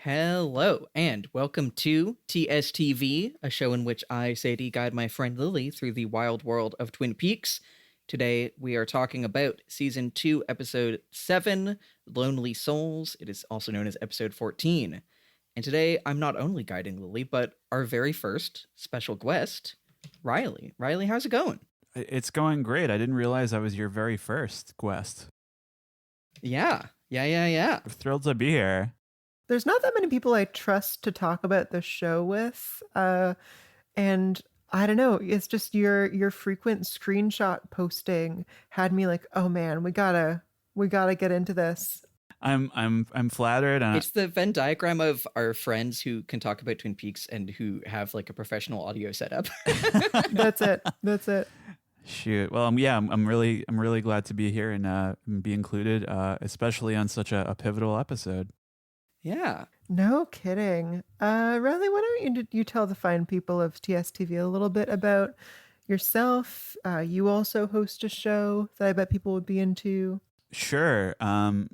Hello, and welcome to TSTV, a show in which I, Sadie, guide my friend Lily through the wild world of Twin Peaks. Today, we are talking about Season 2, Episode 7, Lonely Souls. It is also known as Episode 14. And today, I'm not only guiding Lily, but our very first special guest, Riley. Riley, how's it going? It's going great. I didn't realize I was your very first guest. Yeah. I'm thrilled to be here. There's not that many people I trust to talk about the show with. And I don't know, it's just your frequent screenshot posting had me like, oh man, we gotta get into this. I'm flattered. And it's the Venn diagram of our friends who can talk about Twin Peaks and who have like a professional audio setup. That's it. Shoot. Well, I'm really glad to be here and be included, especially on such a pivotal episode. Yeah. No kidding. Riley, why don't you tell the fine people of TSTV a little bit about yourself? You also host a show that I bet people would be into. Sure.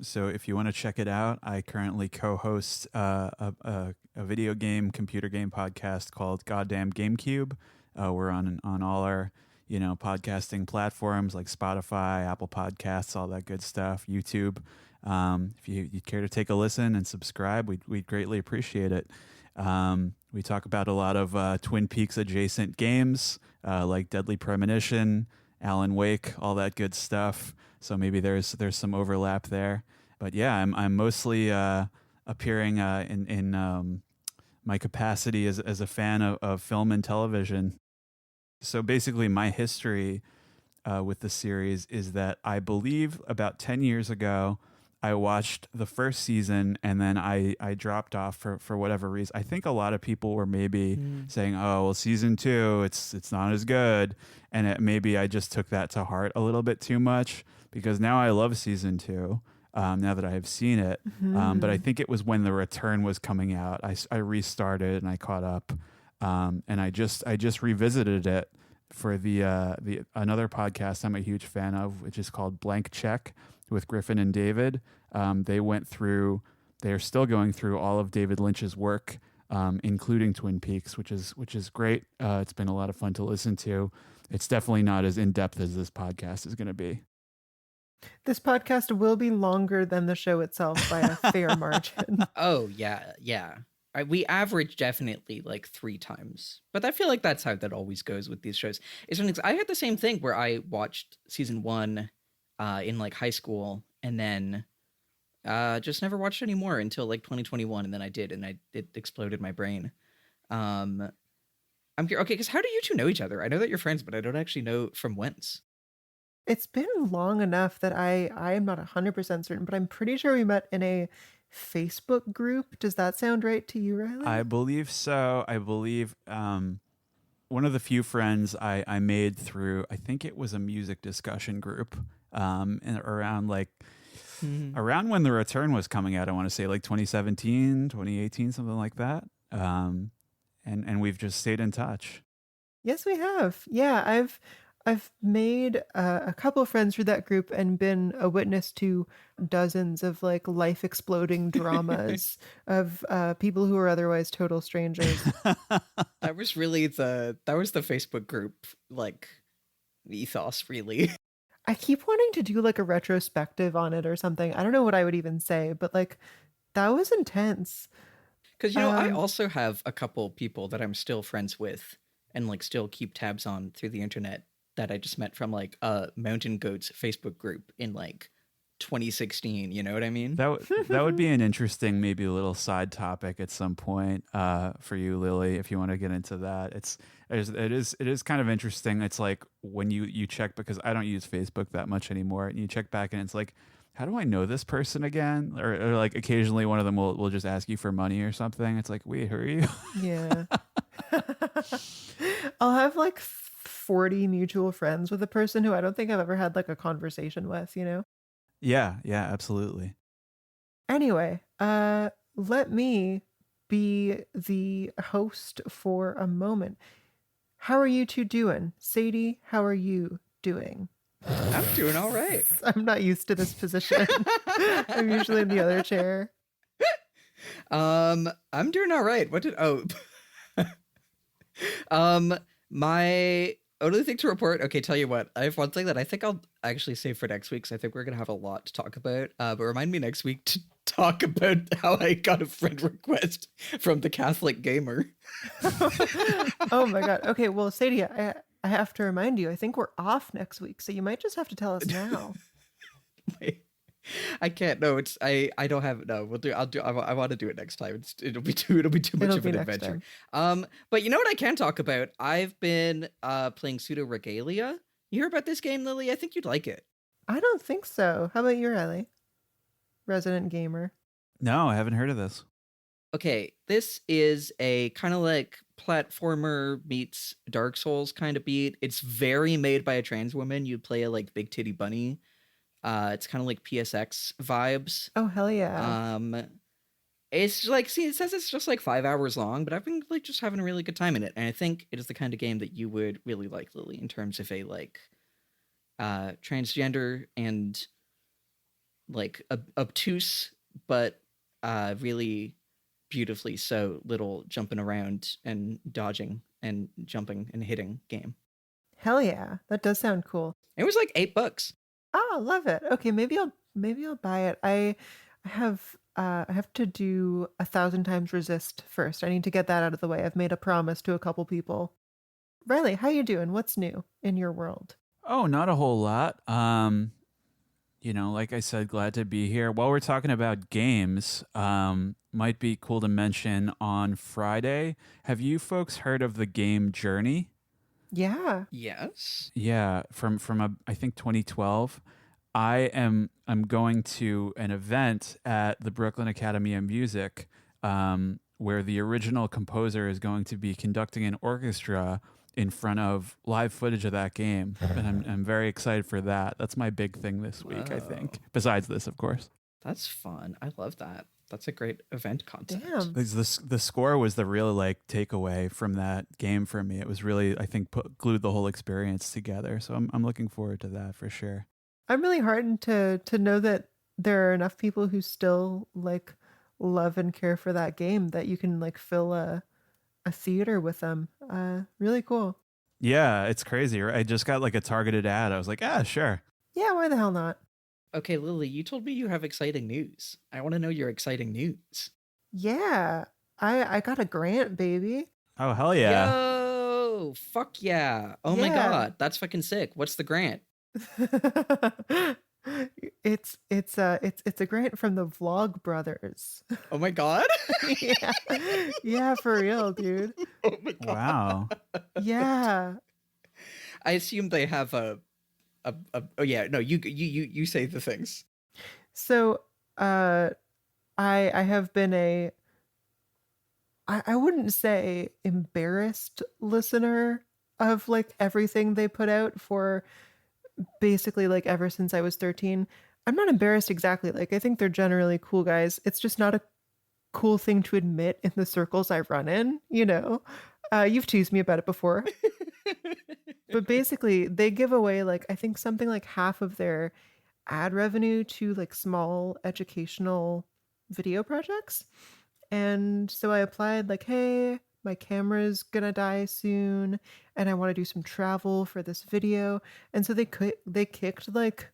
So if you want to check it out, I currently co-host a video game, computer game podcast called Goddamn Gamecube. We're on all our podcasting platforms like Spotify, Apple Podcasts, all that good stuff, YouTube. If you'd care to take a listen and subscribe, we'd greatly appreciate it. We talk about a lot of Twin Peaks adjacent games like Deadly Premonition, Alan Wake, all that good stuff. So maybe there's some overlap there. But yeah, I'm mostly appearing in my capacity as a fan of film and television. So basically, my history with the series is that I believe about 10 years ago, I watched the first season and then I dropped off for whatever reason. I think a lot of people were maybe saying, oh, well, season 2, it's not as good. And maybe I just took that to heart a little bit too much because now I love season 2 now that I have seen it. But I think it was when The Return was coming out. I restarted and I caught up. And I just revisited it for the another podcast I'm a huge fan of, which is called Blank Check with Griffin and David. They're still going through all of David Lynch's work, including Twin Peaks, which is great. It's been a lot of fun to listen to. It's definitely not as in-depth as this podcast is going to be. This podcast will be longer than the show itself by a fair margin. Oh, yeah. We average definitely like 3 times, but I feel like that's how that always goes with these shows. I had the same thing where I watched season 1 in like high school and then just never watched anymore until like 2021, and then I did, and it exploded my brain. I'm okay, because how do you two know each other? I know that you're friends, but I don't actually know from whence. It's been long enough that I am not 100% certain, but I'm pretty sure we met in a Facebook group. Does that sound right to you, Riley? I believe so. I believe one of the few friends I made through, I think it was a music discussion group, and around around when The Return was coming out. I want to say like 2017, 2018, something like that. And we've just stayed in touch. Yes, we have. Yeah, I've made a couple of friends through that group and been a witness to dozens of like life exploding dramas of people who are otherwise total strangers. That was really the Facebook group like ethos, really. I keep wanting to do like a retrospective on it or something. I don't know what I would even say, but like that was intense. Because I also have a couple people that I'm still friends with and like still keep tabs on through the internet that I just met from like a Mountain Goats Facebook group in like 2016. You know what I mean? That would be an interesting, maybe a little side topic at some point for you, Lily, if you want to get into that. It is kind of interesting. It's like when you check, because I don't use Facebook that much anymore, and you check back and it's like, how do I know this person again? Or like occasionally one of them will just ask you for money or something. It's like, wait, who are you? Yeah. I'll have like 40 mutual friends with a person who I don't think I've ever had like a conversation with, Yeah, absolutely. Anyway, let me be the host for a moment. How are you two doing? Sadie, how are you doing? I'm doing all right. I'm not used to this position. I'm usually in the other chair. I'm doing all right. What did my only thing to report. Okay, tell you what, I have one thing that I think I'll actually save for next week. So I think we're gonna have a lot to talk about. But remind me next week to talk about how I got a friend request from the Catholic gamer. Oh my god. Okay, well, Sadie, I have to remind you, I think we're off next week, so you might just have to tell us now. I can't. No, it's I don't have. No, we'll do. I'll do. I want to do it next time. It'll be too much It'll of be an next adventure. time. But you know what I can talk about? I've been playing Pseudo Regalia. You hear about this game, Lily? I think you'd like it. I don't think so. How about you, Riley? Resident gamer. No, I haven't heard of this. Okay, this is a kind of like platformer meets Dark Souls kind of beat. It's very made by a trans woman. You play a like big titty bunny. It's kind of like PSX vibes. Oh, hell yeah. It's like, see, it says it's just like 5 hours long, but I've been like just having a really good time in it. And I think it is the kind of game that you would really like, Lily, in terms of a like transgender and like obtuse, but really beautifully so little jumping around and dodging and jumping and hitting game. Hell yeah. That does sound cool. It was like $8. Oh, love it. Okay, maybe I'll buy it. I have to do 1,000 times resist first. I need to get that out of the way. I've made a promise to a couple people. Riley, how you doing? What's new in your world? Oh, not a whole lot. Like I said, glad to be here. While we're talking about games, might be cool to mention on Friday. Have you folks heard of the game Journey? Yeah. Yes. Yeah, from I think 2012. I'm going to an event at the Brooklyn Academy of Music, where the original composer is going to be conducting an orchestra in front of live footage of that game, and I'm very excited for that. That's my big thing this week, I think. Besides this, of course. That's fun. I love that. That's a great event concept. Damn. The score was the real like takeaway from that game for me. It was really, I think, glued the whole experience together. So I'm looking forward to that for sure. I'm really heartened to know that there are enough people who still like love and care for that game that you can like fill a theater with them. Really cool. Yeah, it's crazy. Right? I just got like a targeted ad. I was like, sure. Yeah, why the hell not? Okay, Lily, you told me you have exciting news. I want to know your exciting news. Yeah, I got a grant, baby. Oh, hell yeah. Yo, fuck yeah. Oh my Yeah. God, that's fucking sick. What's the grant? It's a grant from the Vlog Brothers. Oh my God. Yeah, for real, dude. Oh my God. Wow. Yeah. I assume they have a oh yeah, no, you say the things. So, I have been I wouldn't say embarrassed listener of like everything they put out for basically like ever since I was 13. I'm not embarrassed exactly. Like I think they're generally cool guys. It's just not a cool thing to admit in the circles I run in, you know. You've teased me about it before. But basically, they give away like I think something like half of their ad revenue to like small educational video projects. And so I applied like, hey, my camera's gonna die soon and I want to do some travel for this video. And so they kicked like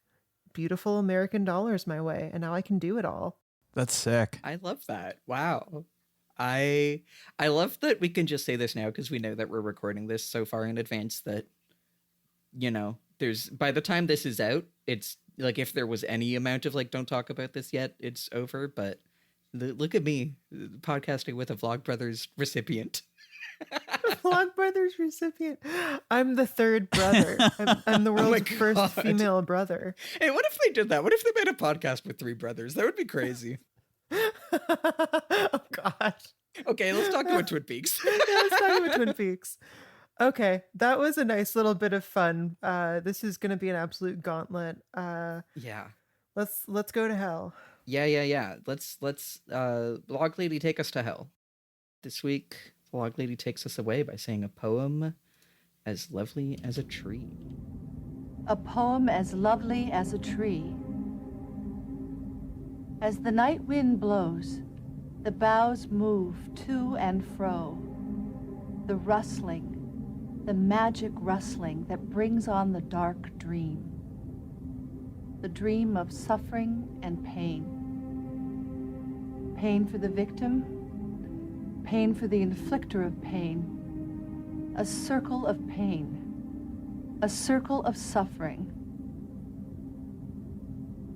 beautiful American dollars my way, and now I can do it all. That's sick. I love that. Wow. I love that we can just say this now because we know that we're recording this so far in advance that, you know, there's by the time this is out, it's like if there was any amount of like don't talk about this yet, it's over. But look at me podcasting with a Vlog Brothers recipient. Vlog Brothers recipient. I'm the third brother. I'm the world's first female brother. Hey, what if they did that? What if they made a podcast with three brothers? That would be crazy. Oh gosh. Okay, let's talk about Twin Peaks. Yeah, let's talk about Twin Peaks. Okay, that was a nice little bit of fun. This is gonna be an absolute gauntlet. Yeah. Let's go to hell. Yeah. Let's Log Lady take us to hell. This week, the Log Lady takes us away by saying a poem as lovely as a tree. A poem as lovely as a tree. As the night wind blows, The boughs move to and fro. The rustling, the magic rustling that brings on the dark dream. The dream of suffering and pain. Pain for the victim, pain for the inflictor of pain. A circle of pain, a circle of suffering.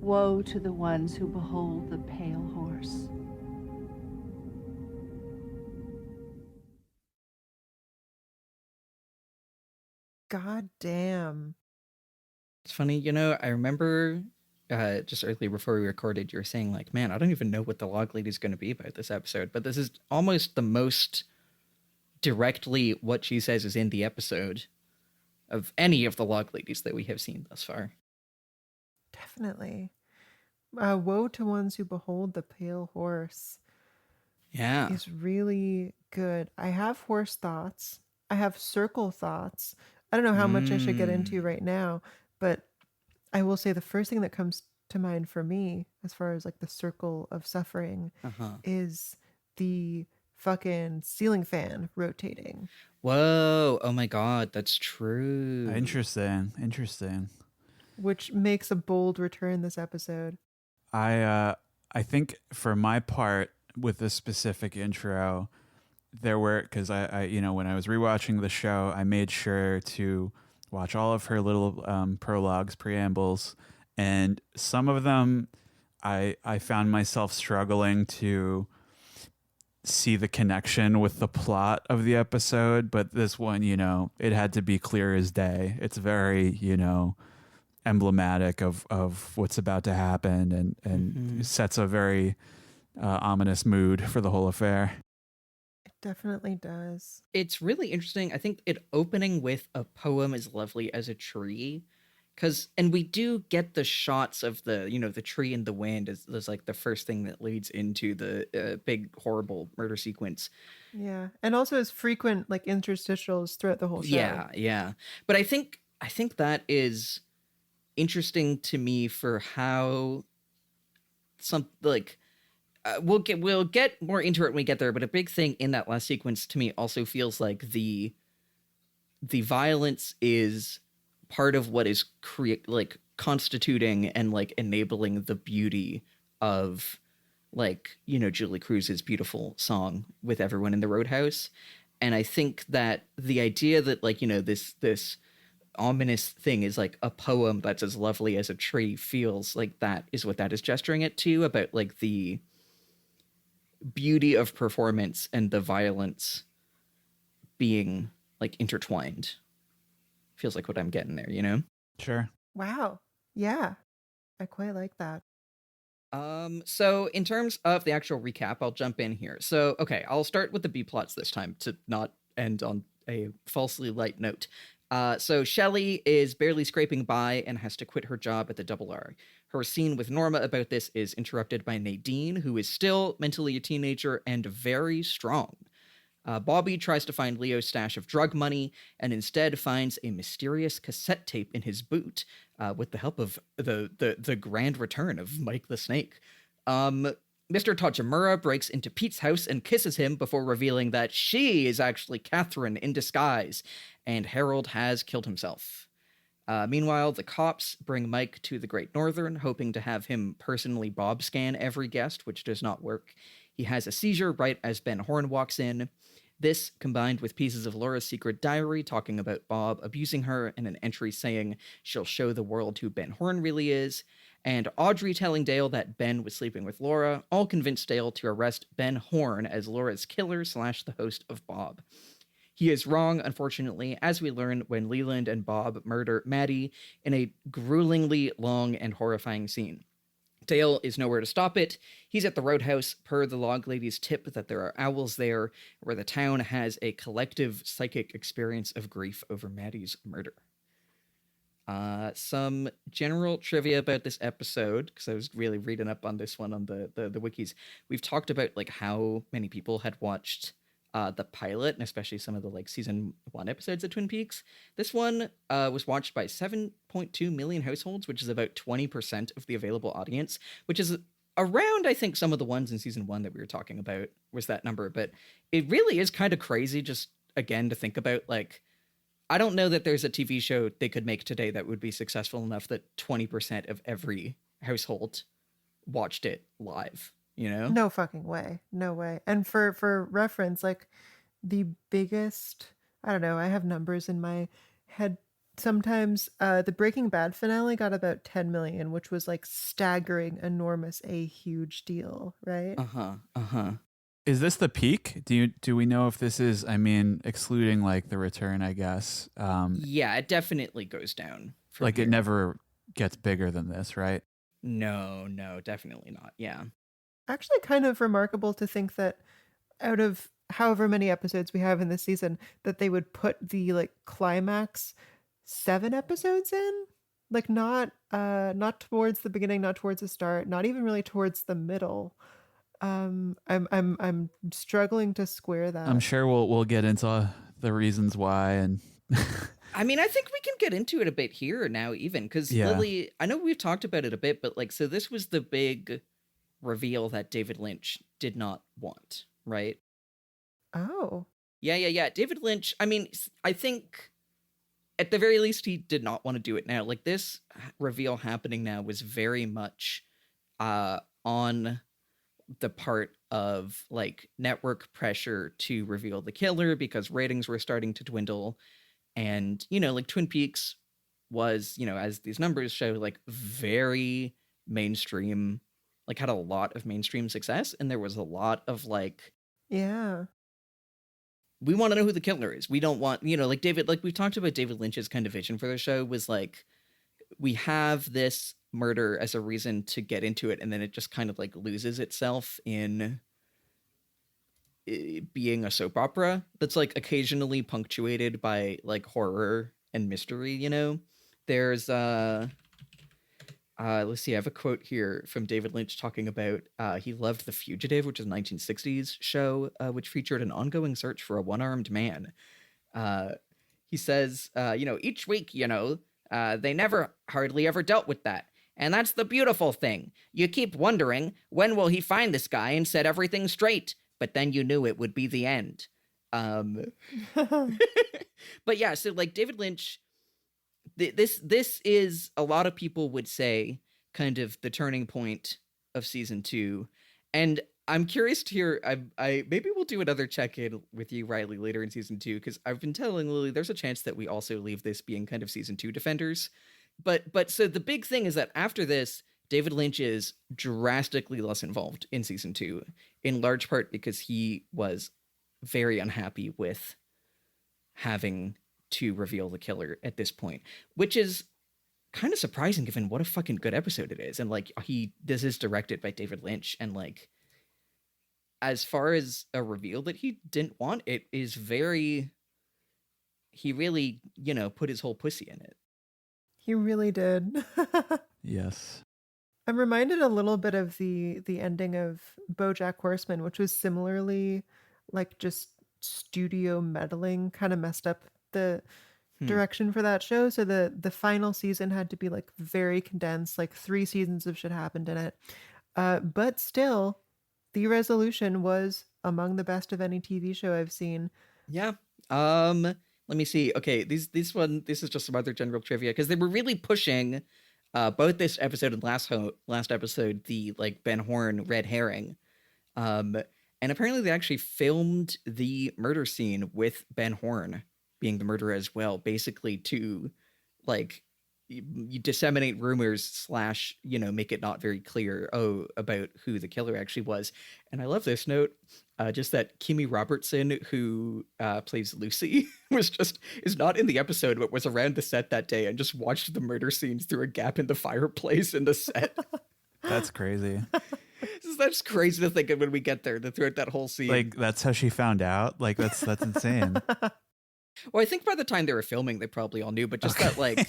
Woe to the ones who behold the pale horse. God damn. It's funny, I remember just earlier before we recorded, you were saying like, man, I don't even know what the Log Lady's going to be about this episode, but this is almost the most directly what she says is in the episode of any of the Log Ladies that we have seen thus far. Definitely. Woe to ones who behold the pale horse. Yeah. Is really good. I have horse thoughts. I have circle thoughts. I don't know how much I should get into right now, but I will say the first thing that comes to mind for me, as far as like the circle of suffering, is the fucking ceiling fan rotating. Whoa. Oh my God. That's true. Interesting. Which makes a bold return this episode. I think for my part with this specific intro, there were, because I when I was rewatching the show, I made sure to watch all of her little prologues, preambles, and some of them I found myself struggling to see the connection with the plot of the episode, but this one, it had to be clear as day. It's very, emblematic of what's about to happen and sets a very ominous mood for the whole affair. It definitely does. It's really interesting. I think it opening with a poem as lovely as a tree, and we do get the shots of the tree in the wind as like the first thing that leads into the big horrible murder sequence. Yeah, and also as frequent like interstitials throughout the whole show. Yeah. But I think that is interesting to me for how we'll get more into it when we get there, but a big thing in that last sequence to me also feels like the violence is part of what is constituting and like enabling the beauty of Julie Cruz's beautiful song with everyone in the roadhouse. And I think that the idea that this ominous thing is like a poem that's as lovely as a tree feels like that is what that is gesturing it to, about like the beauty of performance and the violence being like intertwined. Feels like what I'm getting there, Sure. Wow. Yeah. I quite like that. So in terms of the actual recap, I'll jump in here. So, okay, I'll start with the B plots this time to not end on a falsely light note. So Shelly is barely scraping by and has to quit her job at the Double R. Her scene with Norma about this is interrupted by Nadine, who is still mentally a teenager and very strong. Bobby tries to find Leo's stash of drug money and instead finds a mysterious cassette tape in his boot with the help of the grand return of Mike the Snake. Mr. Tojamura breaks into Pete's house and kisses him before revealing that she is actually Catherine in disguise, and Harold has killed himself. Meanwhile, the cops bring Mike to the Great Northern, hoping to have him personally Bob scan every guest, which does not work. He has a seizure right as Ben Horne walks in. This, combined with pieces of Laura's secret diary talking about Bob abusing her and an entry saying she'll show the world who Ben Horne really is, and Audrey telling Dale that Ben was sleeping with Laura, all convinced Dale to arrest Ben Horne as Laura's killer / the host of Bob. He is wrong, unfortunately, as we learn when Leland and Bob murder Maddie in a gruelingly long and horrifying scene. Dale is nowhere to stop it. He's at the roadhouse, per the Log Lady's tip that there are owls there, where the town has a collective psychic experience of grief over Maddie's murder. Some general trivia about this episode, because I was really reading up on this one on the wikis. We've talked about like how many people had watched the pilot, and especially some of the season 1 episodes of Twin Peaks. This one was watched by 7.2 million households, which is about 20% of the available audience, which is around, I think, some of the ones in season 1 that we were talking about was that number. But it really is kind of crazy just, again, to think about. Like, I don't know that there's a TV show they could make today that would be successful enough that 20% of every household watched it live, you know? No fucking way. No way. And for reference, like the biggest, I don't know, I have numbers in my head. Sometimes the Breaking Bad finale got about 10 million, which was like staggering, enormous, a huge deal, right? Uh-huh. Is this the peak? Do we know if this is, I mean, excluding like the return, I guess? Yeah, it definitely goes down. Like here. it never gets bigger than this, right? No, definitely not. Yeah. Actually kind of remarkable to think that out of however many episodes we have in this season, that they would put the like climax 7 episodes in, like not towards the beginning, not towards the start, not even really towards the middle. I'm struggling to square that. I'm sure we'll get into the reasons why. And I mean, I think we can get into it a bit here now, even because Lily, I know we've talked about it a bit, but like, so this was the big reveal that David Lynch did not want, right? Oh. Yeah. David Lynch, I mean, I think at the very least he did not want to do it now. Like, this reveal happening now was very much on the part of like network pressure to reveal the killer because ratings were starting to dwindle. And, you know, like Twin Peaks was, you know, as these numbers show, like very mainstream, like had a lot of mainstream success. And there was a lot of like, yeah, we want to know who the killer is. We don't want, you know, like David, like we've talked about David Lynch's kind of vision for the show was like, we have this murder as a reason to get into it. And then it just kind of like loses itself in being a soap opera that's like occasionally punctuated by like horror and mystery, you know? There's let's see, I have a quote here from David Lynch talking about he loved The Fugitive, which is a 1960s show which featured an ongoing search for a one-armed man. He says, you know, each week, you know, they never hardly ever dealt with that. And that's the beautiful thing. You keep wondering, when will he find this guy and set everything straight? But then you knew it would be the end. But yeah, so like David Lynch, this is, a lot of people would say, kind of the turning point of season 2. And I'm curious to hear, I maybe we'll do another check-in with you, Riley, later in season 2, because I've been telling Lily there's a chance that we also leave this being kind of season 2 defenders. But so the big thing is that after this, David Lynch is drastically less involved in season 2, in large part because he was very unhappy with having to reveal the killer at this point, which is kind of surprising given what a fucking good episode it is. And like, this is directed by David Lynch, and like, as far as a reveal that he didn't want, it is very, he really, you know, put his whole pussy in it. He really did. yes. I'm reminded a little bit of the ending of BoJack Horseman, which was similarly like just studio meddling, kind of messed up the direction for that show. So the final season had to be like very condensed, like 3 seasons of shit happened in it. But still, the resolution was among the best of any TV show I've seen. Yeah. Let me see. Okay, this is just some other general trivia, because they were really pushing both this episode and last episode the like Ben Horne red herring. And apparently they actually filmed the murder scene with Ben Horne being the murderer as well, basically to like you disseminate rumors / you know, make it not very clear about who the killer actually was. And I love this note, just that Kimmy Robertson, who plays Lucy, is not in the episode, but was around the set that day and just watched the murder scenes through a gap in the fireplace in the set. That's crazy. That's crazy to think of when we get there, throughout that whole scene. Like, that's how she found out? Like, that's insane. Well, I think by the time they were filming, they probably all knew, but just that, like,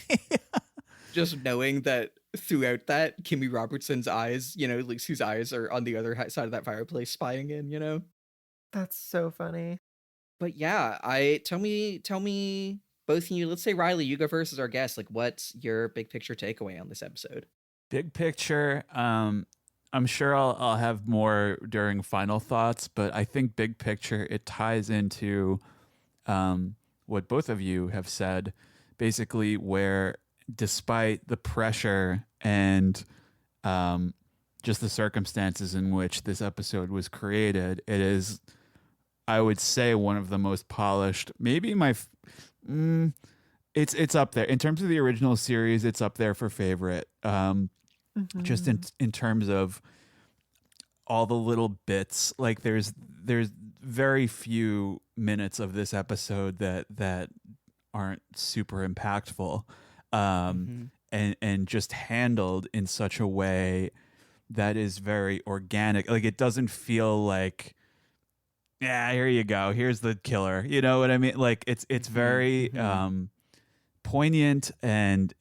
just knowing that throughout that, Kimmy Robertson's eyes, you know, Lucy's eyes are on the other side of that fireplace spying in, you know? That's so funny. But yeah, tell me, both of you, let's say Riley, you go first as our guest. Like, what's your big picture takeaway on this episode? Big picture, I'm sure I'll have more during final thoughts, but I think big picture it ties into what both of you have said, basically, where despite the pressure and just the circumstances in which this episode was created, it is, I would say, one of the most polished. Maybe it's up there in terms of the original series. It's up there for favorite. Just in terms of all the little bits, like there's very few minutes of this episode that aren't super impactful, and just handled in such a way that is very organic. Like it doesn't feel like, yeah, here you go, here's the killer. You know what I mean? Like it's very poignant and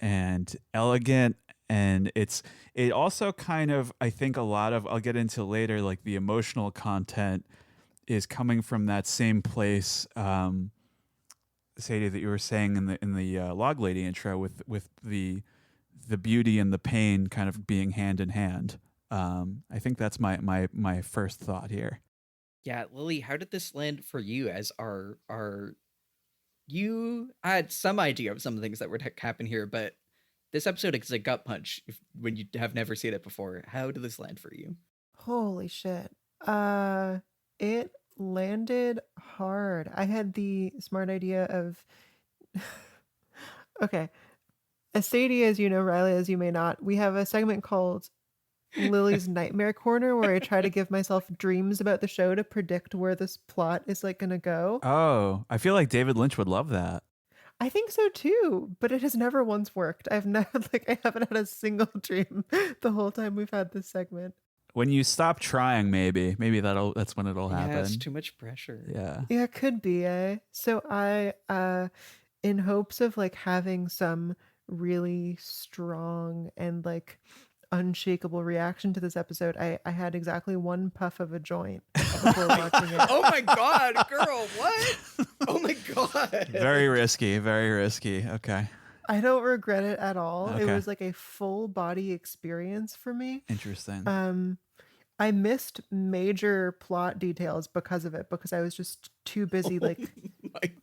elegant, and it also kind of, I think a lot of, I'll get into later, like the emotional content is coming from that same place, Sadie, that you were saying in the Log Lady intro, with the beauty and the pain kind of being hand in hand. I think that's my first thought here. Yeah, Lily, how did this land for you as our you had some idea of some of the things that would happen here, but this episode is a gut punch when you have never seen it before. How did this land for you? Holy shit. It landed hard. I had the smart idea of okay. As Sadie, as you know, Riley, as you may not, we have a segment called Lily's Nightmare Corner where I try to give myself dreams about the show to predict where this plot is like gonna go. Oh, I feel like David Lynch would love that. I think so too, but it has never once worked. I haven't had a single dream the whole time we've had this segment. When you stop trying, maybe that's when it'll happen. Yeah, it's too much pressure. Yeah, it could be, eh? So I in hopes of like having some really strong and like unshakable reaction to this episode, I had exactly one puff of a joint before watching it. Oh my god, girl, what? Oh my god. Very risky, very risky. Okay. I don't regret it at all. Okay. It was like a full body experience for me. Interesting. I missed major plot details because of it, because I was just too busy like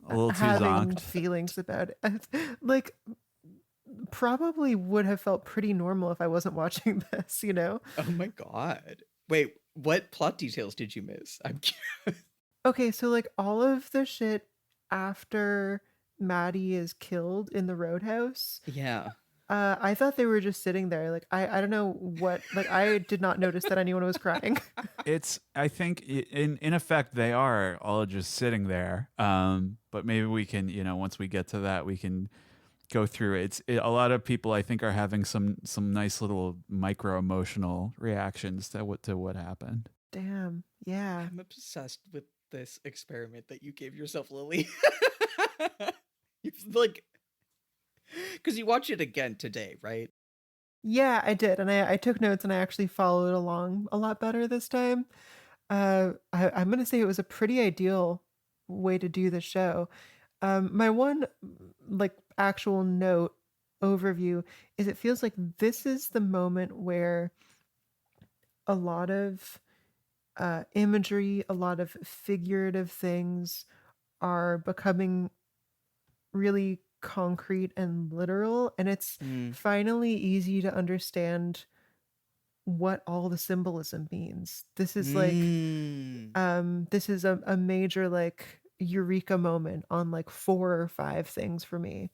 A little too having zonked. feelings about it. Like probably would have felt pretty normal if I wasn't watching this, you know? Oh my god. Wait, what plot details did you miss? I'm curious. Okay, so like all of the shit after Maddie is killed in the roadhouse. Yeah. I thought they were just sitting there. Like I don't know what, like I did not notice that anyone was crying. I think in effect they are all just sitting there. But maybe we can, once we get to that, we can go through it. A lot of people, I think, are having some nice little micro emotional reactions to what happened. Damn. Yeah. I'm obsessed with this experiment that you gave yourself, Lily. Like, because you watch it again today, right? Yeah, I did. And I took notes and I actually followed along a lot better this time. I'm going to say it was a pretty ideal way to do the show. My one like actual note overview is it feels like this is the moment where a lot of imagery, a lot of figurative things are becoming really concrete and literal, and it's finally easy to understand what all the symbolism means. This is like this is a major like eureka moment on like 4 or 5 things for me.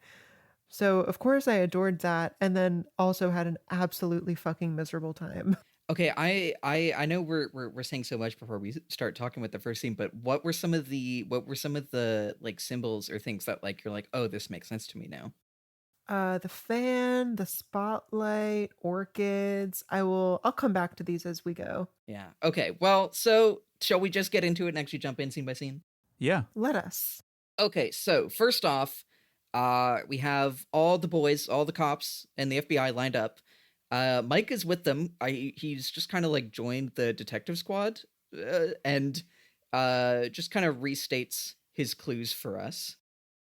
So of course I adored that, and then also had an absolutely fucking miserable time. Okay, I know we're saying so much before we start talking about the first scene, but what were some of the like symbols or things that like you're like, oh, this makes sense to me now? The fan, the spotlight, orchids. I'll come back to these as we go. Yeah. Okay. Well, so shall we just get into it and actually jump in scene by scene? Yeah. Let us. Okay, so first off, we have all the boys, all the cops, and the FBI lined up. Mike is with them. He's just kind of like joined the detective squad, and just kind of restates his clues for us.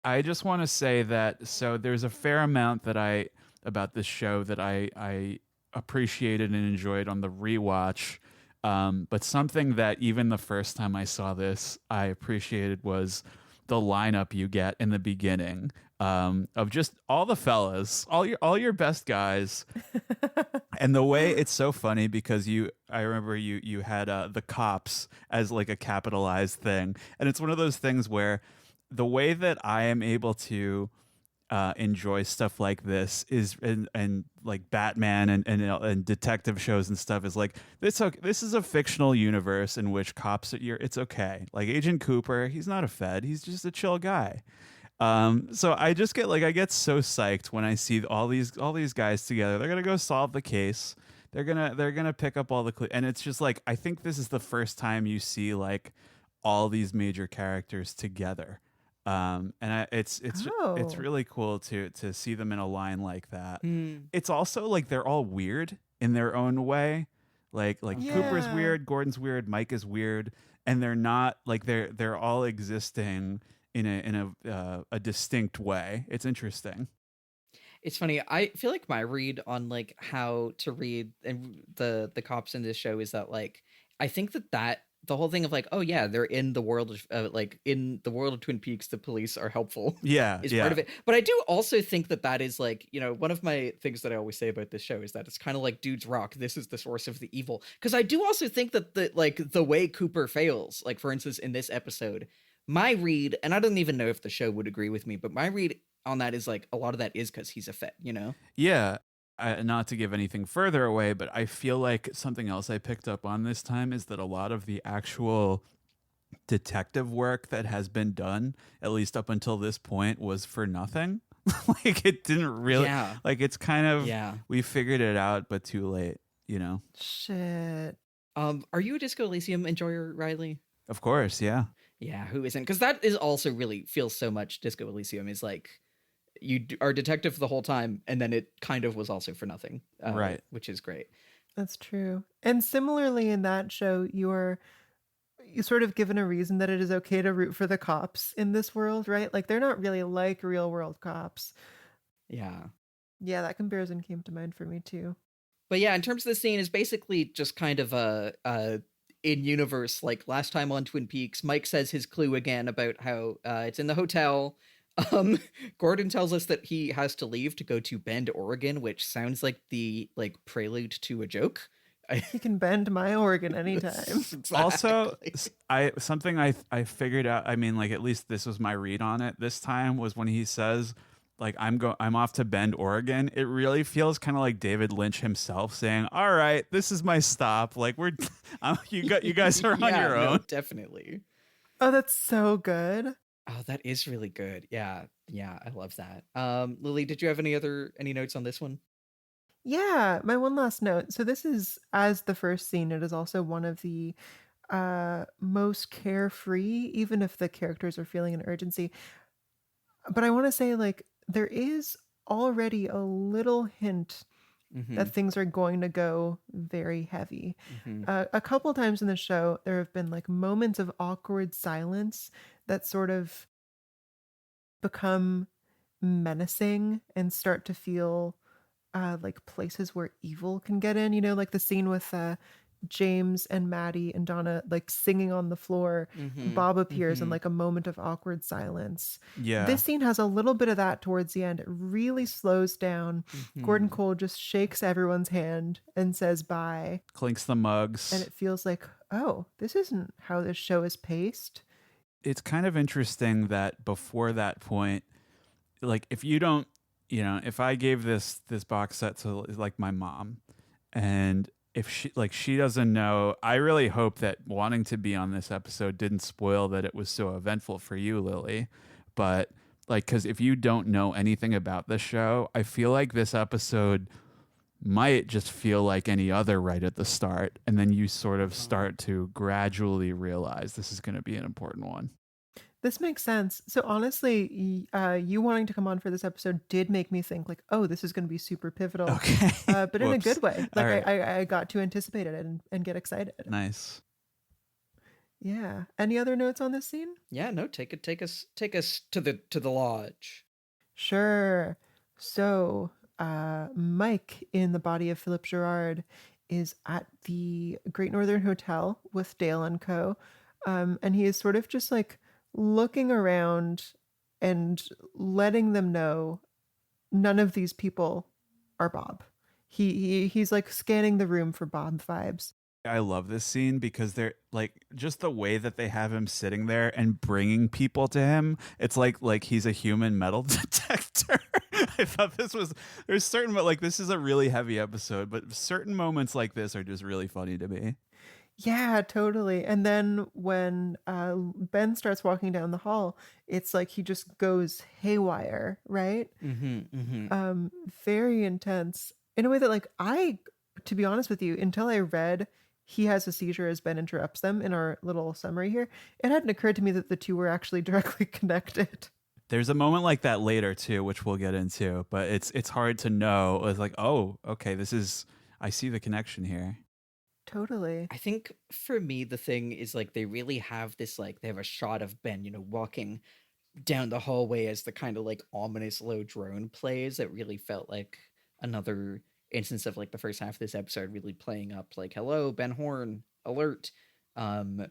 I just want to say that so there's a fair amount that about this show that I appreciated and enjoyed on the rewatch. But something that even the first time I saw this, I appreciated was the lineup you get in the beginning of just all the fellas, all your best guys, and the way it's so funny because I remember you had the cops as like a capitalized thing, and it's one of those things where the way that I am able to enjoy stuff like this is and like Batman and detective shows and stuff is like this is a fictional universe in which cops it's okay. Like Agent Cooper, he's not a Fed, he's just a chill guy. So I just get I get so psyched when I see all these guys together. They're gonna go solve the case. They're gonna pick up all the and it's just like I think this is the first time you see like all these major characters together. It's really cool to see them in a line like that. It's also like they're all weird in their own way. Like Cooper's weird, Gordon's weird, Mike is weird, and they're not like they're all existing in a distinct way. It's interesting. It's funny. I feel like my read on like how to read and the cops in this show is that like I think that the whole thing of like, oh yeah, they're in the world of like in the world of Twin Peaks, the police are helpful. Yeah, is part of it. But I do also think that is like, you know, one of my things that I always say about this show is that it's kind of like Dudes Rock. This is the source of the evil. Because I do also think that the way Cooper fails, like for instance in this episode, my read, and I don't even know if the show would agree with me, but my read on that is like a lot of that is because he's a Fed, you know? Yeah. Not to give anything further away, but I feel like something else I picked up on this time is that a lot of the actual detective work that has been done, at least up until this point, was for nothing. Like it didn't really, like it's kind of, we figured it out, but too late, you know? Shit. Are you a Disco Elysium enjoyer, Riley? Of course, yeah. Yeah, who isn't? Because that is also really feels so much Disco Elysium is like, you are a detective the whole time, and then it kind of was also for nothing, right? Which is great. That's true. And similarly, in that show, you sort of given a reason that it is okay to root for the cops in this world, right? Like they're not really like real world cops. Yeah, that comparison came to mind for me too. But yeah, in terms of the scene, is basically just kind of a in universe like last time on Twin Peaks. Mike says his clue again about how it's in the hotel. Gordon tells us that he has to leave to go to Bend, Oregon, which sounds like the prelude to a joke. He can bend my organ anytime. Exactly. Also, something I figured out. I mean, like at least this was my read on it. This time was when he says, like I'm off to Bend, Oregon. It really feels kind of like David Lynch himself saying, "All right, this is my stop. Like you guys are on your own." Definitely. Oh, that's so good. Oh, that is really good. Yeah, I love that. Lily, did you have any notes on this one? Yeah, my one last note. So this is, as the first scene, it is also one of the most carefree, even if the characters are feeling an urgency. But I want to say, like, there is already a little hint that things are going to go very heavy. A couple times in the show, there have been like moments of awkward silence that sort of become menacing and start to feel like places where evil can get in, you know, like the scene with James and Maddie and Donna like singing on the floor. Bob appears in like a moment of awkward silence. Yeah, this scene has a little bit of that towards the end. It really slows down. Gordon Cole just shakes everyone's hand and says bye, clinks the mugs, and it feels like, oh, this isn't how this show is paced. It's kind of interesting that before that point, like if you don't, you know, if I gave this box set to like my mom, and if she doesn't know, I really hope that wanting to be on this episode didn't spoil that it was so eventful for you, Lily. But like, because if you don't know anything about the show, I feel like this episode might just feel like any other right at the start, and then you sort of start to gradually realize this is going to be an important one. This makes sense. So honestly, you wanting to come on for this episode did make me think like, oh, this is going to be super pivotal. Okay. But in a good way. Like right. I got to anticipate it and get excited. Nice. Yeah. Any other notes on this scene? Yeah, no, take us to the lodge. Sure. So Mike in the body of Philip Gerard is at the Great Northern Hotel with Dale and co. And he is sort of just like looking around and letting them know none of these people are Bob. He's like scanning the room for Bob vibes. I love this scene because they're like just the way that they have him sitting there and bringing people to him. It's like he's a human metal detector. I thought there's certain, but like this is a really heavy episode, but certain moments like this are just really funny to me. Yeah, totally. And then when Ben starts walking down the hall, it's like he just goes haywire, right? Very intense in a way that like to be honest with you, until I read he has a seizure as Ben interrupts them in our little summary here, it hadn't occurred to me that the two were actually directly connected. There's a moment like that later too, which we'll get into, but it's hard to know. It's like, oh, okay, I see the connection here. Totally. I think for me, the thing is like they really have this, like they have a shot of Ben, walking down the hallway as the kind of like ominous low drone plays. That really felt like another instance of like the first half of this episode really playing up like, hello, Ben Horne, alert. And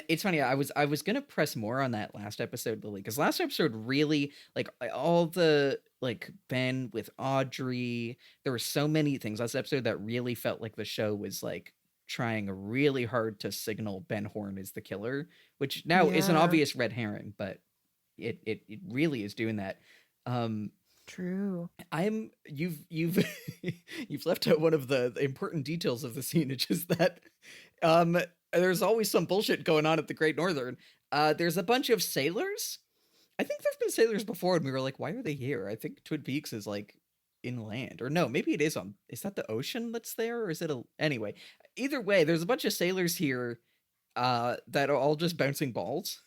it's funny, I was gonna press more on that last episode, Lily, because last episode really like all the like Ben with Audrey, there were so many things last episode that really felt like the show was like trying really hard to signal Ben Horne is the killer, which now is an obvious red herring, but it really is doing that. True. You've you've left out one of the important details of the scene, which is that there's always some bullshit going on at the Great Northern. There's a bunch of sailors. I think there've been sailors before, and we were like, why are they here? I think Twin Peaks is like inland, or no, maybe it is on. Is that the ocean that's there, or is it anyway? Either way, there's a bunch of sailors here that are all just bouncing balls,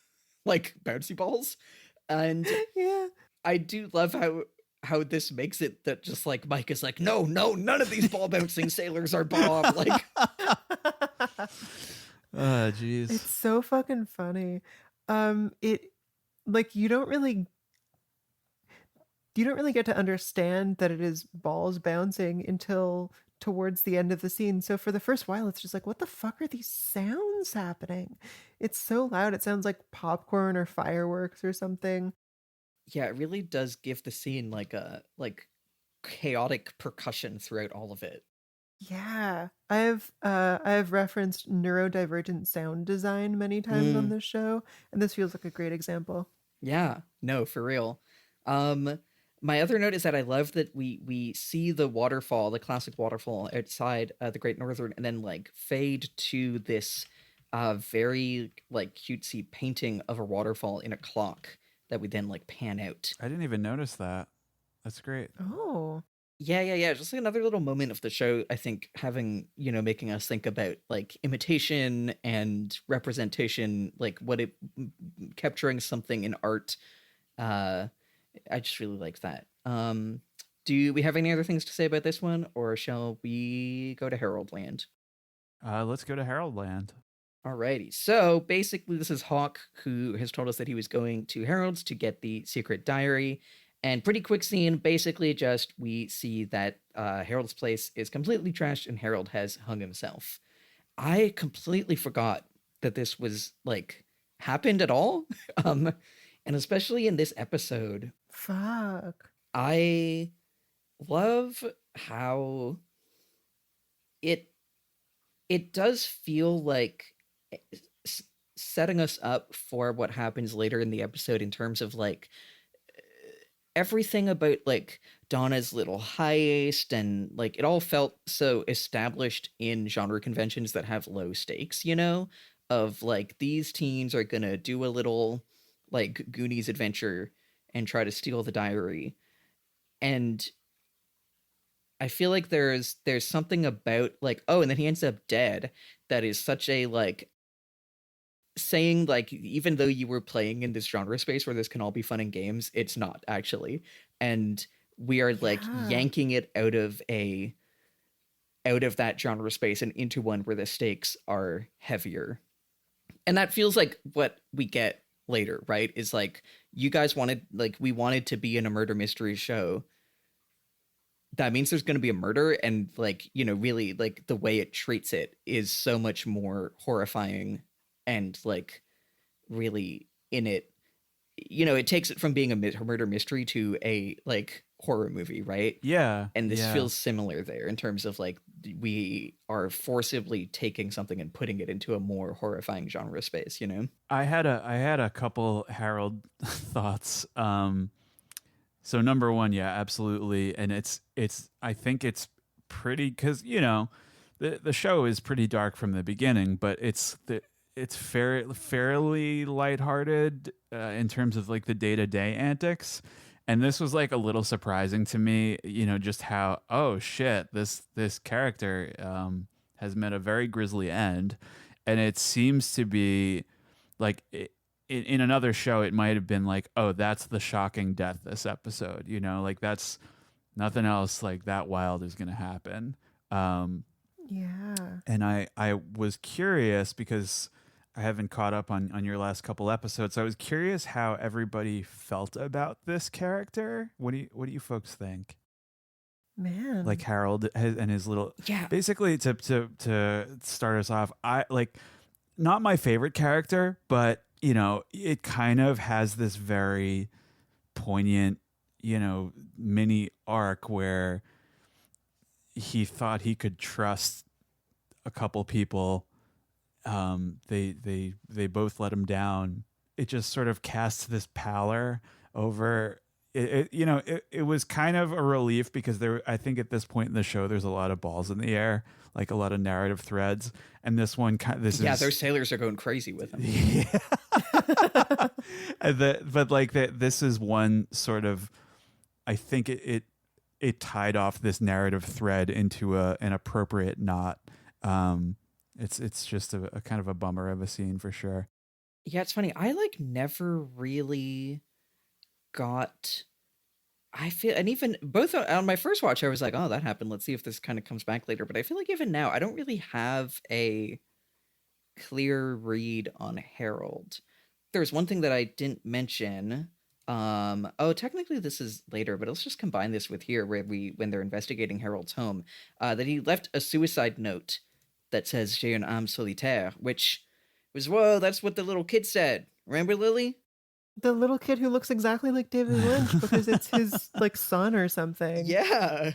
like bouncy balls, and Yeah. I do love how this makes it that just like Mike is like, no, none of these ball bouncing sailors are Bob. Like, Oh, jeez. It's so fucking funny. It like you don't really get to understand that it is balls bouncing until towards the end of the scene. So for the first while, it's just like, what the fuck are these sounds happening? It's so loud. It sounds like popcorn or fireworks or something. yeah, it really does give the scene like a chaotic percussion throughout all of it. Yeah, I've referenced neurodivergent sound design many times on this show, and this feels like a great example. Yeah, no, for real. My other note is that I love that we see the waterfall, the classic waterfall outside the Great Northern, and then like fade to this very like cutesy painting of a waterfall in a clock that we then like pan out. I didn't even notice that. That's great. Oh, Yeah. Just like another little moment of the show, I think, having, making us think about like imitation and representation, like what it capturing something in art. I just really like that. Do we have any other things to say about this one, or shall we go to Herald Land? Let's go to Herald Land. Alrighty. So basically, this is Hawk, who has told us that he was going to Harold's to get the secret diary. And pretty quick scene, basically just we see that Harold's place is completely trashed and Harold has hung himself. I completely forgot that this was like happened at all. And especially in this episode. fuck. I love how it does feel like setting us up for what happens later in the episode in terms of like everything about like Donna's little heist, and like it all felt so established in genre conventions that have low stakes, of like these teens are gonna do a little like Goonies adventure and try to steal the diary. And I feel like there's something about like, oh, and then he ends up dead, that is such a like saying like, even though you were playing in this genre space where this can all be fun and games, it's not actually. And we are like yanking it out of that genre space and into one where the stakes are heavier. And that feels like what we get later, right? Is like, you guys wanted, like, we wanted to be in a murder mystery show. that means there's going to be a murder, and like, you know, really like the way it treats it is so much more horrifying and like really in it, you know, it takes it from being a murder mystery to a like horror movie, right? Yeah, And this yeah. feels similar there in terms of like we are forcibly taking something and putting it into a more horrifying genre space, you know? I had a couple Harold thoughts. So number one, yeah, absolutely, and it's I think it's pretty, because you know the show is pretty dark from the beginning, but it's fairly lighthearted in terms of like the day-to-day antics. And this was like a little surprising to me, you know, just how, oh shit, this character has met a very grisly end. And it seems to be like in another show it might have been like, oh, that's the shocking death this episode, you know, like that's nothing else like that wild is going to happen. Yeah. And I was curious because I haven't caught up on your last couple episodes. So I was curious how everybody felt about this character. What do you folks think? Man. Like Harold and his little, Yeah. basically to start us off, I like, not my favorite character, but you know, it kind of has this very poignant, you know, mini arc where he thought he could trust a couple people. They both let him down. It just sort of casts this pallor over it. You know, it was kind of a relief because I think at this point in the show there's a lot of balls in the air, like a lot of narrative threads, and this one Those sailors are going crazy with him. Yeah. This is one sort of, I think it tied off this narrative thread into an appropriate knot. It's just a kind of a bummer of a scene for sure. Yeah, it's funny. I like never really got. I feel, and even both on my first watch, I was like, "Oh, that happened. Let's see if this kind of comes back later." But I feel like even now, I don't really have a clear read on Harold. There's one thing that I didn't mention. Technically this is later, but let's just combine this with here, where when they're investigating Harold's home, that he left a suicide note that says "J'ai une âme solitaire," which was, whoa, that's what the little kid said. Remember, Lily? The little kid who looks exactly like David Lynch because it's his like son or something. Yeah.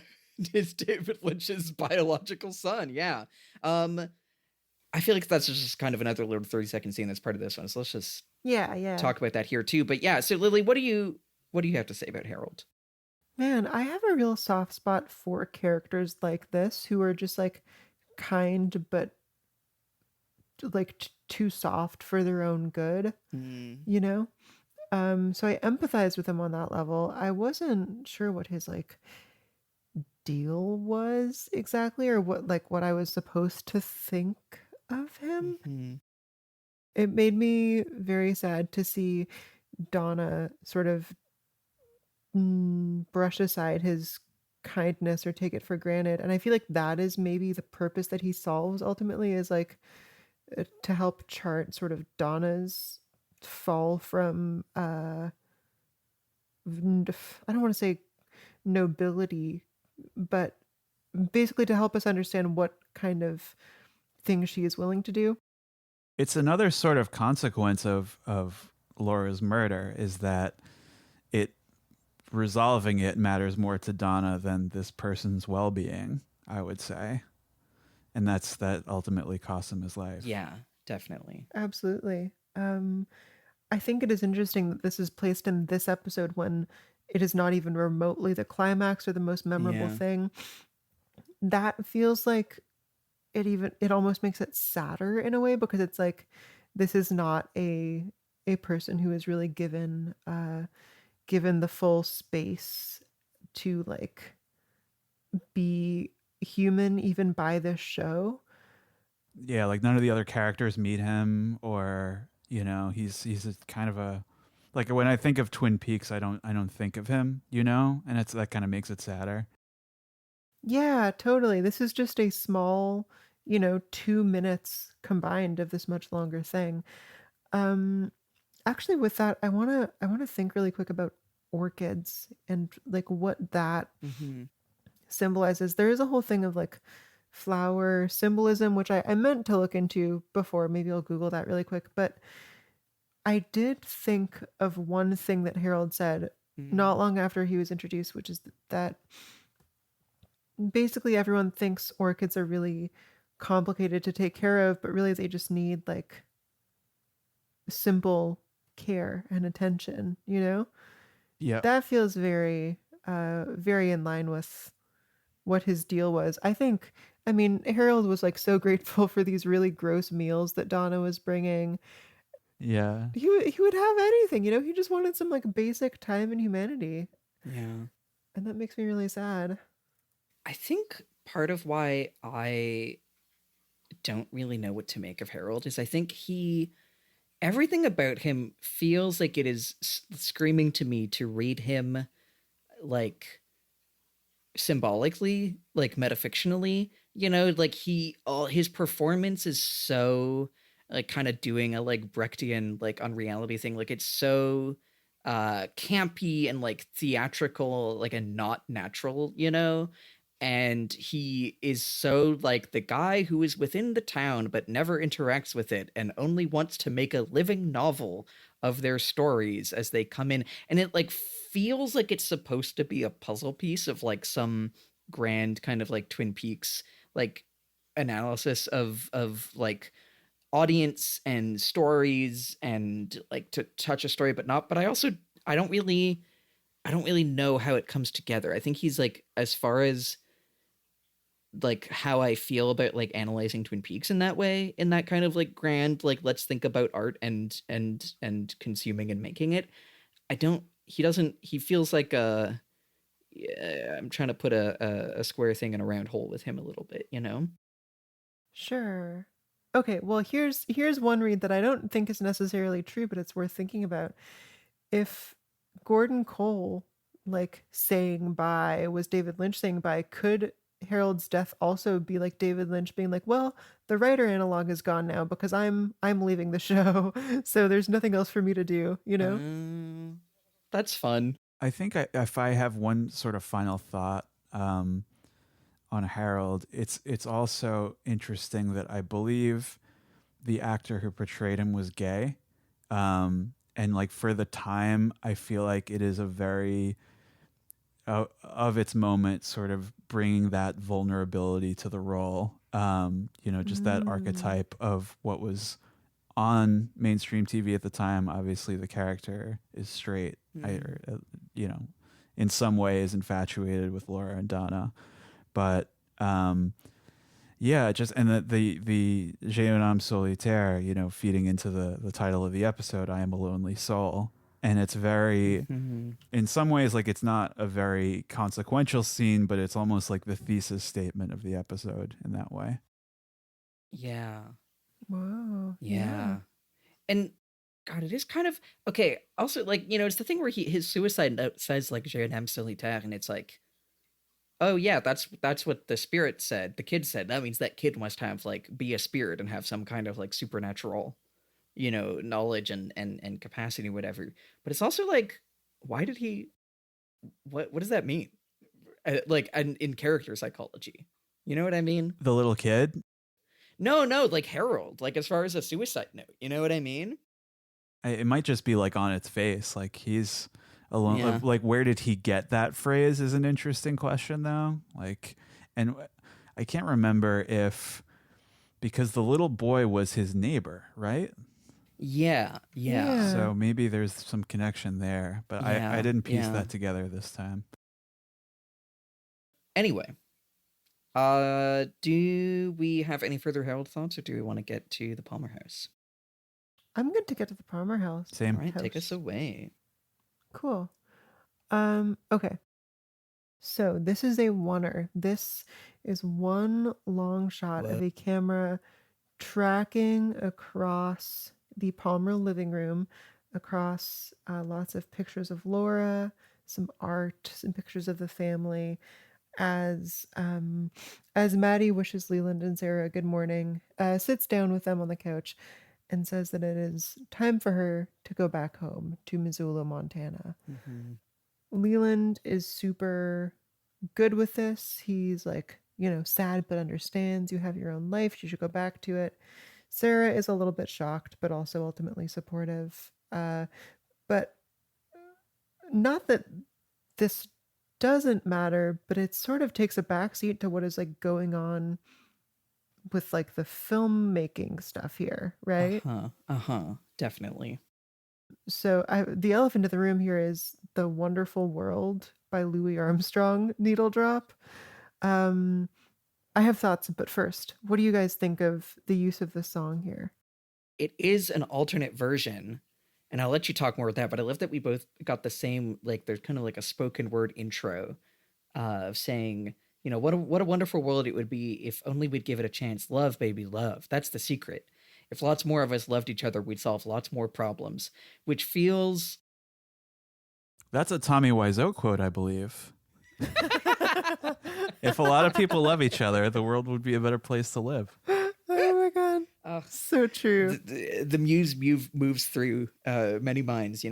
It's David Lynch's biological son. Yeah. I feel like that's just kind of another little 30-second scene that's part of this one. So let's just Yeah. talk about that here too. But yeah, so Lily, what do you have to say about Harold? Man, I have a real soft spot for characters like this who are just like kind but like too soft for their own good, you know? So I empathize with him on that level. I wasn't sure what his like deal was exactly, or what I was supposed to think of him. Mm-hmm. It made me very sad to see Donna sort of brush aside his kindness or take it for granted. And I feel like that is maybe the purpose that he solves ultimately, is like to help chart sort of Donna's fall from I don't want to say nobility, but basically to help us understand what kind of thing she is willing to do. It's another sort of consequence of Laura's murder, is that resolving it matters more to Donna than this person's well-being, I would say. And that ultimately cost him his life. Yeah, definitely. Absolutely. I think it is interesting that this is placed in this episode when it is not even remotely the climax or the most memorable thing. That feels like it almost makes it sadder in a way, because it's like this is not a person who is really given the full space to like be human even by this show. Yeah, like none of the other characters meet him, or you know, he's a kind of a, like when I think of Twin Peaks, I don't think of him, you know, and that kind of makes it sadder. Yeah, totally. This is just a small, 2 minutes combined of this much longer thing. Actually, with that, I wanna think really quick about orchids and like what that symbolizes. There is a whole thing of like flower symbolism, which I meant to look into before. Maybe I'll Google that really quick. But I did think of one thing that Harold said not long after he was introduced, which is that basically everyone thinks orchids are really complicated to take care of, but really they just need like simple care and attention, you know? Yeah. That feels very very in line with what his deal was. I mean, Harold was like so grateful for these really gross meals that Donna was bringing. Yeah. He would have anything, you know? He just wanted some like basic time and humanity. Yeah. And that makes me really sad. I think part of why I don't really know what to make of Harold is I think everything about him feels like it is screaming to me to read him like symbolically, like metafictionally, you know, like his performance is so like kind of doing a like Brechtian like unreality thing. Like it's so campy and like theatrical, like and not natural, you know? And he is so like the guy who is within the town but never interacts with it and only wants to make a living novel of their stories as they come in. And it like feels like it's supposed to be a puzzle piece of like some grand kind of like Twin Peaks like analysis of like audience and stories and like to touch a story but not. But I don't really know how it comes together. I think he's like, as far as like how I feel about like analyzing Twin Peaks in that way, in that kind of like grand like let's think about art and consuming and making it. He feels like I'm trying to put a square thing in a round hole with him a little bit, you know? Sure. Okay, well here's one read that I don't think is necessarily true, but it's worth thinking about. If Gordon Cole like saying bye was David Lynch saying bye, could Harold's death also be like David Lynch being like, well, the writer analog is gone now because I'm leaving the show, so there's nothing else for me to do, you know? That's fun. I think if I have one sort of final thought on Harold, it's also interesting that I believe the actor who portrayed him was gay. And like for the time, I feel like it is a very of its moment, sort of bringing that vulnerability to the role. Just that archetype of what was on mainstream TV at the time. Obviously, the character is straight. In some ways infatuated with Laura and Donna, but just and the Jeune homme solitaire, feeding into the title of the episode, I am a lonely soul. And it's very, in some ways, like it's not a very consequential scene, but it's almost like the thesis statement of the episode in that way. Yeah. Whoa. Yeah. And God, it is kind of okay. Also, like, it's the thing where his suicide note says like Jeune homme solitaire, and it's like, oh yeah, that's what the spirit said. The kid said that means that kid must have like be a spirit and have some kind of like supernatural, knowledge and capacity, whatever. But it's also like, why did he? What does that mean? Like in character psychology, you know what I mean? The little kid? No, like Harold. Like as far as a suicide note, you know what I mean? It might just be like on its face, like he's alone. Yeah. Like where did he get that phrase is an interesting question though. Like, and I can't remember if because the little boy was his neighbor, right? Yeah. So maybe there's some connection there, but I didn't piece that together this time. Anyway, do we have any further Harold thoughts, or do we want to get to the Palmer house? I'm good to get to the Palmer house. Same. All right, take us away. Cool. Okay. So this is a oneer. This is one long shot of a camera tracking across the Palmer living room, across lots of pictures of Laura, some art, some pictures of the family, as Maddie wishes Leland and Sarah good morning, sits down with them on the couch and says that it is time for her to go back home to Missoula, Montana. Leland is super good with this. He's like, sad but understands you have your own life. You should go back to it. Sarah is a little bit shocked, but also ultimately supportive. But not that this doesn't matter, but it sort of takes a backseat to what is like going on with like the filmmaking stuff here, right? Definitely. So the elephant in the room here is The Wonderful World by Louis Armstrong needle drop. I have thoughts, but first, what do you guys think of the use of the song here? It is an alternate version, and I'll let you talk more with that, but I love that we both got the same, like, there's kind of like a spoken word intro of saying, what a wonderful world it would be if only we'd give it a chance. Love, baby, love. That's the secret. If lots more of us loved each other, we'd solve lots more problems, which feels... That's a Tommy Wiseau quote, I believe. If a lot of people love each other, the world would be a better place to live. Oh my God. Oh, so true. The muse moves through many minds,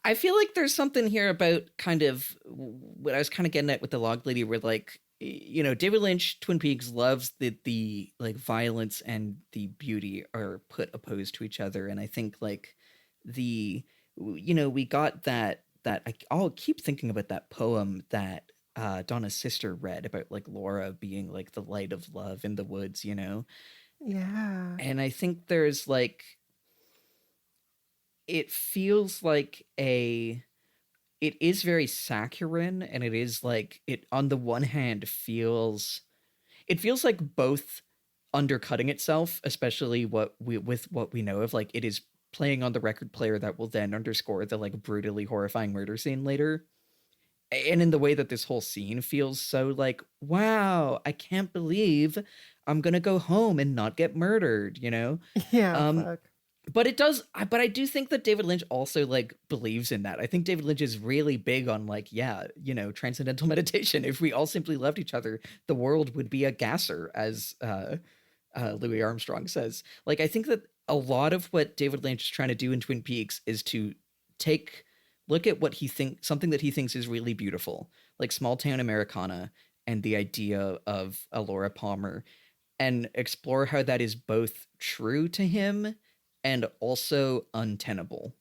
I feel like there's something here about kind of what I was kind of getting at with the log lady, where like, David Lynch, Twin Peaks loves the like violence and the beauty are put opposed to each other. And I think like we got that I'll keep thinking about that poem that Donna's sister read about like Laura being like the light of love in the woods, Yeah. And I think there's like, it feels like it is very saccharine, and it is like, it on the one hand feels like both undercutting itself, especially with what we know of, like it is playing on the record player that will then underscore the like brutally horrifying murder scene later. And in the way that this whole scene feels so like, wow, I can't believe I'm gonna go home and not get murdered, Yeah. Fuck. But it does, but I do think that David Lynch also like believes in that. I think David Lynch is really big on like, transcendental meditation. If we all simply loved each other, the world would be a gasser, as Louis Armstrong says. Like, I think that a lot of what David Lynch is trying to do in Twin Peaks is to look at what something that he thinks is really beautiful, like small town Americana and the idea of a Laura Palmer, and explore how that is both true to him and also untenable,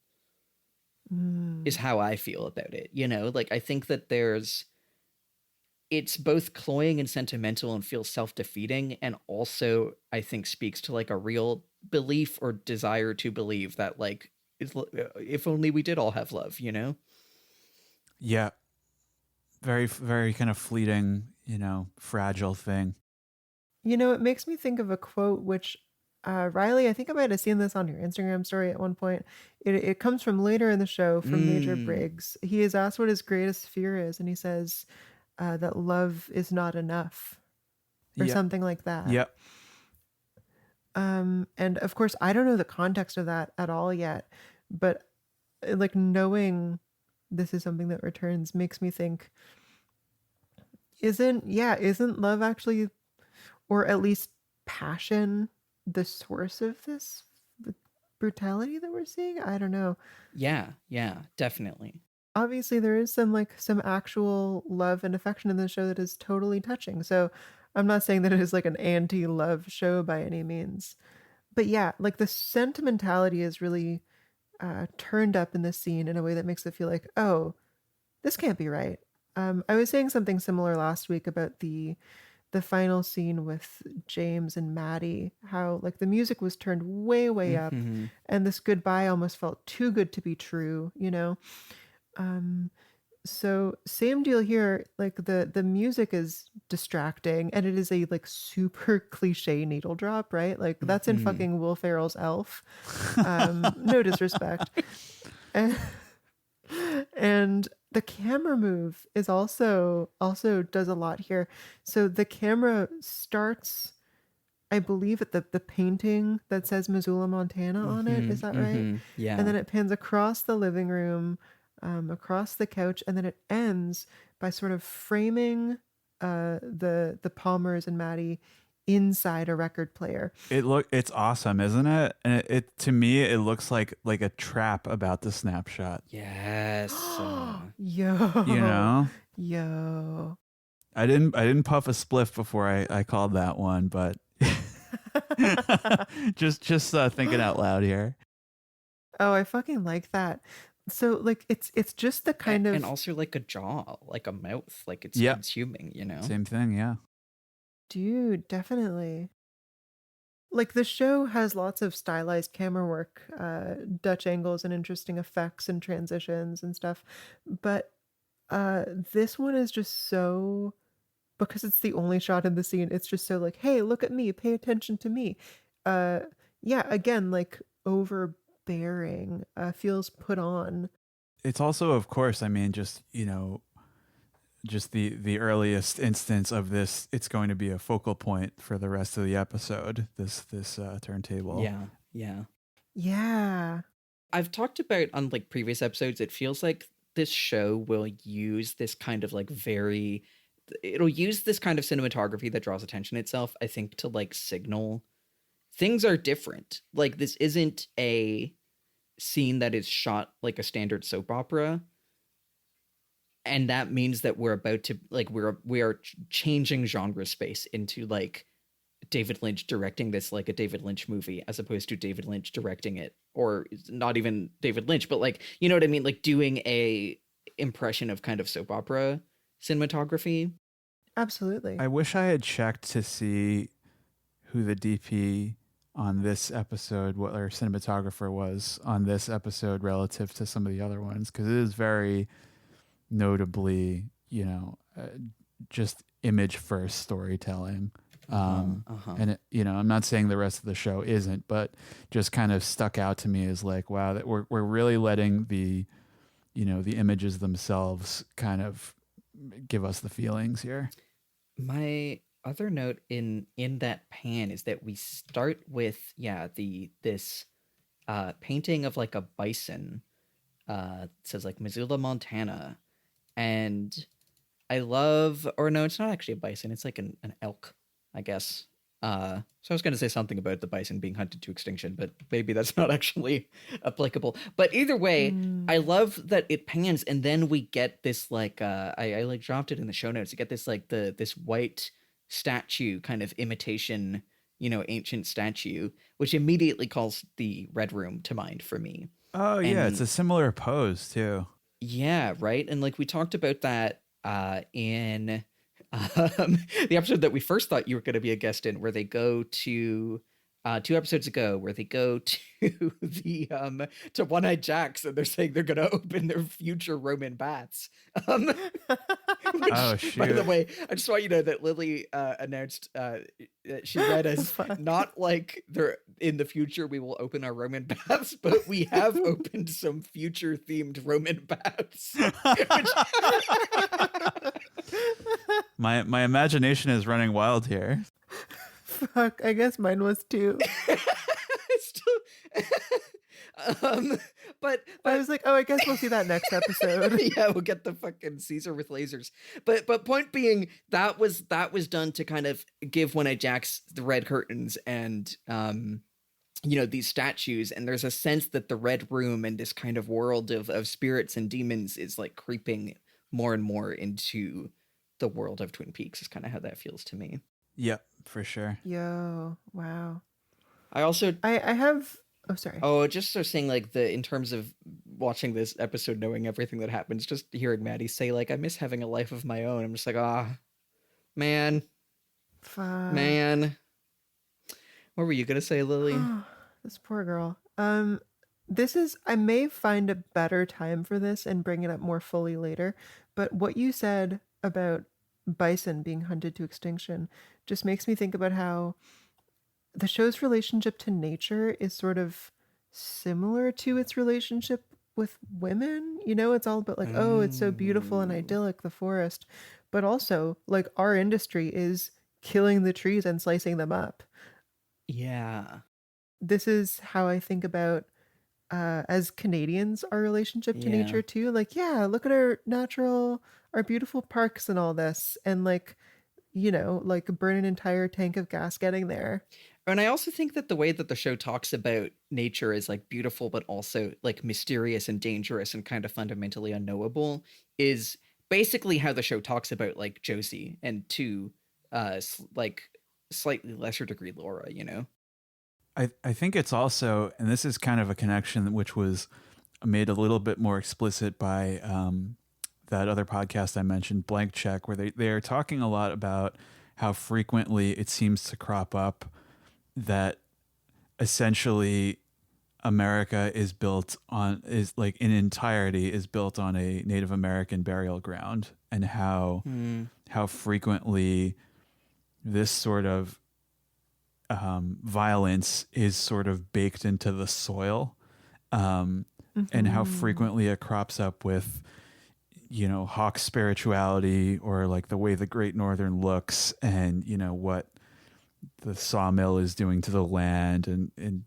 is how I feel about it. Like, I think that it's both cloying and sentimental and feels self-defeating, and also I think speaks to like a real belief or desire to believe that like, if only we did all have love, Yeah. Very, very kind of fleeting, fragile thing. It makes me think of a quote which Riley, I think I might have seen this on your Instagram story at one point. It comes from later in the show from Major Briggs. He is asked what his greatest fear is, and he says that love is not enough, or something like that. Yep. And of course, I don't know the context of that at all yet, but like knowing this is something that returns makes me think, isn't love actually, or at least passion, the source of this brutality that we're seeing? I don't know. Yeah, definitely. Obviously there is some actual love and affection in the show that is totally touching. So I'm not saying that it is like an anti-love show by any means. But yeah, like the sentimentality is really turned up in this scene in a way that makes it feel like, oh, this can't be right. I was saying something similar last week about the final scene with James and Maddie, how like the music was turned way up, and this goodbye almost felt too good to be true, So same deal here. Like the music is distracting, and it is a like super cliche needle drop, right? Like that's in fucking Will Ferrell's Elf. No disrespect. And the camera move is also does a lot here. So the camera starts, I believe, at the painting that says Missoula, Montana on it. Is that right? Yeah. And then it pans across the living room, across the couch, and then it ends by sort of framing the Palmers and Maddie inside a record player. It's awesome, isn't it? And it to me it looks like a trap about the snapshot. Yes. Yo. You know? Yo. I didn't puff a spliff before I called that one, but just thinking out loud here. Oh, I fucking like that. So like it's just the kind of, and also like a jaw, like a mouth, like it's Yep. consuming, you know? Same thing, yeah. dude, definitely. Like the show has lots of stylized camera work, Dutch angles and interesting effects and transitions and stuff. But this one is just so, because it's the only shot in the scene, it's just so like, hey, look at me, pay attention to me. Yeah, again, like overbearing, feels put on. It's also, of course, I mean, just the earliest instance of this. It's going to be a focal point for the rest of the episode. This turntable. Yeah. I've talked about on like previous episodes, it feels like this show will use this kind of like it'll use this kind of cinematography that draws attention itself, I think, to like signal things are different. Like this isn't a scene that is shot like a standard soap opera. And that means that we're about to like, we are changing genre space into like David Lynch directing this like a David Lynch movie, as opposed to David Lynch directing it, or not even David Lynch, but like, you know what I mean? Like doing a impression of kind of soap opera cinematography. Absolutely. I wish I had checked to see who the DP on this episode, what our cinematographer was on this episode relative to some of the other ones, because it is very notably, just image first storytelling. And it, I'm not saying the rest of the show isn't, but just kind of stuck out to me as like, wow, that we're really letting the images themselves kind of give us the feelings here. My other note in that pan is that we start with this painting of like a bison. It says like Missoula, Montana, and I love, or no, it's not actually a bison. It's like an elk, I guess. So I was going to say something about the bison being hunted to extinction, but maybe that's not actually applicable. But either way, I love that it pans, and then we get this like I like dropped it in the show notes. You get this like this white statue kind of imitation, ancient statue, which immediately calls the Red Room to mind for me. Oh yeah, it's a similar pose too. Yeah, right. And like we talked about that in the episode that we first thought you were going to be a guest in, where they go to 2 episodes ago, where they go to the to One-Eyed Jacks, and they're saying they're going to open their future Roman baths. Which, oh shoot! By the way, I just want you to know that Lily announced she read as not like they're in the future we will open our Roman baths, but we have opened some future themed Roman baths. My imagination is running wild here. Fuck, I guess mine was too. But I was like, oh, I guess we'll see that next episode. Yeah, we'll get the fucking Caesar with lasers. But point being, that was done to kind of give One-Eyed Jacks the red curtains and these statues, and there's a sense that the Red Room and this kind of world of spirits and demons is like creeping more and more into the world of Twin Peaks, is kind of how that feels to me. Yep, for sure. Yo, wow. I also I have, oh sorry. Oh, just so saying like in terms of watching this episode, knowing everything that happens, just hearing Maddie say like, I miss having a life of my own. I'm just like, man. Fuck. Man. What were you gonna say, Lily? This poor girl. I may find a better time for this and bring it up more fully later, but what you said about bison being hunted to extinction just makes me think about how the show's relationship to nature is sort of similar to its relationship with women. It's all about like, oh, it's so beautiful and idyllic, the forest, but also like our industry is killing the trees and slicing them up. Yeah. This is how I think about as Canadians, our relationship to nature too. Like, yeah, look at our beautiful parks and all this. And like, like burn an entire tank of gas getting there. And I also think that the way that the show talks about nature is like beautiful, but also like mysterious and dangerous and kind of fundamentally unknowable is basically how the show talks about like Josie and to like slightly lesser degree Laura, I think it's also, and this is kind of a connection which was made a little bit more explicit by that other podcast I mentioned, Blank Check, where they are talking a lot about how frequently it seems to crop up that essentially America is like in entirety is built on a Native American burial ground, and how frequently this sort of violence is sort of baked into the soil, and how frequently it crops up with Hawk spirituality, or like the way the Great Northern looks, and what the sawmill is doing to the land, and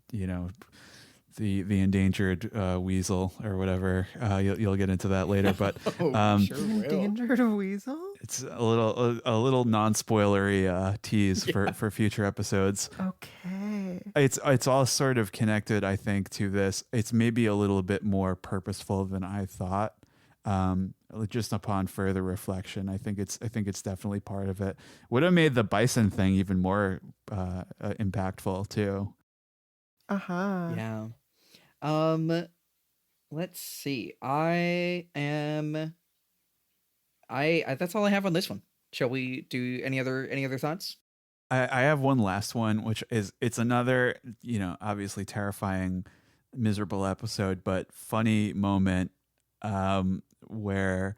the endangered weasel or whatever. You'll get into that later, but Sure will. Endangered weasel? it's a little non-spoilery tease for future episodes. Okay. It's all sort of connected, I think, to this. It's maybe a little bit more purposeful than I thought. Just upon further reflection, I think it's definitely part of it. Would have made the bison thing even more impactful too. Yeah. Let's see. That's all I have on this one. Shall we do any other thoughts? I have one last one, which is, it's another, obviously terrifying, miserable episode, but funny moment where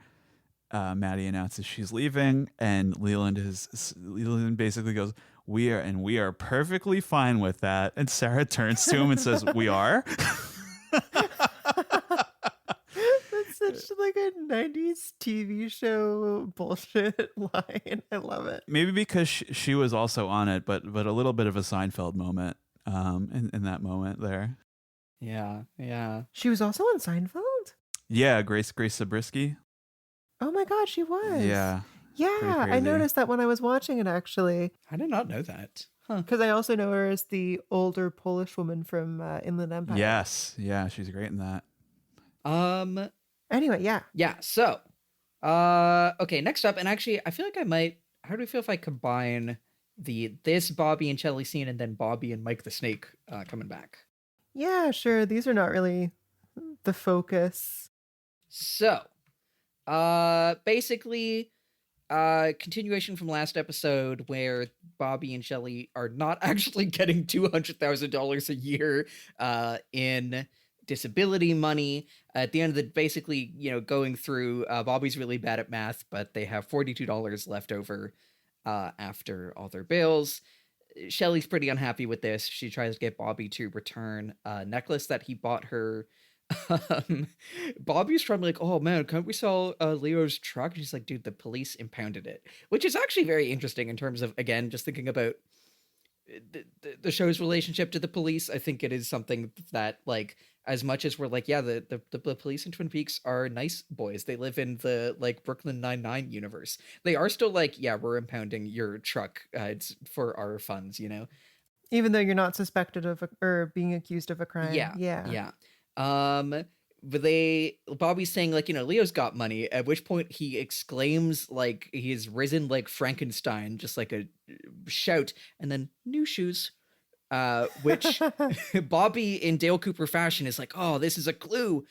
Maddie announces she's leaving, and Leland basically goes, we are perfectly fine with that. And Sarah turns to him and says, we are? That's such like a 90s TV show bullshit line. I love it. Maybe because she was also on it, but a little bit of a Seinfeld moment in that moment there. Yeah. She was also on Seinfeld? Yeah, Grace Zabriskie. Oh my god, she was. Yeah. Yeah, I noticed that when I was watching it, actually. I did not know that. Huh. Because I also know her as the older Polish woman from Inland Empire. Yes. Yeah, she's great in that. Anyway, yeah. Yeah, so, okay, next up, and actually, I feel like how do we feel if I combine this Bobby and Shelly scene and then Bobby and Mike the Snake coming back? Yeah, sure. These are not really the focus. So, basically, continuation from last episode where Bobby and Shelly are not actually getting $200,000 a year in disability money. At the end of the, basically, going through, Bobby's really bad at math, but they have $42 left over after all their bills. Shelly's pretty unhappy with this. She tries to get Bobby to return a necklace that he bought her. Bobby's trying to be like, oh man, can't we sell Leo's truck? And she's like, dude, the police impounded it, which is actually very interesting in terms of, again, just thinking about the show's relationship to the police. I think it is something that, like, as much as we're like, yeah, the police in Twin Peaks are nice boys, they live in the like Brooklyn Nine-Nine universe, they are still like, yeah, we're impounding your truck, it's for our funds, Even though you're not suspected of or being accused of a crime. Yeah. But Bobby's saying, like, Leo's got money, at which point he exclaims, like, he's risen like Frankenstein, just like a shout, and then new shoes, which Bobby in Dale Cooper fashion is like, oh, this is a clue.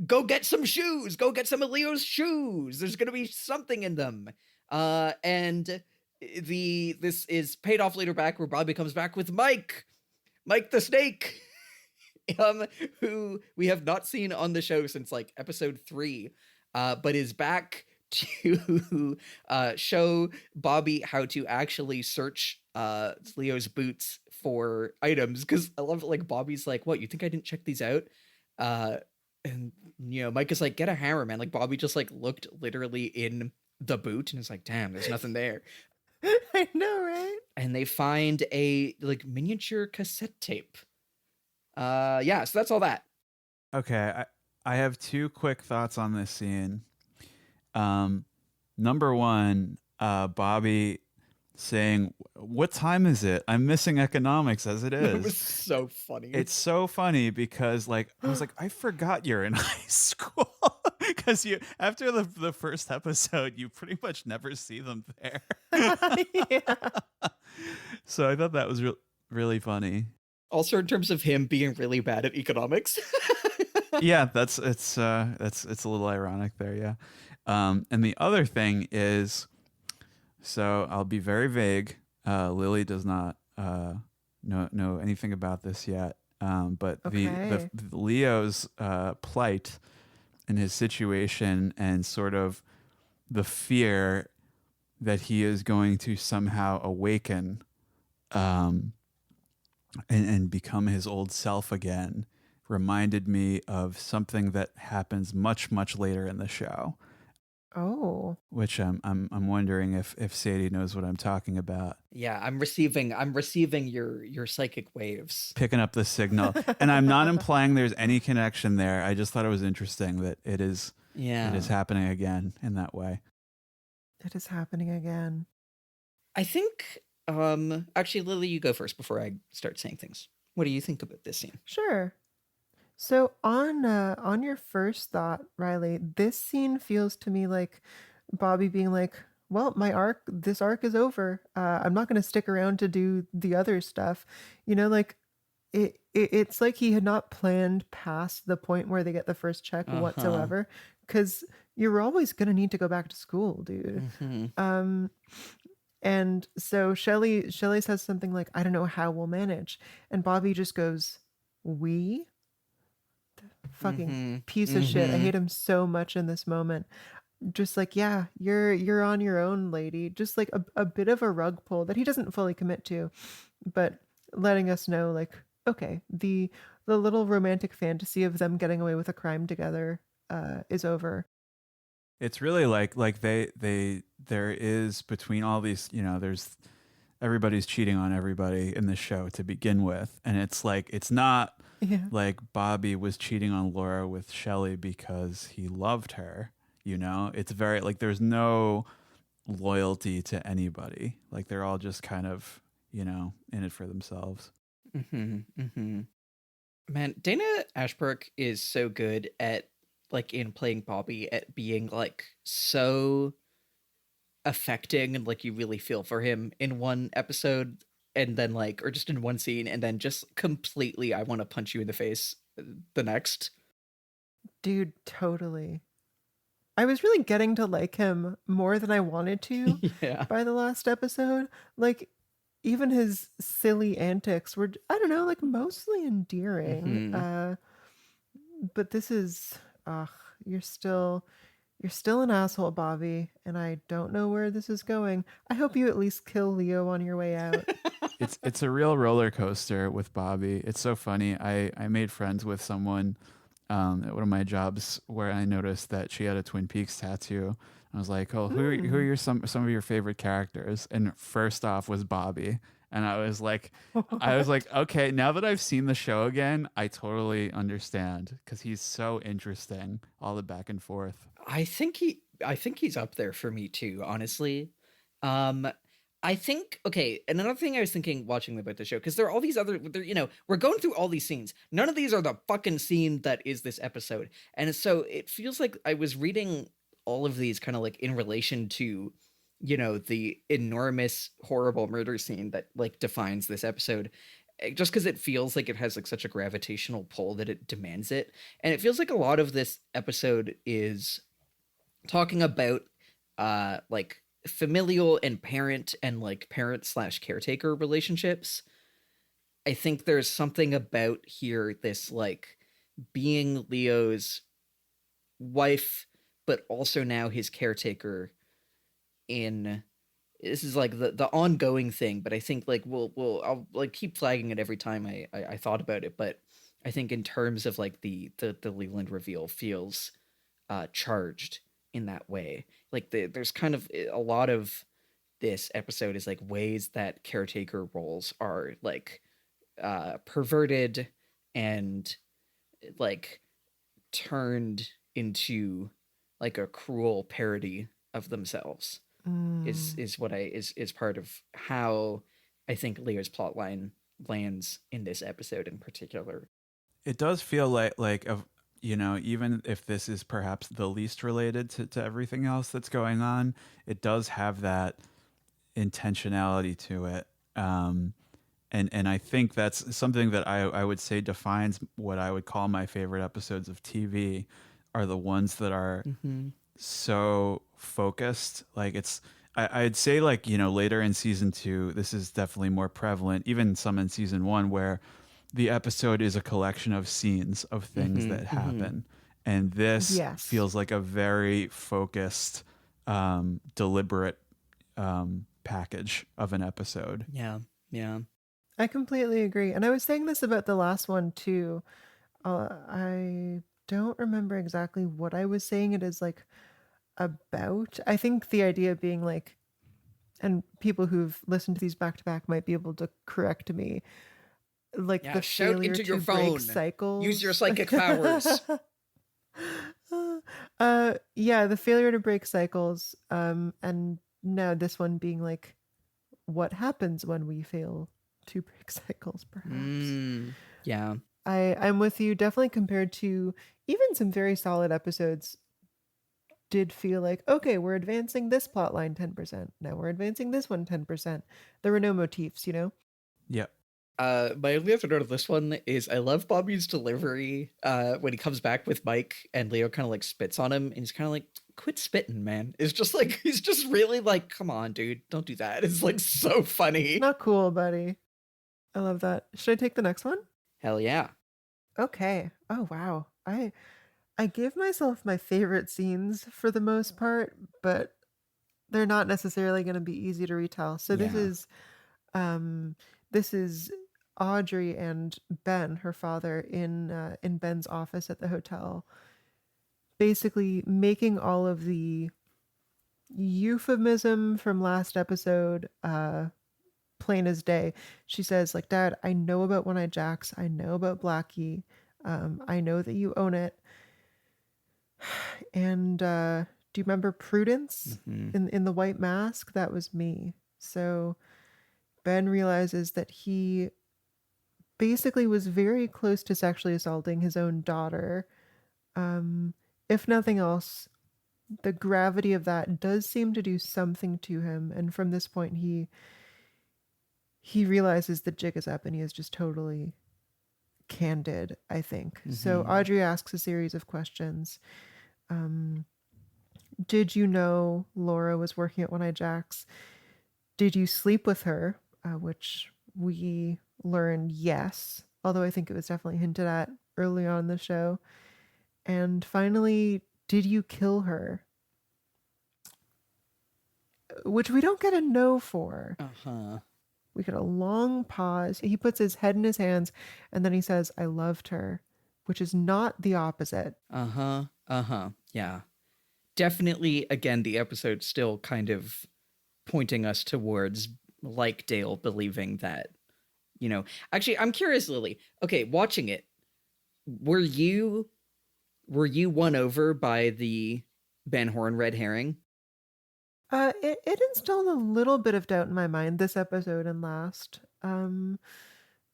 Go get some shoes. Go get some of Leo's shoes. There's going to be something in them. And this is paid off later back where Bobby comes back with Mike the Snake. Who we have not seen on the show since like episode 3, but is back to show Bobby how to actually search Leo's boots for items. Because I love it, like, Bobby's like, what, you think I didn't check these out? And Mike is like, get a hammer, man. Like, Bobby just like looked literally in the boot and is like, damn, there's nothing there. I know, right? And they find a like miniature cassette tape. So that's all that. Okay, I have 2 quick thoughts on this scene. Number one, Bobby saying, "What time is it? I'm missing economics as it It was is." so funny. It's so funny because like I was like, I forgot you're in high school because you after the first episode, you pretty much never see them there. Yeah. So I thought that was really funny. Also, in terms of him being really bad at economics. Yeah, it's a little ironic there, yeah. And the other thing is, so I'll be very vague. Lily does not know anything about this yet. But Okay. the Leo's plight and his situation and sort of the fear that he is going to somehow awaken and become his old self again reminded me of something that happens much later in the show, Oh. which I'm wondering if Sadie knows what I'm talking about. Yeah, I'm receiving your psychic waves. Picking up the signal, and I'm not implying there's any connection there. I just thought it was interesting that it is happening again in that way. It is happening again. I think actually, Lily, you go first before I start saying things. What do you think about this scene? Sure. So on your first thought, Riley, this scene feels to me like Bobby being like, "Well, this arc is over. I'm not going to stick around to do the other stuff." You know, like it's like he had not planned past the point where they get the first check whatsoever, because you're always going to need to go back to school, dude. Mm-hmm. And so Shelly says something like, "I don't know how we'll manage," and Bobby just goes, "We." Fucking piece of shit. I hate him so much in this moment. Just like, yeah, you're on your own, lady. Just like a bit of a rug pull that he doesn't fully commit to, but letting us know like, okay, the little romantic fantasy of them getting away with a crime together is over. It's really like there is between all these, there's everybody's cheating on everybody in this show to begin with, and it's like it's not like Bobby was cheating on Laura with Shelly because he loved her. It's very like there's no loyalty to anybody. Like they're all just kind of in it for themselves. Man, Dana Ashbrook is so good at like in playing Bobby at being like so affecting and like you really feel for him in one episode and then like or just in one scene and then just completely I want to punch you in the face the next. Dude, totally. I was really getting to like him more than I wanted to by the last episode. Like even his silly antics were, I don't know, like mostly endearing. But this is you're still an asshole, Bobby, and I don't know where this is going. I hope you at least kill Leo on your way out. It's a real roller coaster with Bobby. It's so funny. I made friends with someone at one of my jobs where I noticed that she had a Twin Peaks tattoo. I was like, "Oh, who are some of your favorite characters?" And first off was Bobby. And I was like, okay, now that I've seen the show again, I totally understand because he's so interesting. All the back and forth. I think he's up there for me too, honestly. I think okay, another thing I was thinking watching about the show, because there are all these other we're going through all these scenes. None of these are the fucking scene that is this episode. And so it feels like I was reading all of these kind of like in relation to the enormous horrible murder scene that like defines this episode, just because it feels like it has like such a gravitational pull that it demands it. And it feels like a lot of this episode is talking about like familial and parent and like parent/caretaker relationships. I think there's something about here this like being Leo's wife but also now his caretaker. In this is like the ongoing thing, but I think like I'll like keep flagging it every time I thought about it, but I think in terms of like the Leland reveal feels charged in that way. Like there's kind of a lot of this episode is like ways that caretaker roles are like perverted and like turned into like a cruel parody of themselves. is what is part of how I think Leo's plotline lands in this episode in particular. It does feel like even if this is perhaps the least related to everything else that's going on, it does have that intentionality to it. And I think that's something that I would say defines what I would call my favorite episodes of TV are the ones that are so focused. Like I'd say like, later in season 2, this is definitely more prevalent, even some in season 1, where the episode is a collection of scenes of things that happen. And this feels like a very focused, deliberate package of an episode. Yeah. I completely agree. And I was saying this about the last one too. I don't remember exactly what I was saying it is like about. I think the idea being like, and people who've listened to these back to back might be able to correct me, like the shout failure into to your break phone. cycles. Use your psychic powers. The failure to break cycles. And now this one being like, what happens when we fail to break cycles, perhaps. Yeah. I'm with you. Definitely compared to even some very solid episodes did feel like, okay, we're advancing this plot line 10%. Now we're advancing this one 10%. There were no motifs, Yep. My only other note of this one is I love Bobby's delivery when he comes back with Mike and Leo kind of like spits on him and he's kind of like, quit spitting, man. It's just like, he's just really like, come on, dude, don't do that. It's like so funny. Not cool, buddy. I love that. Should I take the next one? Hell yeah. Okay. Oh, wow. I give myself my favorite scenes for the most part, but they're not necessarily going to be easy to retell. So this is Audrey and Ben, her father, in Ben's office at the hotel, basically making all of the euphemism from last episode plain as day. She says, like, Dad, I know about One-Eyed Jacks. I know about Blackie. I know that you own it. And do you remember Prudence in the white mask? That was me. So Ben realizes that he basically was very close to sexually assaulting his own daughter. If nothing else, the gravity of that does seem to do something to him. And from this point, he realizes the jig is up and he is just totally candid, I think. So Audrey asks a series of questions. Did you know Laura was working at One-Eyed Jacks? Did you sleep with her? Which we learned yes, although I think it was definitely hinted at early on in the show. And finally, did you kill her? Which we don't get a no for. We get a long pause. He puts his head in his hands and then he says, I loved her, which is not the opposite. Yeah. Definitely, again, the episode still kind of pointing us towards, like Dale, believing that, Actually, I'm curious, Lily. Okay, watching it, were you won over by the Ben Horne red herring? It instilled a little bit of doubt in my mind this episode and last.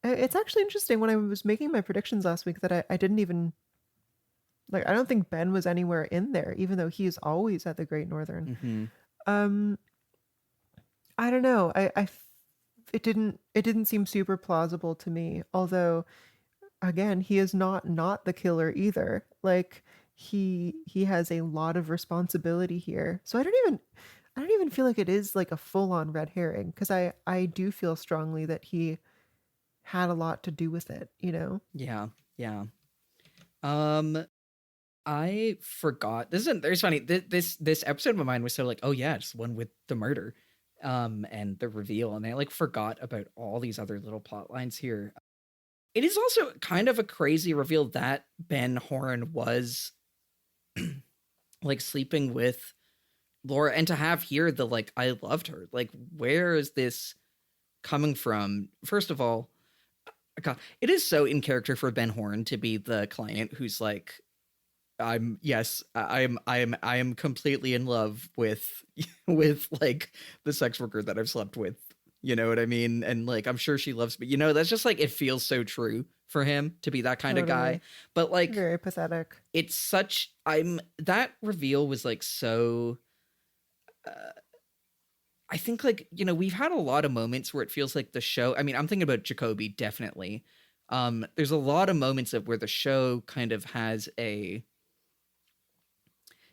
It's actually interesting. When I was making my predictions last week, that I didn't even I don't think Ben was anywhere in there, even though he is always at the Great Northern. I don't know. It didn't seem super plausible to me. Although, again, he is not the killer either. Like he has a lot of responsibility here. So I don't even feel like it is like a full-on red herring, because I do feel strongly that he had a lot to do with it, Yeah. I forgot. There's funny. This episode of my mind was so like, oh yeah, just one with the murder, and the reveal, and I like forgot about all these other little plot lines here. It is also kind of a crazy reveal that Ben Horne was like sleeping with Laura, and to have here the like, I loved her. Like, where is this coming from? First of all, God, it is so in character for Ben Horne to be the client who's like, I am completely in love with with like the sex worker that I've slept with. You know what I mean? And like I'm sure she loves me. You know, that's just like it feels so true for him to be that kind of guy. Totally. But like Very pathetic. it's such I'm that reveal was like so I think like, you know, we've had a lot of moments where it feels like the show, I mean, I'm thinking about Jacoby definitely. There's a lot of moments of where the show kind of has a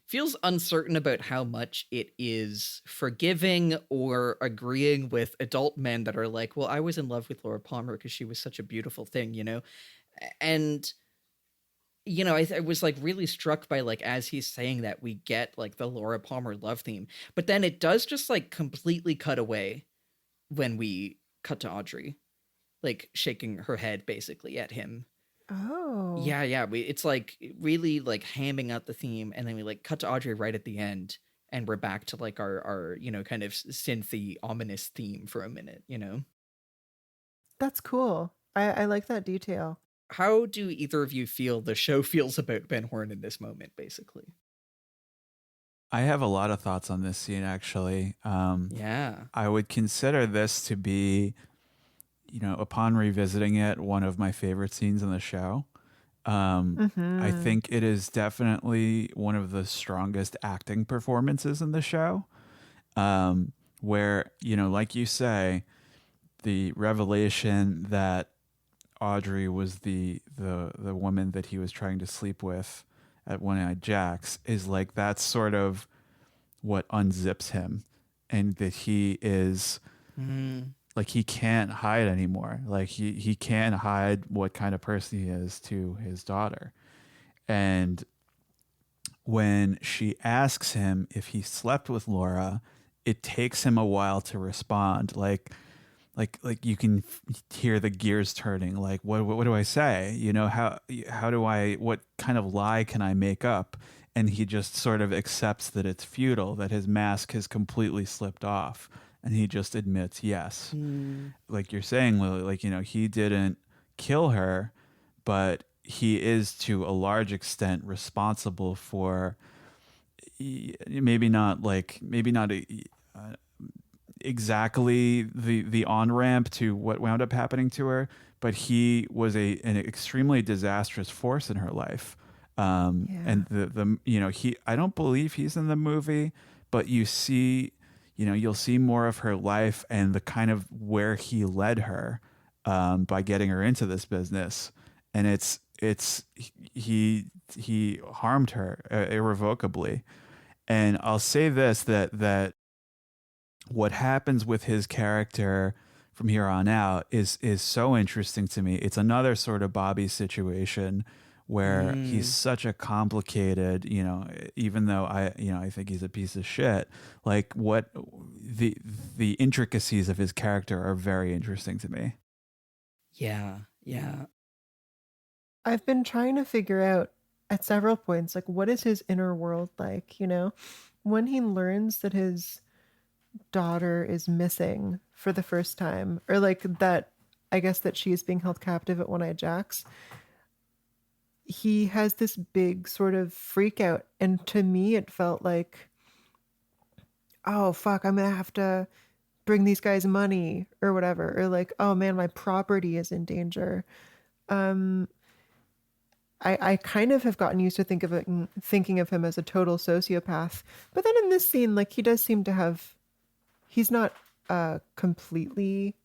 feels uncertain about how much it is forgiving or agreeing with adult men that are like, well, I was in love with Laura Palmer because she was such a beautiful thing, you know? And, you know, I was like really struck by like, as he's saying that, we get like the Laura Palmer love theme, but then it does just like completely cut away when we cut to Audrey, like shaking her head basically at him. Oh. Yeah. It's like really like hamming out the theme, and then we like cut to Audrey right at the end, and we're back to like our you know kind of synthy ominous theme for a minute. You know, That's cool. I like that detail. how do either of you feel the show feels about Ben Horne in this moment? Basically, I have a lot of thoughts on this scene, actually. yeah. I would consider this to be, you know, upon revisiting it, one of my favorite scenes in the show. I think it is definitely one of the strongest acting performances in the show. Where, you know, like you say, the revelation that Audrey was the woman that he was trying to sleep with at One Eyed Jack's is like that's sort of what unzips him, and that he is like he can't hide anymore. Like he can't hide what kind of person he is to his daughter. And when she asks him if he slept with Laura, it takes him a while to respond. Like you can hear the gears turning. Like what do I say? You know, how do I, what kind of lie can I make up? And he just sort of accepts that it's futile, that his mask has completely slipped off, and he just admits yes. Like you're saying, Lily, like, you know, he didn't kill her, but he is to a large extent responsible for maybe not exactly the on ramp to what wound up happening to her, but he was an extremely disastrous force in her life. And the you know, I don't believe he's in the movie, but you see, you know, you'll see more of her life and the kind of where he led her by getting her into this business. And he harmed her irrevocably. And I'll say this, that what happens with his character from here on out is so interesting to me. It's another sort of Bobby situation where he's such a complicated, you know, even though I think he's a piece of shit, like what the intricacies of his character are very interesting to me. Yeah. I've been trying to figure out at several points, like, what is his inner world like, you know? When he learns that his daughter is missing for the first time, or like that, I guess that she is being held captive at One Eyed Jack's, he has this big sort of freak out. And to me, it felt like, oh, fuck, I'm going to have to bring these guys money or whatever. Or like, oh man, my property is in danger. I kind of have gotten used to thinking of him as a total sociopath. But then in this scene, like, he does seem to have, he's not completely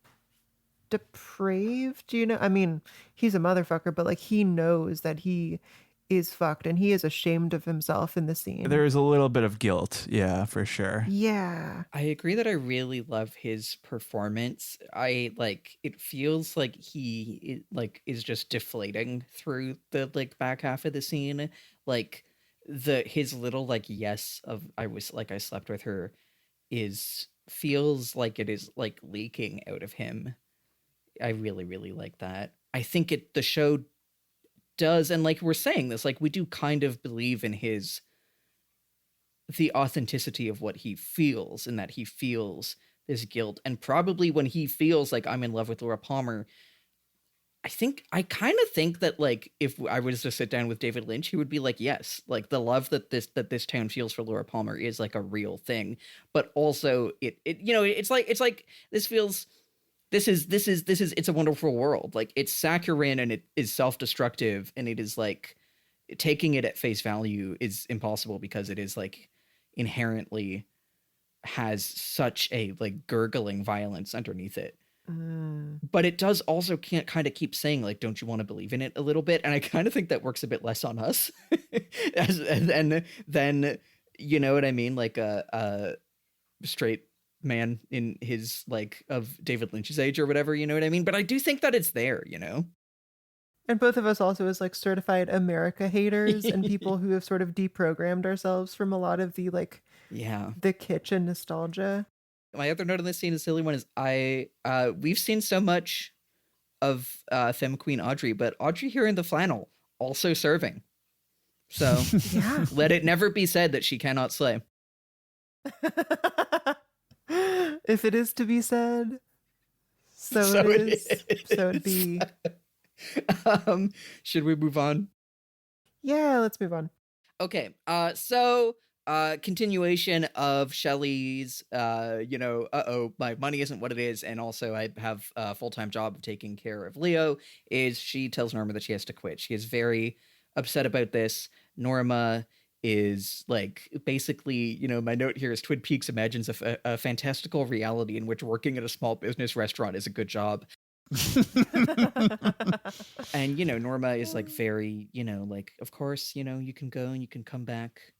depraved, you know? I mean, he's a motherfucker, but like he knows that he is fucked and he is ashamed of himself in the scene. There is a little bit of guilt, yeah, for sure. Yeah. I agree that I really love his performance. I like it feels like he like is just deflating through the like back half of the scene. Like his little like yes of I slept with her feels like it is like leaking out of him. I really, really like that. I think the show does, and like we're saying this, like we do kind of believe in the authenticity of what he feels, and that he feels this guilt. And probably when he feels like I'm in love with Laura Palmer, I kind of think that like if I was to sit down with David Lynch, he would be like, yes, like the love that this town feels for Laura Palmer is like a real thing, but also it you know it's like this feels this is It's a Wonderful World. Like it's saccharine and it is self-destructive, and it is like taking it at face value is impossible because it is like inherently has such a like gurgling violence underneath it. But it does also can't kind of keep saying like, don't you want to believe in it a little bit? And I kind of think that works a bit less on us and then you know what I mean, like a straight man in his like of David Lynch's age or whatever, you know what I mean? But I do think that it's there, you know. And both of us also as like certified America haters and people who have sort of deprogrammed ourselves from a lot of the like Yeah. the kitsch and nostalgia. My other note on this scene, a silly one, is we've seen so much of Femme Queen Audrey, but Audrey here in the flannel also serving. So Yeah. let it never be said that she cannot slay. If it is to be said, so it is. So it be. Should we move on? Yeah, let's move on. Okay. Continuation of Shelly's, my money isn't what it is, and also I have a full-time job of taking care of Leo, is she tells Norma that she has to quit. She is very upset about this. Norma is like, basically, you know, my note here is Twin Peaks imagines a fantastical reality in which working at a small business restaurant is a good job. And, you know, Norma is like very, you know, like, of course, you know, you can go and you can come back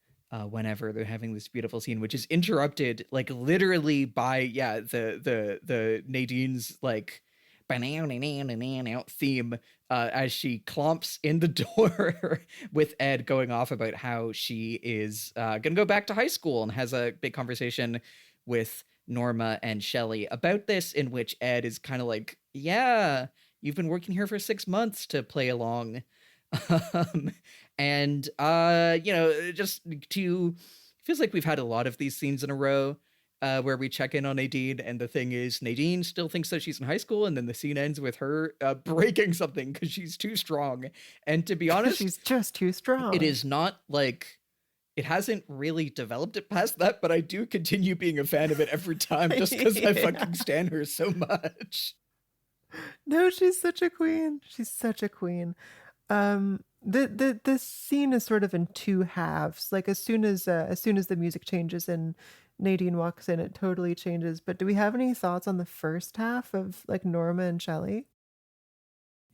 whenever. They're having this beautiful scene, which is interrupted like literally by the Nadine's like out theme as she clomps in the door with Ed going off about how she is gonna go back to high school, and has a big conversation with Norma and Shelly about this, in which Ed is kind of like, yeah, you've been working here for 6 months to play along. And you know, just to feels like we've had a lot of these scenes in a row where we check in on Nadine, and the thing is Nadine still thinks that she's in high school, and then the scene ends with her breaking something because she's too strong. And to be honest, she's just too strong. it is not like, it hasn't really developed it past that, but I do continue being a fan of it every time just because I fucking stan her so much. No, she's such a queen. She's such a queen. This scene is sort of in two halves. Like as soon as the music changes and Nadine walks in, it totally changes. But do we have any thoughts on the first half of like Norma and Shelly?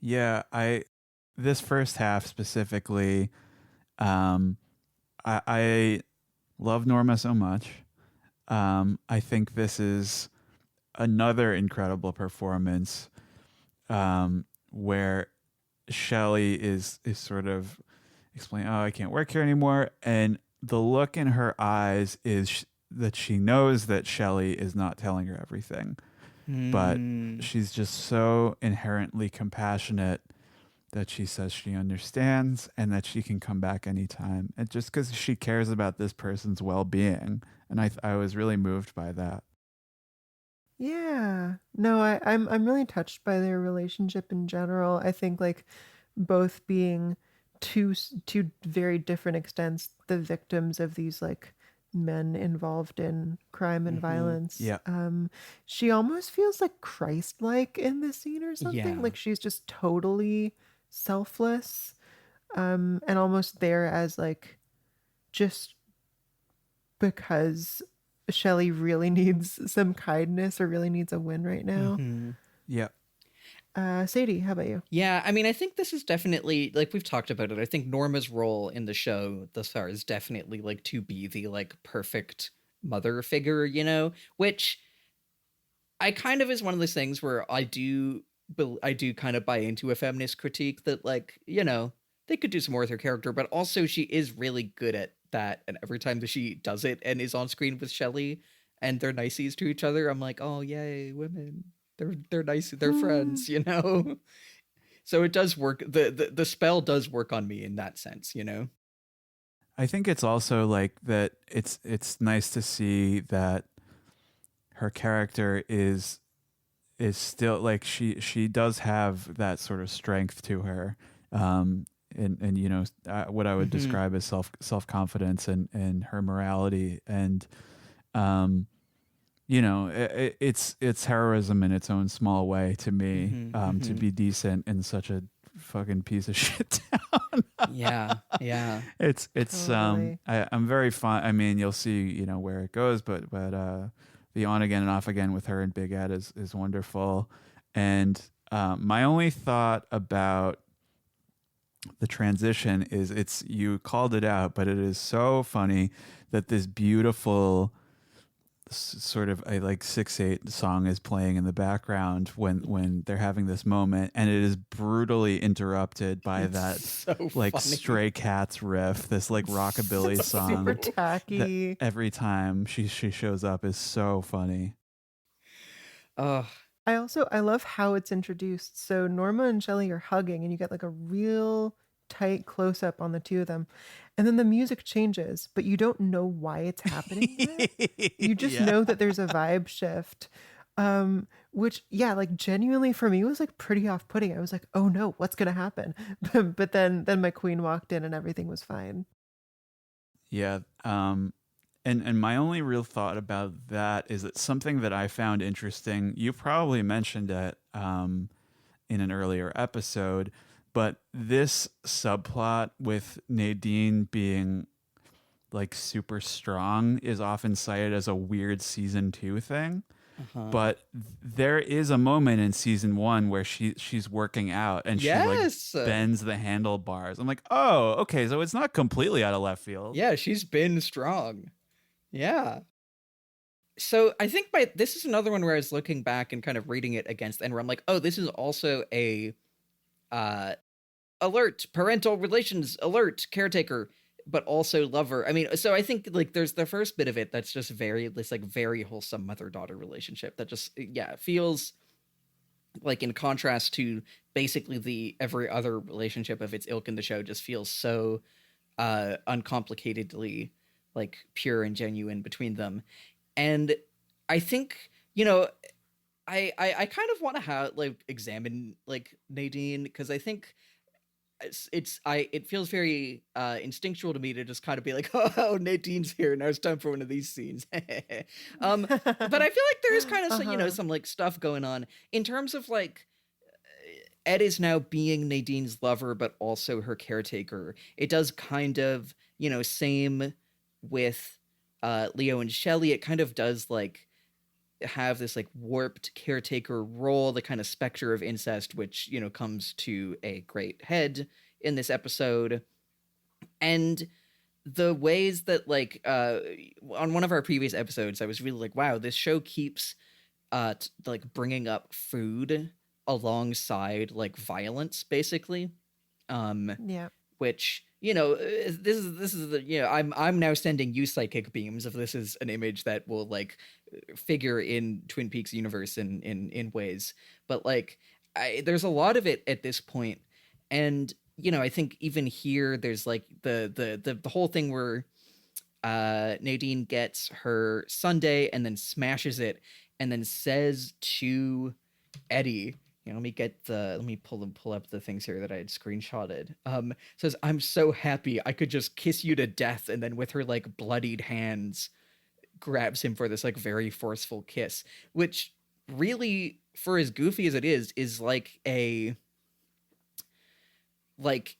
Yeah, this first half specifically, I love Norma so much. I think this is another incredible performance where Shelly is sort of explaining, oh, I can't work here anymore. And the look in her eyes is that she knows that Shelly is not telling her everything. But she's just so inherently compassionate that she says she understands and that she can come back anytime. And just because she cares about this person's well-being. And I was really moved by that. Yeah. No, I'm really touched by their relationship in general. I think like both being two very different extents the victims of these like men involved in crime and violence. Yeah. She almost feels like Christ-like in this scene or something. Yeah. Like she's just totally selfless, and almost there as like just because Shelly really needs some kindness or really needs a win right now. Yeah. Sadie, how about you? Yeah, I mean, I think this is definitely, like, we've talked about it. I think Norma's role in the show thus far is definitely, like, to be the, like, perfect mother figure, you know? Which I kind of is one of those things where I do kind of buy into a feminist critique that, like, you know, they could do some more with her character, but also she is really good at that. And every time that she does it and is on screen with Shelly and they're niceys to each other, I'm like, oh, yay, women. They're nice, they're friends, you know? So it does work. The spell does work on me in that sense, you know? I think it's also like that it's nice to see that her character is is still like she does have that sort of strength to her, and you know, what I would describe as self confidence and her morality, and you know, it's heroism in its own small way to me, to be decent in such a fucking piece of shit town. Yeah, yeah. It's Totally. I'm very fond. I mean, you'll see, you know, where it goes, but the on again and off again with her and Big Ed is wonderful. And my only thought about the transition is, you called it out, but it is so funny that this beautiful sort of a like 6/8 song is playing in the background when they're having this moment, and it is brutally interrupted by that So like funny. Stray Cats riff, this like rockabilly song Super tacky. that every time she shows up is so funny. Oh, I love how it's introduced. So Norma and Shelly are hugging, and you get like a real tight close up on the two of them. And then the music changes, but you don't know why it's happening yet. You just Yeah. know that there's a vibe shift. Which yeah, like genuinely for me was like pretty off-putting. I was like, oh no, what's gonna happen? But then my queen walked in and everything was fine. Yeah. And my only real thought about that is that something that I found interesting, you probably mentioned it in an earlier episode, but this subplot with Nadine being like super strong is often cited as a weird season 2 thing. But there is a moment in season 1 where she's working out and yes. she like bends the handlebars. I'm like, oh, okay, so it's not completely out of left field. Yeah, she's been strong. Yeah. So I think this is another one where I was looking back and kind of reading it against, and where I'm like, oh, this is also a alert, parental relations alert, caretaker, but also lover. I mean, so I think like there's the first bit of it that's just this like very wholesome mother-daughter relationship that just feels like, in contrast to basically the every other relationship of its ilk in the show, just feels so uncomplicatedly like pure and genuine between them. And I think, you know, I kind of want to examine like Nadine, because I think it feels very instinctual to me to just kind of be like, oh, Nadine's here, now it's time for one of these scenes. But I feel like there is kind of some like stuff going on in terms of like Ed is now being Nadine's lover, but also her caretaker. It does kind of, same with Leo and Shelly. It kind of does like have this like warped caretaker role, the kind of specter of incest, which, comes to a great head in this episode. And the ways that like on one of our previous episodes, I was really like, wow, this show keeps like bringing up food alongside like violence, basically. Yeah. Which, this is the, I'm now sending you psychic beams if this is an image that will like figure in Twin Peaks universe in ways. But like there's a lot of it at this point. And, I think even here there's like the whole thing where Nadine gets her sundae and then smashes it and then says to Eddie, let me pull up the things here that I had screenshotted. Says, "I'm so happy I could just kiss you to death," and then with her like bloodied hands grabs him for this like very forceful kiss, which really, for as goofy as it is like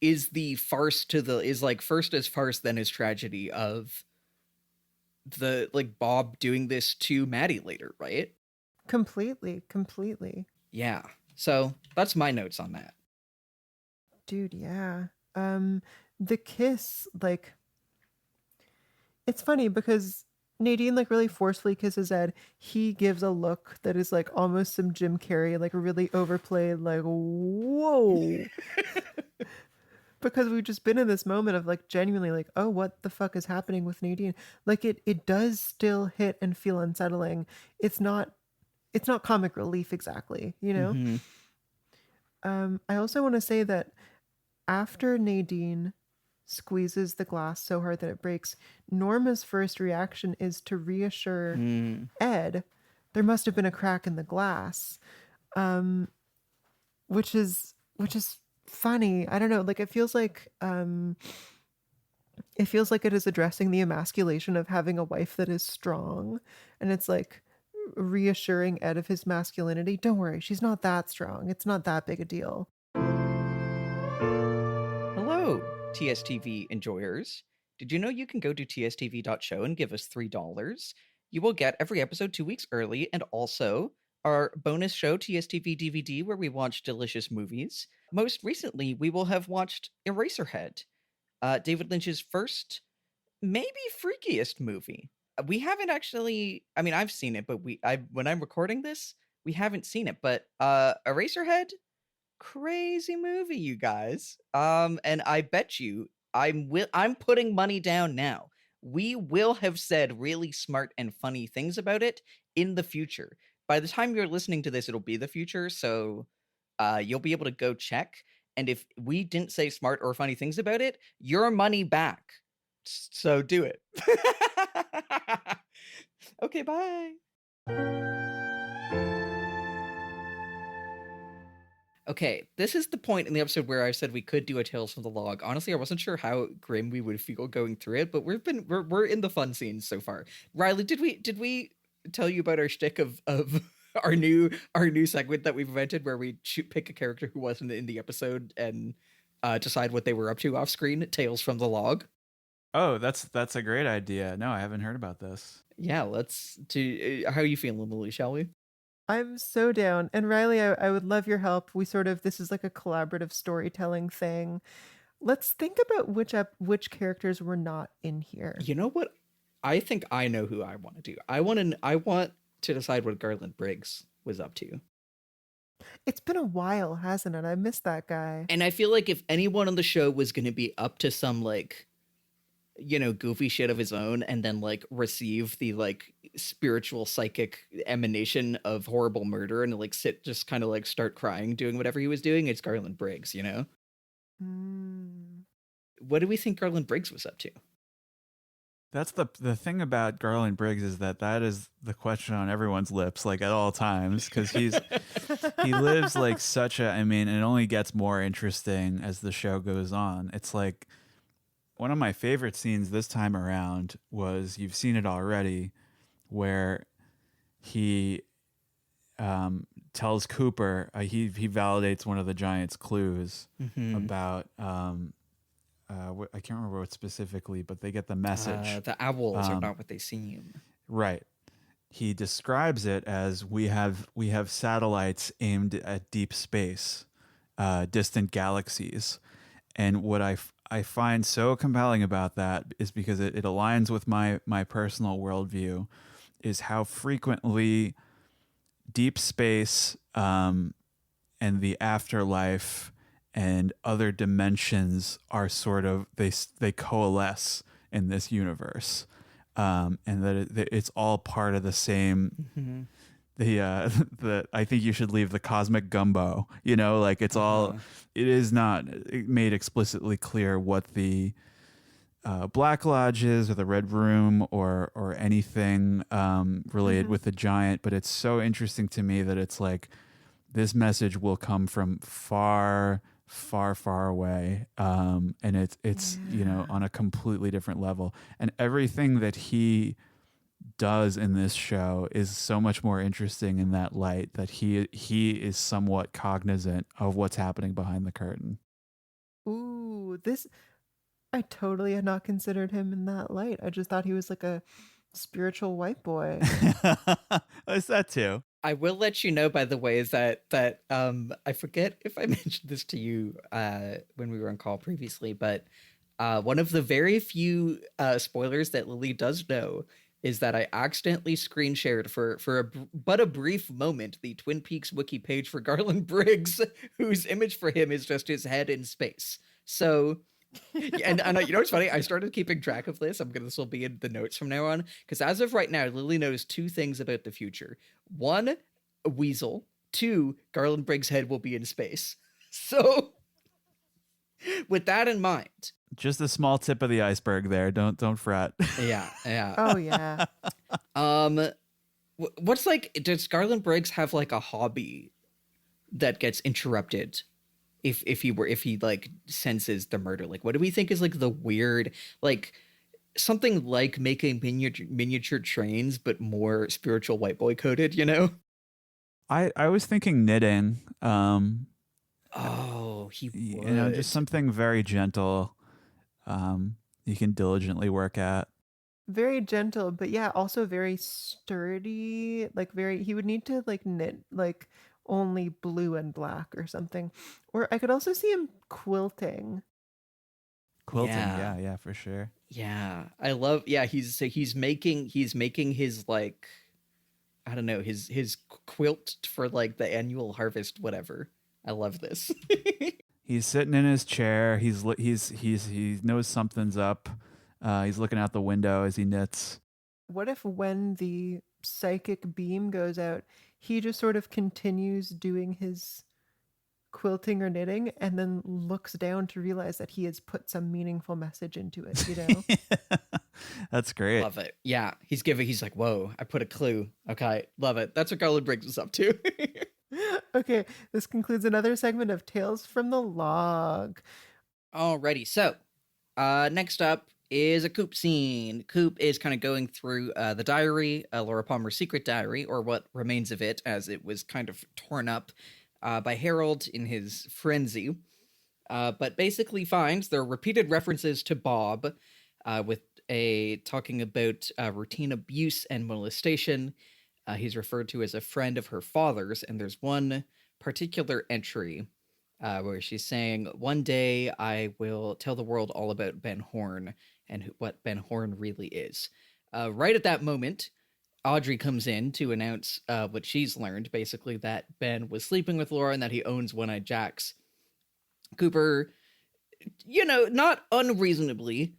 is the farce is like first as farce then as tragedy of the like Bob doing this to Maddie later, right? Completely. Yeah. So that's my notes on that. Dude, yeah. The kiss, like, it's funny because Nadine like really forcefully kisses Ed. He gives a look that is like almost some Jim Carrey, like really overplayed, like, whoa. Because we've just been in this moment of like genuinely like, oh, what the fuck is happening with Nadine? Like it does still hit and feel unsettling. It's not comic relief exactly, Mm-hmm. I also want to say that after Nadine squeezes the glass so hard that it breaks, Norma's first reaction is to reassure Ed there must have been a crack in the glass. which is funny. I don't know. Like it feels like it is addressing the emasculation of having a wife that is strong, and it's like reassuring Ed of his masculinity. Don't worry, she's not that strong. It's not that big a deal. Hello, TSTV enjoyers. Did you know you can go to tstv.show and give us $3? You will get every episode 2 weeks early, and also our bonus show, TSTV DVD, where we watch delicious movies. Most recently, we will have watched Eraserhead, David Lynch's first, maybe freakiest movie. We haven't actually, I mean, I've seen it, but when I'm recording this, we haven't seen it. But Eraserhead, crazy movie, you guys. And I bet you I'm putting money down now. We will have said really smart and funny things about it in the future. By the time you're listening to this, it'll be the future, so you'll be able to go check. And if we didn't say smart or funny things about it, your money back. So do it. Okay, bye. Okay, this is the point in the episode where I said we could do a Tales from the Log. Honestly, I wasn't sure how grim we would feel going through it, but we're in the fun scenes so far. Riley, did we tell you about our shtick of our new segment that we've invented, where we pick a character who wasn't in the episode and decide what they were up to off screen? Tales from the Log. Oh, that's a great idea. No, I haven't heard about this. Yeah, let's do. How are you feeling, Lily? Shall we? I'm so down. And Riley, I would love your help. This is like a collaborative storytelling thing. Let's think about which characters were not in here. You know what? I think I know who I want to do. I want to decide what Garland Briggs was up to. It's been a while, hasn't it? I miss that guy. And I feel like if anyone on the show was going to be up to some, like, you know, goofy shit of his own, and then like receive the like spiritual psychic emanation of horrible murder and like just kind of like start crying doing whatever he was doing, it's Garland Briggs, you know? What do we think Garland Briggs was up to? That's the thing about Garland Briggs, is that is the question on everyone's lips, like at all times, because he lives like such a, I mean, it only gets more interesting as the show goes on. It's like, one of my favorite scenes this time around was, you've seen it already, where he tells Cooper, he validates one of the Giant's clues about, I can't remember what specifically, but they get the message. The owls are not what they seem. Right. He describes it as, we have satellites aimed at deep space, distant galaxies. And what I find so compelling about that is because it aligns with my personal worldview, is how frequently deep space and the afterlife and other dimensions are sort of, they coalesce in this universe, and that it's all part of the same. I think you should leave the cosmic gumbo, you know, like it's all, it is not made explicitly clear what the Black Lodge is, or the Red Room, or anything related with the Giant. But it's so interesting to me that it's like, this message will come from far, far, far away. And it's you know, on a completely different level. And everything that he does in this show is so much more interesting in that light, that he is somewhat cognizant of what's happening behind the curtain. Ooh, I totally had not considered him in that light. I just thought he was like a spiritual white boy. Is that too? I will let you know, by the way, is that I forget if I mentioned this to you when we were on call previously, but one of the very few spoilers that Lily does know is that I accidentally screen shared for a brief moment the Twin Peaks wiki page for Garland Briggs, whose image for him is just his head in space. So, and you know what's funny? I started keeping track of this. This will be in the notes from now on, because as of right now, Lily knows 2 things about the future. 1, a weasel. 2, Garland Briggs' head will be in space. So, with that in mind, just a small tip of the iceberg there. Don't fret. Yeah. Oh yeah. What's like? Does Garland Briggs have like a hobby that gets interrupted if he like senses the murder? Like, what do we think is like the weird, like something like making miniature trains but more spiritual white boy coded, you know? I was thinking knitting. Oh, he would. You know, just something very gentle. You can diligently work at. Very gentle, but yeah, also very sturdy. Like he would need to like knit like only blue and black or something. Or I could also see him quilting. Quilting, Yeah. yeah, for sure. Yeah, I love. Yeah, he's making his like, I don't know, his quilt for like the annual harvest, whatever. I love this. He's sitting in his chair. He knows something's up. He's looking out the window as he knits. What if when the psychic beam goes out, he just sort of continues doing his quilting or knitting and then looks down to realize that he has put some meaningful message into it, you know? That's great. Love it. Yeah, he's like, whoa, I put a clue. Okay, love it. That's what Garland brings us up to. Okay, this concludes another segment of Tales from the Log. Alrighty, so next up is a Coop scene. Coop is kind of going through the diary, Laura Palmer's secret diary, or what remains of it, as it was kind of torn up by Harold in his frenzy. But basically finds there are repeated references to Bob, with talking about routine abuse and molestation. He's referred to as a friend of her father's, and there's one particular entry where she's saying, "One day I will tell the world all about Ben Horne and what Ben Horne really is." Right at that moment, Audrey comes in to announce what she's learned, basically that Ben was sleeping with Laura and that he owns One-Eyed Jacks. Cooper, you know, not unreasonably,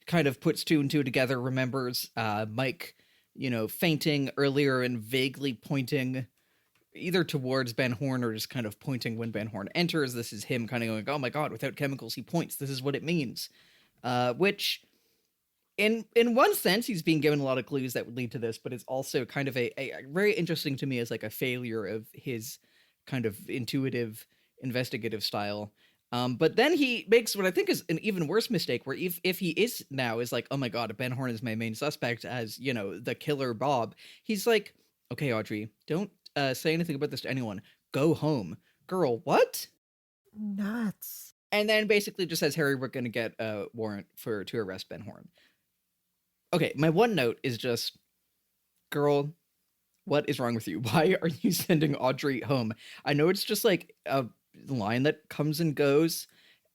kind of puts two and two together, remembers Mike, you know, fainting earlier and vaguely pointing either towards Ben Horne or just kind of pointing when Ben Horne enters. This is him kind of going, oh my god, without chemicals he points. This is what it means. Which, in one sense, he's being given a lot of clues that would lead to this, but it's also kind of a very interesting to me as like a failure of his kind of intuitive, investigative style. But then he makes what I think is an even worse mistake, where if he is like, oh my god, Ben Horne is my main suspect as, you know, the killer Bob, he's like, okay, Audrey, don't say anything about this to anyone. Go home. Girl, what? Nuts. And then basically just says, Harry, we're going to get a warrant to arrest Ben Horne. Okay, my one note is just, girl, what is wrong with you? Why are you sending Audrey home? I know it's just like a line that comes and goes,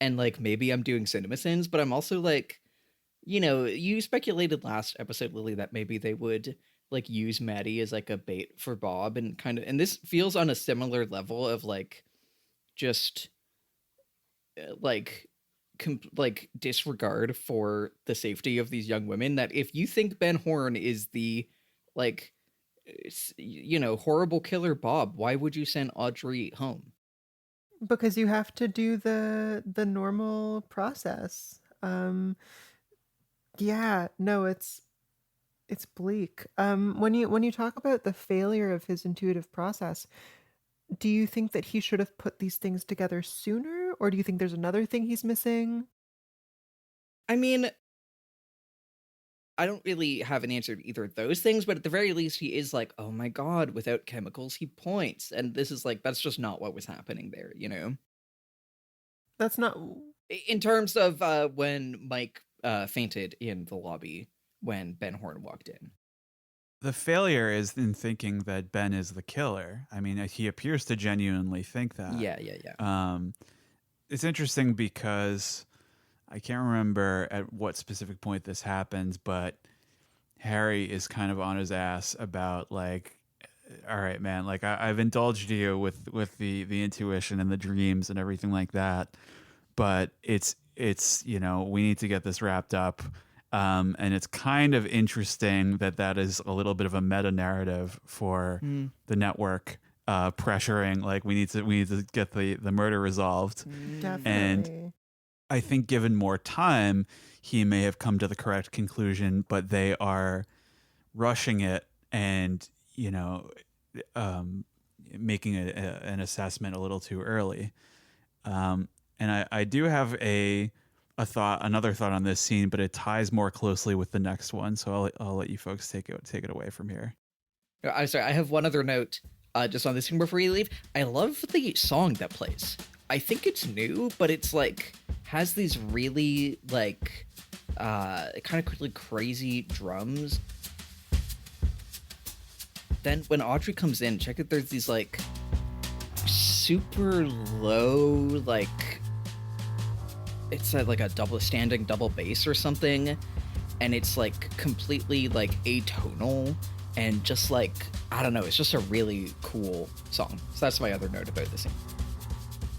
and like maybe I'm doing cinema sins, but I'm also like, you know, you speculated last episode, Lily, that maybe they would like use Maddie as like a bait for Bob, and kind of, and this feels on a similar level of like just like disregard for the safety of these young women, that if you think Ben Horne is the like, you know, horrible killer Bob, why would you send Audrey home? Because you have to do the normal process. Yeah, no, it's bleak. When you talk about the failure of his intuitive process, do you think that he should have put these things together sooner, or do you think there's another thing he's missing? I mean, I don't really have an answer to either of those things, but at the very least, he is like, oh my god, without chemicals, he points. And this is like, that's just not what was happening there, you know? That's not... In terms of when Mike fainted in the lobby when Ben Horne walked in. The failure is in thinking that Ben is the killer. I mean, he appears to genuinely think that. Yeah. It's interesting because I can't remember at what specific point this happens, but Harry is kind of on his ass about like, all right, man, like I've indulged you with the intuition and the dreams and everything like that, but it's you know, we need to get this wrapped up. And it's kind of interesting that is a little bit of a meta narrative for the network, pressuring like we need to get the murder resolved. Definitely. And I think given more time, he may have come to the correct conclusion, but they are rushing it, and you know, making an assessment a little too early. And I do have another thought on this scene, but it ties more closely with the next one. So I'll let you folks take it away from here. I'm sorry. I have one other note, just on this scene before you leave. I love the song that plays. I think it's new, but it's like has these really like kind of really crazy drums. Then when Audrey comes in, check it. There's these like super low, like it's like a standing double bass or something, and it's like completely like atonal and just like I don't know. It's just a really cool song. So that's my other note about the scene.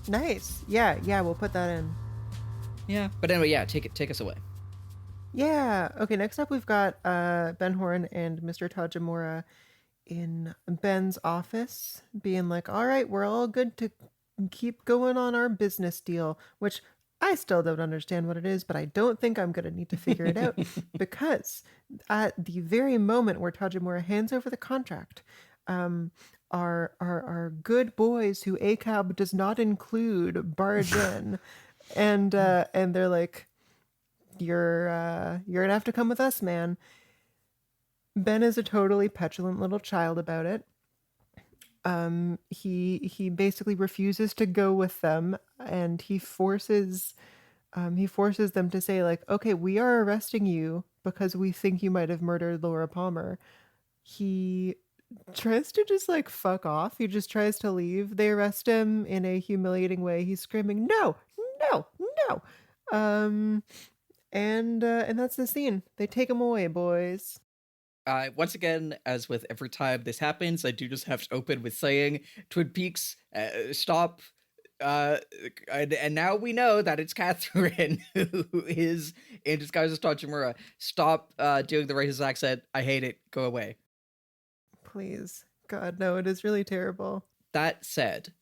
Nice. Yeah, we'll put that in. Yeah, but anyway, yeah, take us away. Yeah. Okay, next up we've got Ben Horne and Mr. Tojamura in Ben's office being like, all right, we're all good to keep going on our business deal, which I still don't understand what it is, but I don't think I'm going to need to figure it out because at the very moment where Tojamura hands over the contract, our good boys who ACAB does not include barge in, and they're like, you're gonna have to come with us, man. Ben is a totally petulant little child about it. He basically refuses to go with them, and he forces them to say like, okay, we are arresting you because we think you might have murdered Laura Palmer. He tries to just like fuck off. He just tries to leave. They arrest him in a humiliating way. He's screaming, no, no, no. And that's the scene. They take him away, boys. Once again, as with every time this happens, I do just have to open with saying, Twin Peaks, stop. And now we know that it's Catherine who is in disguise as Tojamura. Stop doing the racist accent. I hate it. Go away. Please. God, no, it is really terrible. That said,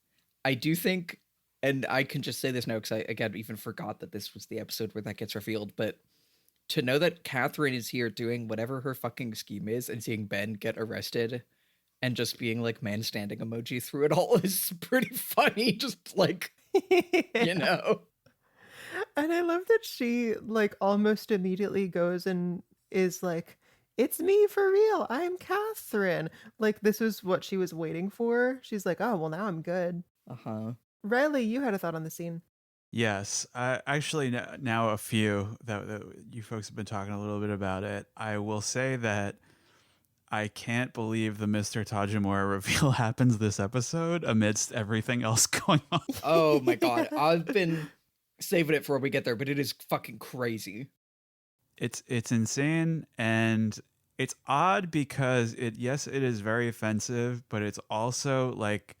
I do think, and I can just say this now because I, again, even forgot that this was the episode where that gets revealed, but to know that Catherine is here doing whatever her fucking scheme is and seeing Ben get arrested and just being like man standing emoji through it all is pretty funny. Just like, you know. And I love that she like almost immediately goes and is like, it's me for real. I'm Catherine. Like this is what she was waiting for. She's like, oh, well, now I'm good. Uh-huh. Riley, you had a thought on the scene. Yes, actually now a few that you folks have been talking a little bit about it. I will say that I can't believe the Mr. Tojamura reveal happens this episode amidst everything else going on. Oh my God. I've been saving it for when we get there, but it is fucking crazy. It's insane, and it's odd because it is very offensive, but it's also like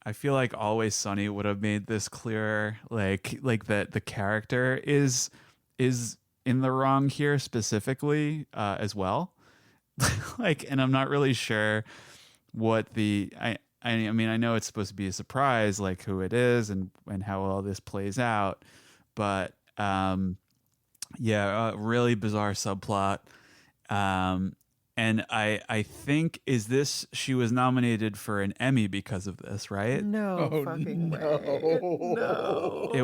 I feel like Always Sunny would have made this clearer, like that the character is in the wrong here specifically as well. Like, and I'm not really sure what I mean, I know it's supposed to be a surprise, like who it is and how all this plays out, but really bizarre subplot. And I think she was nominated for an Emmy because of this, right? No fucking way. No. It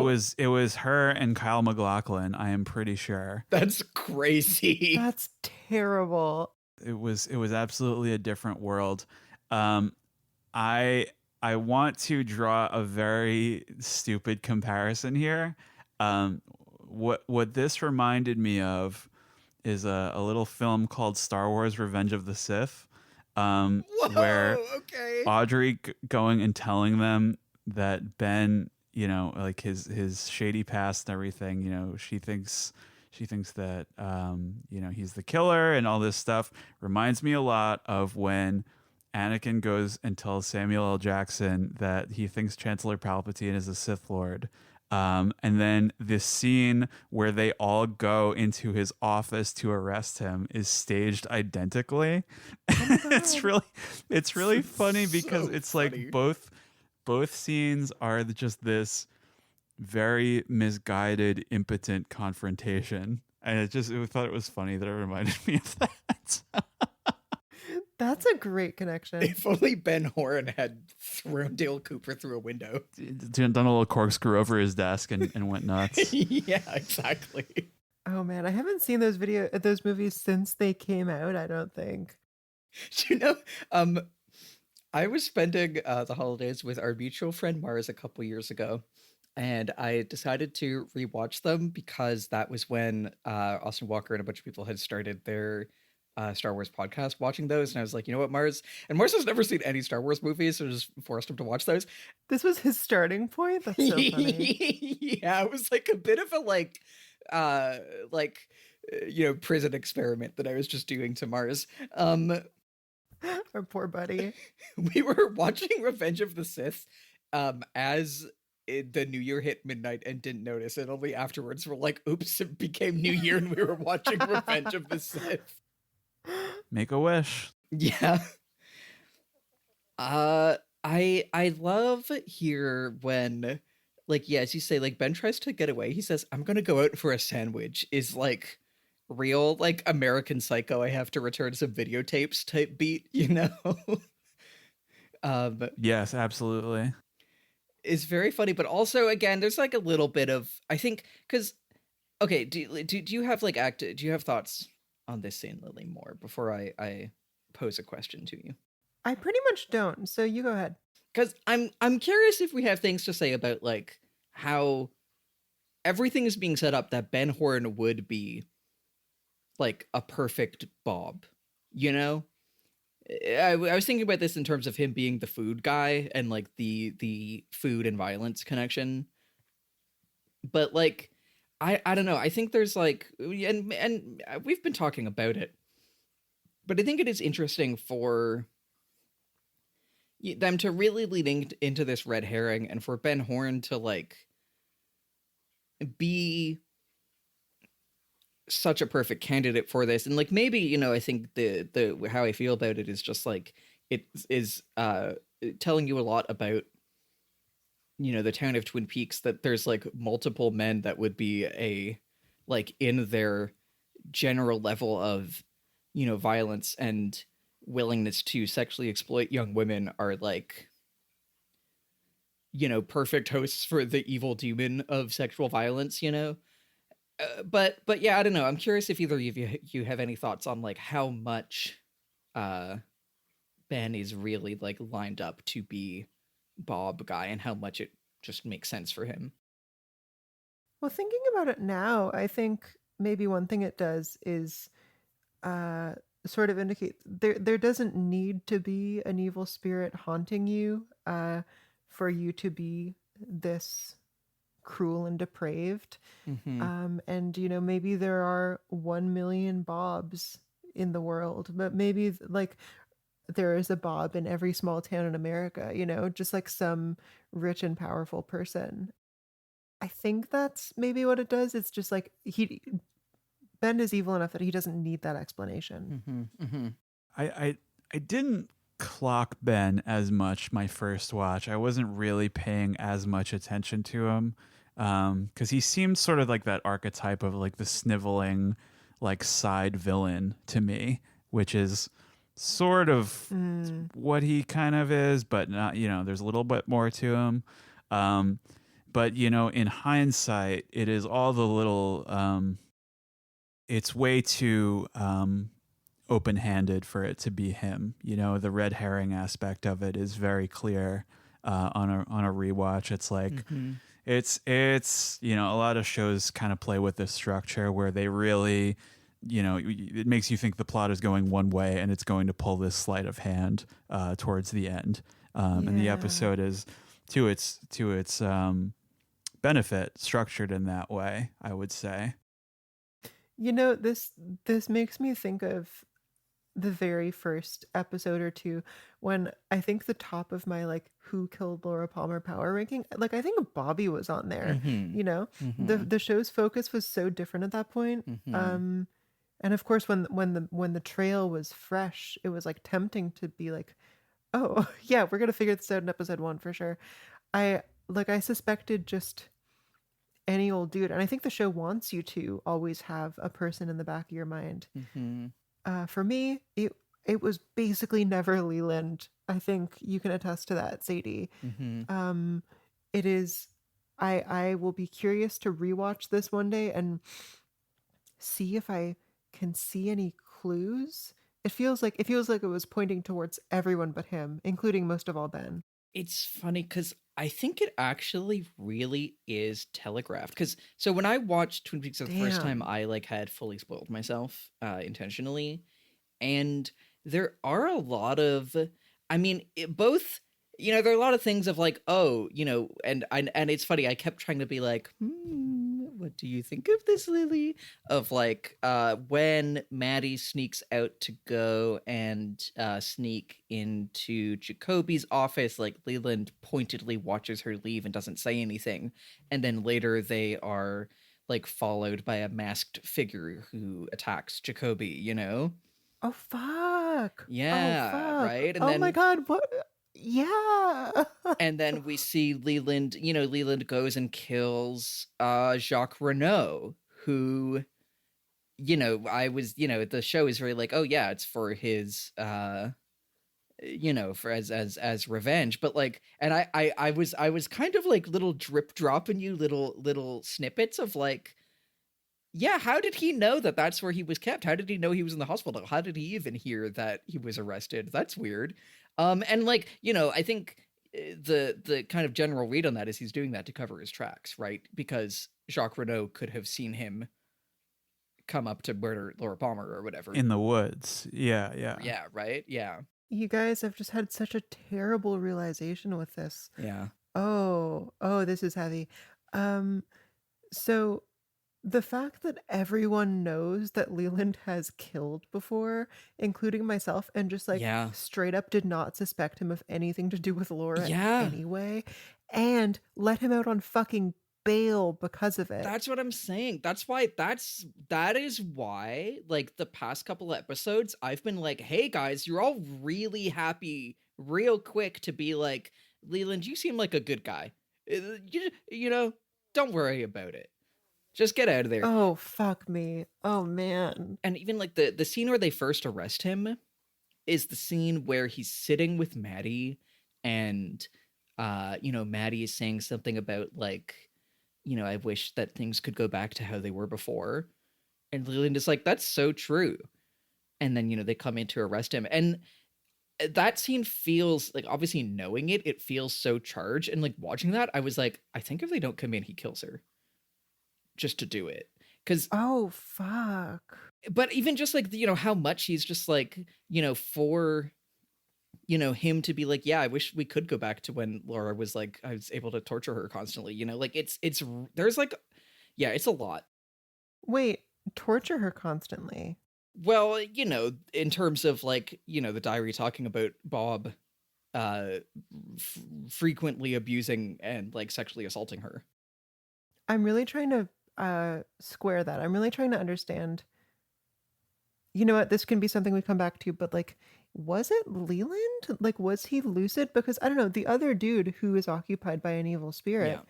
was her and Kyle MacLachlan, I am pretty sure. That's crazy. That's terrible. It was absolutely a different world. I want to draw a very stupid comparison here. What this reminded me of is a little film called Star Wars Revenge of the Sith, where Audrey going and telling them that Ben, you know, like his shady past and everything, you know, she thinks that, you know, he's the killer and all this stuff. Reminds me a lot of when Anakin goes and tells Samuel L. Jackson that he thinks Chancellor Palpatine is a Sith Lord. And then this scene where they all go into his office to arrest him is staged identically. It's really funny because so it's funny. like both scenes are just this very misguided, impotent confrontation. And I thought it was funny that it reminded me of that. That's a great connection. If only Ben Horne had thrown Dale Cooper through a window. Done a little corkscrew over his desk and went nuts. Yeah, exactly. Oh man, I haven't seen those movies since they came out, I don't think. You know, I was spending the holidays with our mutual friend Mars a couple years ago, and I decided to rewatch them because that was when Austin Walker and a bunch of people had started their Star Wars podcast watching those. And I was like, you know what, Mars? And Mars has never seen any Star Wars movies, so I just forced him to watch those. This was his starting point? That's so funny. Yeah, it was like a bit of a prison experiment that I was just doing to Mars. Our poor buddy. We were watching Revenge of the Sith as the New Year hit midnight and didn't notice it. Only afterwards we're like, oops, it became New Year and we were watching Revenge of the Sith. Make a wish. Yeah. I love here when, like, yeah, as you say, like, Ben tries to get away. He says, I'm gonna go out for a sandwich, is like real, like, American Psycho, I have to return some videotapes type beat, you know? Yes, absolutely. Is very funny, but also, again, there's like a little bit of, I think, because, okay, do you have like do you have thoughts on this scene, Lily, more before I pose a question to you? I pretty much don't, so you go ahead. Because I'm curious if we have things to say about like how everything is being set up that Ben Horne would be like a perfect Bob, you know? I was thinking about this in terms of him being the food guy and like the food and violence connection. But like, I don't know. I think there's like, and we've been talking about it, but I think it is interesting for them to really lead into this red herring and for Ben Horne to like be such a perfect candidate for this. And like, maybe, you know, I think the how I feel about it is just like it is telling you a lot about, you know, the town of Twin Peaks, that there's like multiple men that would be like in their general level of, you know, violence and willingness to sexually exploit young women are like, you know, perfect hosts for the evil demon of sexual violence, you know? But yeah, I don't know. I'm curious if either of you have any thoughts on like how much Ben is really like lined up to be Bob guy and how much it just makes sense for him. Well, thinking about it now, I think maybe one thing it does is sort of indicate there doesn't need to be an evil spirit haunting you for you to be this cruel and depraved. And you know, maybe there are 1 million Bobs in the world, but maybe like there is a Bob in every small town in America, you know, just like some rich and powerful person. I think that's maybe what it does. It's just like Ben is evil enough that he doesn't need that explanation. I didn't clock Ben as much my first watch. I wasn't really paying as much attention to him because he seemed sort of like that archetype of like the sniveling like side villain to me, which is sort of what he kind of is, but not, you know, there's a little bit more to him. But you know, in hindsight, it is all the little it's way too open-handed for it to be him. You know, the red herring aspect of it is very clear on a rewatch. It's like it's you know, a lot of shows kind of play with this structure where they really, you know, it makes you think the plot is going one way and it's going to pull this sleight of hand towards the end. And the episode is to its benefit structured in that way, I would say. You know, this makes me think of the very first episode or two when I think the top of my like who killed Laura Palmer power ranking, like I think Bobby was on there. You know, the show's focus was so different at that point. And of course when the trail was fresh, it was like tempting to be like, oh yeah, we're gonna figure this out in episode 1 for sure. I suspected just any old dude, and I think the show wants you to always have a person in the back of your mind. For me, it was basically never Leland. I think you can attest to that, Sadie. Mm-hmm. It is. I will be curious to rewatch this one day and see if I can see any clues. It feels like it was pointing towards everyone but him, including most of all Ben. It's funny because I think it actually really is telegraphed. Because so when I watched Twin Peaks the first time, Damn. I like had fully spoiled myself intentionally, and there are a lot of, I mean, both. You know, there are a lot of things of like, oh, you know, and it's funny. I kept trying to be like, what do you think of this, Lily? Of like, when Maddie sneaks out to go and sneak into Jacoby's office, like Leland pointedly watches her leave and doesn't say anything, and then later they are like followed by a masked figure who attacks Jacoby. You know? Oh fuck. Oh Yeah, fuck. right. And Oh then my god. What? Yeah. and then we see Leland, you know, Leland goes and kills Jacques Renault, who, you know, I was, you know, the show is very like, oh yeah, it's for his you know, for as revenge. But like, and I was kind of like little drip dropping you little snippets of like, yeah, how did he know that that's where he was kept? How did he know he was in the hospital? How did he even hear that he was arrested? That's weird. And like, you know, I think the kind of general read on that is he's doing that to cover his tracks, right? Because Jacques Renault could have seen him come up to murder Laura Palmer or whatever. In the woods. Yeah, yeah. Yeah, right? Yeah. You guys have just had such a terrible realization with this. Yeah. Oh, this is heavy. So the fact that everyone knows that Leland has killed before, including myself, and just like Yeah. straight up did not suspect him of anything to do with Laura Yeah. anyway, and let him out on fucking bail because of it. That's what I'm saying. That is why, like, the past couple episodes, I've been like, hey guys, you're all really happy real quick to be like, Leland, you seem like a good guy. You know, don't worry about it. Just get out of there. Oh, fuck me. Oh, man. And even like the scene where they first arrest him is the scene where he's sitting with Maddie and you know, Maddie is saying something about like, you know, I wish that things could go back to how they were before. And Leland is like, that's so true. And then, you know, they come in to arrest him. And that scene feels like, obviously knowing it, it feels so charged. And like watching that, I was like, I think if they don't come in, he kills her. Just to do it. Because Oh, fuck. but even just like, you know, how much he's just like, you know, for, you know, him to be like, yeah, I wish we could go back to when Laura was like, I was able to torture her constantly, you know, like it's there's like, yeah, it's a lot. Wait, torture her constantly. Well, you know, in terms of like, you know, the diary talking about Bob frequently abusing and like sexually assaulting her. I'm really trying to square that. I'm really trying to understand. You know what? This can be something we come back to, but like, was it Leland? Like, was he lucid? Because I don't know, the other dude who is occupied by an evil spirit, Yeah.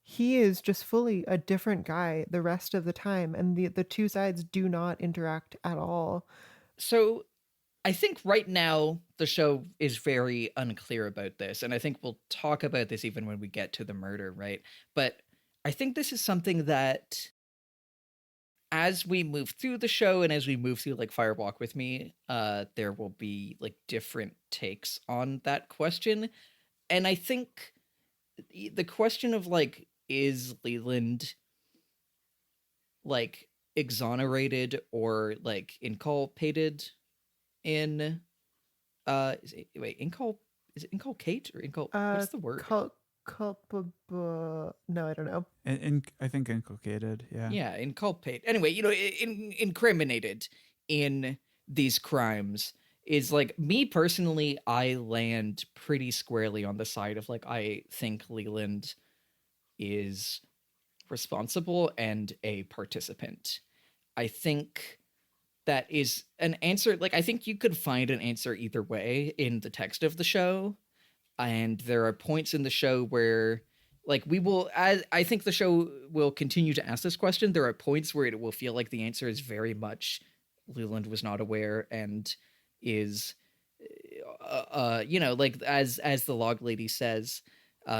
he is just fully a different guy the rest of the time, and the two sides do not interact at all. So I think right now the show is very unclear about this, and I think we'll talk about this even when we get to the murder, right? But I think this is something that as we move through the show and as we move through like Fire Walk with Me, there will be like different takes on that question. And I think the question of like, is Leland like exonerated or like inculpated in is it inculcate or what's the word? Culpable. No, I don't know. And I think inculcated. Yeah. Yeah, inculpate. Anyway, you know, incriminated in these crimes is like, me personally, I land pretty squarely on the side of like, I think Leland is responsible and a participant. I think that is an answer. Like, I think you could find an answer either way in the text of the show. And there are points in the show where, like, I think the show will continue to ask this question. There are points where it will feel like the answer is very much Leland was not aware and is, like as the log lady says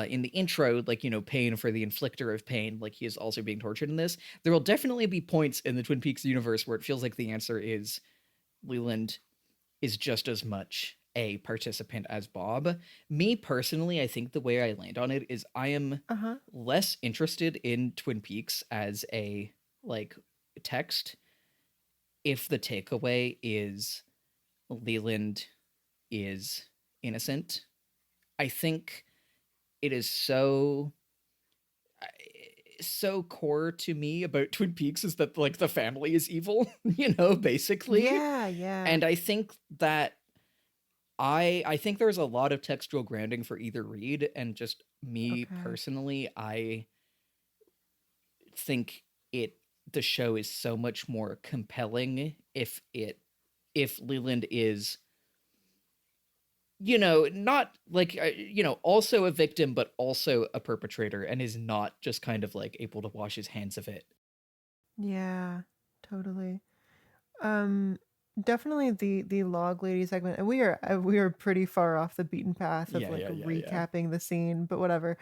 in the intro, like, pain for the inflictor of pain, like he is also being tortured in this. There will definitely be points in the Twin Peaks universe where it feels like the answer is Leland is just as much a participant as Bob. Me personally, I think the way I land on it is I am less interested in Twin Peaks as a like text if the takeaway is Leland is innocent. I think it is so core to me about Twin Peaks is that like the family is evil, basically. Yeah. And I think that I think there's a lot of textual grounding for either read, and just me personally, I think the show is so much more compelling if Leland is, not like, also a victim, but also a perpetrator, and is not just kind of like able to wash his hands of it. Yeah, totally. Definitely the log lady segment, and we are pretty far off the beaten path of recapping the scene, but whatever.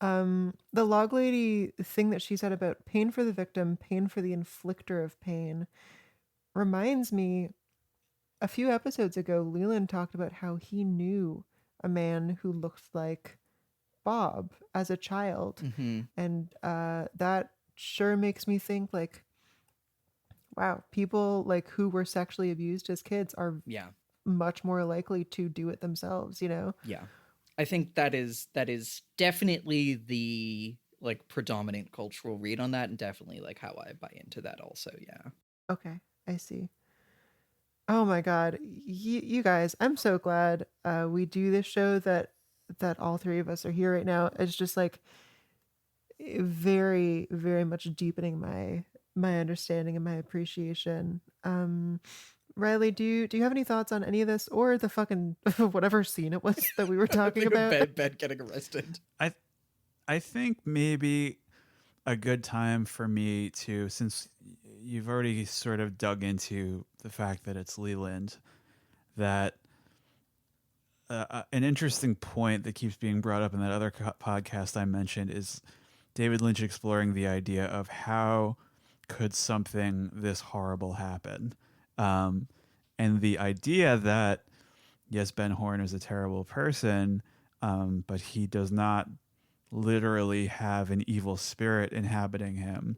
The log lady thing that she said about pain for the victim, pain for the inflictor of pain, reminds me, a few episodes ago, Leland talked about how he knew a man who looked like Bob as a child. And that sure makes me think, like, wow, people like who were sexually abused as kids are much more likely to do it themselves, Yeah. I think that is definitely the like predominant cultural read on that, and definitely like how I buy into that also. Yeah. Okay, I see. Oh my God, you guys, I'm so glad we do this show, that all three of us are here right now. It's just like very, very much deepening my understanding and my appreciation. Riley, do you have any thoughts on any of this, or the fucking whatever scene it was that we were talking about? Ben getting arrested. I think maybe a good time for me to, since you've already sort of dug into the fact that it's Leland, that an interesting point that keeps being brought up in that other podcast I mentioned is David Lynch exploring the idea of how could something this horrible happen. And the idea that, yes, Ben Horne is a terrible person, but he does not literally have an evil spirit inhabiting him.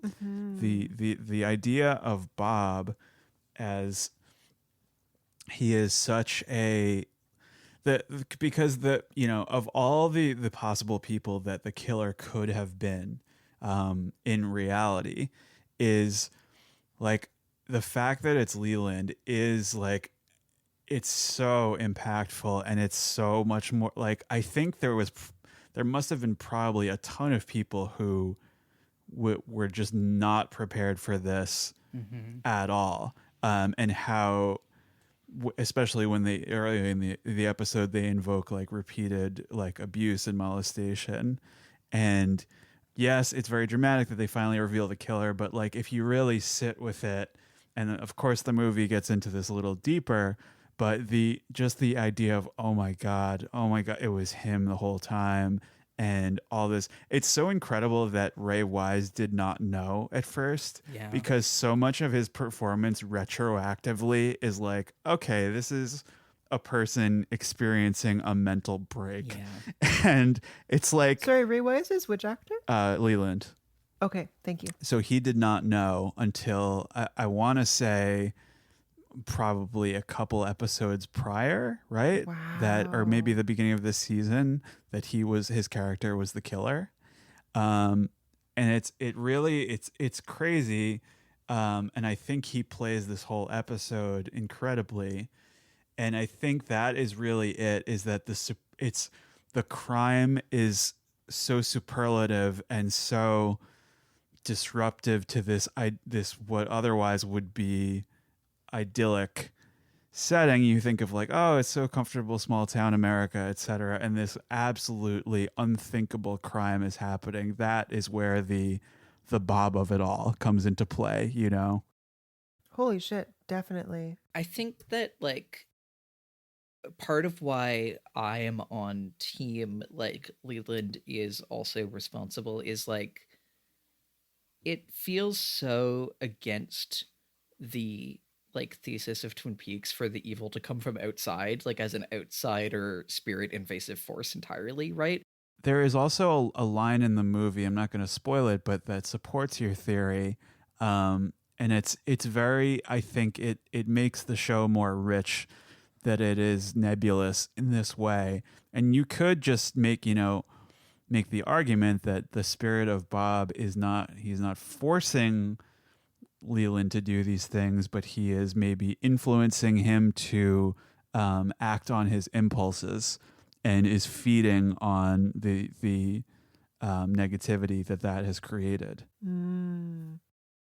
The idea of Bob as he is such a because of all the possible people that the killer could have been in reality, is like the fact that it's Leland is like, it's so impactful, and it's so much more like, I think there must have been probably a ton of people who were just not prepared for this at all. And how, especially when they earlier in the episode, they invoke like repeated like abuse and molestation. And yes, it's very dramatic that they finally reveal the killer, but like if you really sit with it, and of course the movie gets into this a little deeper, but the idea of, oh my God, it was him the whole time, and all this. It's so incredible that Ray Wise did not know at first, because so much of his performance retroactively is like, okay, this is a person experiencing a mental break. And it's like, sorry, Ray Wise is which actor? Leland. Okay, thank you. So he did not know until I want to say probably a couple episodes prior, right? Wow. That, or maybe the beginning of this season, that his character was the killer. And it's crazy. And I think he plays this whole episode incredibly. And I think that is really it, is that the crime is so superlative and so disruptive to this what otherwise would be idyllic setting. You think of like, oh, it's so comfortable, small town America, etc., and this absolutely unthinkable crime is happening. That is where the Bob of it all comes into play, Holy shit, definitely. I think that like part of why I am on team like Leland is also responsible is like it feels so against the like thesis of Twin Peaks for the evil to come from outside, like as an outsider spirit invasive force entirely, right? There is also a line in the movie, I'm not going to spoil it, but that supports your theory. And it's very, I think it makes the show more rich that it is nebulous in this way. And you could just make the argument that the spirit of Bob he's not forcing Leland to do these things, but he is maybe influencing him to act on his impulses and is feeding on the negativity that has created.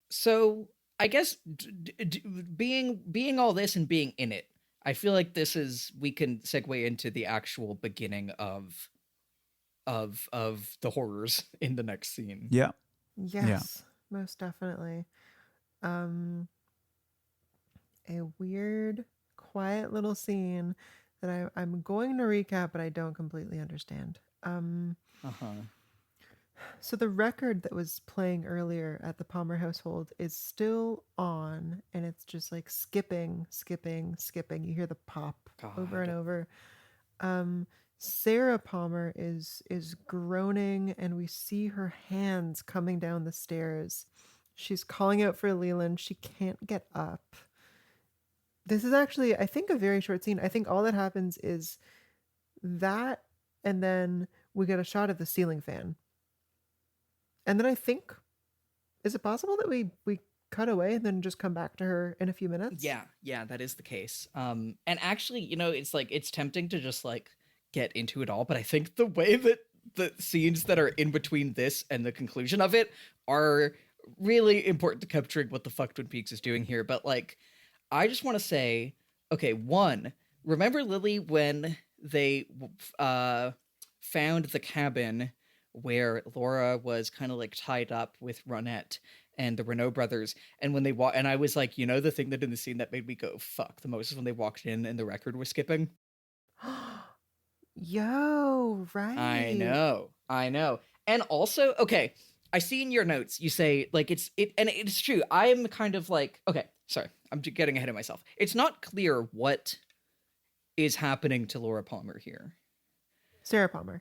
So I guess being all this and being in it, I feel like we can segue into the actual beginning of the horrors in the next scene. Yeah. Yes, most definitely. A weird, quiet little scene that I'm going to recap, but I don't completely understand. So the record that was playing earlier at the Palmer household is still on, and it's just like skipping. You hear the pop over and over. Sarah Palmer is groaning, and we see her hands coming down the stairs. She's calling out for Leland. She can't get up. This is actually, I think, a very short scene. I think all that happens is that, and then we get a shot of the ceiling fan. And then I think, is it possible that we cut away and then just come back to her in a few minutes? Yeah, that is the case. And actually, it's like, it's tempting to just like get into it all, but I think the way that the scenes that are in between this and the conclusion of it are really important to capturing what the fuck Twin Peaks is doing here. But like, I just want to say, okay, one, remember Lily when they found the cabin where Laura was kind of like tied up with Ronette and the Renault brothers, and when they and I was like, the thing that in the scene that made me go fuck the most is when they walked in and the record was skipping. Yo, right. I know. And also, okay, I see in your notes you say like and it's true. I am kind of like, okay, sorry, I'm getting ahead of myself. It's not clear what is happening to Laura Palmer here. Sarah Palmer.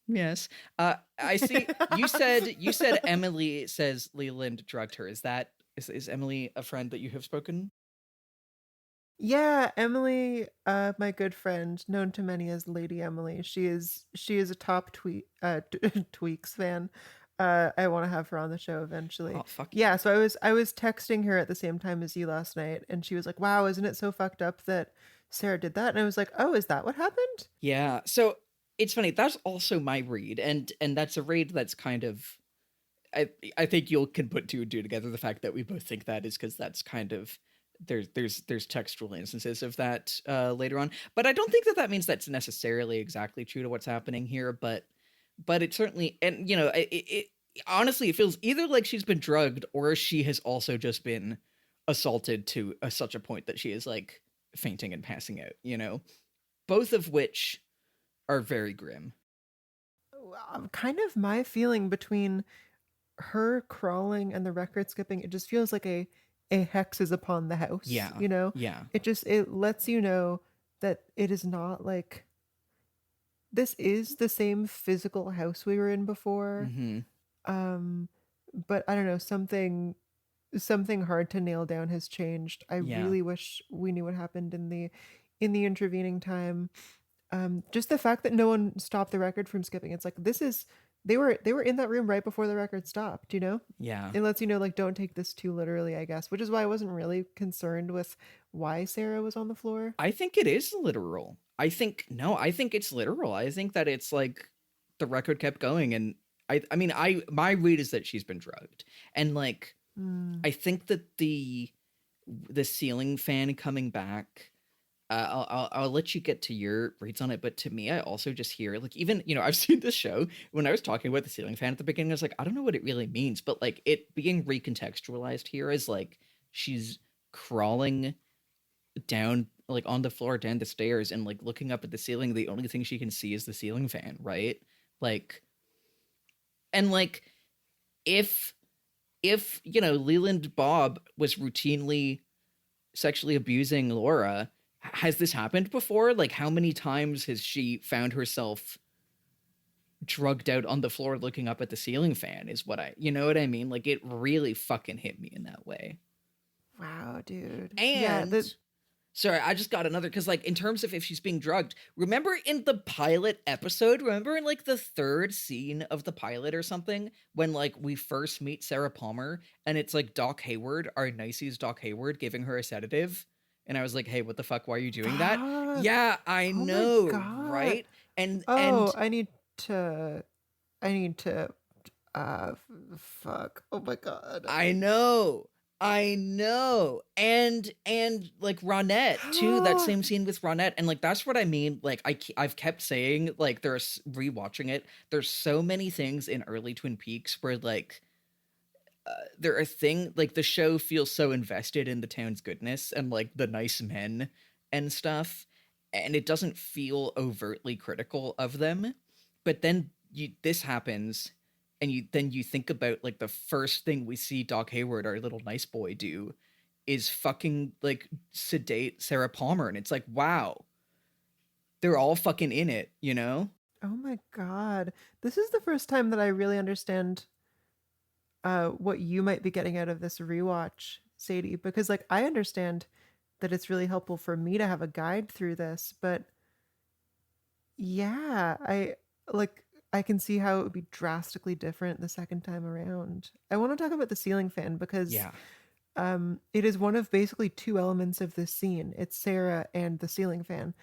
Yes. I see you said Emily says Leland drugged her. Is Emily a friend that you have spoken? Yeah, Emily, my good friend, known to many as Lady Emily. She is a top Tweaks fan. I want to have her on the show eventually. Oh, fuck yeah. So I was texting her at the same time as you last night, and she was like, "Wow, isn't it so fucked up that Sarah did that?" And I was like, "Oh, is that what happened?" Yeah. So it's funny. That's also my read, and that's a read that's kind of. I think you can put two and two together. The fact that we both think that is because that's kind of. There's textual instances of that later on, but I don't think that means that's necessarily exactly true to what's happening here. But it certainly, and it honestly, it feels either like she's been drugged or she has also just been assaulted to such a point that she is like fainting and passing out. Both of which are very grim. Kind of my feeling between her crawling and the record skipping, it just feels like a hex is upon the house. Yeah. Yeah. It lets you know that it is not like this is the same physical house we were in before. Mm-hmm. But I don't know, something hard to nail down has changed. I really wish we knew what happened in the intervening time. Just the fact that no one stopped the record from skipping. It's like they were in that room right before the record stopped, Yeah. It lets you know, like, don't take this too literally, I guess, which is why I wasn't really concerned with why Sarah was on the floor. I think it is literal. I think it's literal. I think that it's like the record kept going, and my read is that she's been drugged. And like I think that the ceiling fan coming back, I'll let you get to your reads on it, but to me, I also just hear like, even I've seen this show. When I was talking about the ceiling fan at the beginning, I was like, I don't know what it really means, but like it being recontextualized here as like she's crawling down, like on the floor down the stairs, and like looking up at the ceiling, the only thing she can see is the ceiling fan, right? Like, and like if you know, Leland Bob was routinely sexually abusing Laura, has this happened before? Like, how many times has she found herself drugged out on the floor looking up at the ceiling fan, is what you know what I mean? Like, it really fucking hit me in that way. Wow, dude. And sorry, I just got another, because like in terms of if she's being drugged, remember in the pilot episode, remember in like the third scene of the pilot or something, when like we first meet Sarah Palmer and it's like Doc Hayward, our Nicey's Doc Hayward, giving her a sedative, and I was like, hey, what the fuck, why are you doing that? Yeah, I know, right? And I need to fuck. Oh my god. I know. And like Ronette too, that same scene with Ronette, and like that's what I mean. Like I've kept saying, like, there's rewatching it, there's so many things in early Twin Peaks where like there are things like the show feels so invested in the town's goodness and like the nice men and stuff, and it doesn't feel overtly critical of them. But then this happens, and you think about like the first thing we see Doc Hayward, our little nice boy, do is fucking like sedate Sarah Palmer, and it's like, wow, they're all fucking in it, you know? Oh my god. This is the first time that I really understand what you might be getting out of this rewatch, Sadie, because like I understand that it's really helpful for me to have a guide through this, but yeah, I can see how it would be drastically different the second time around. I want to talk about the ceiling fan because it is one of basically two elements of this scene. It's Sarah and the ceiling fan.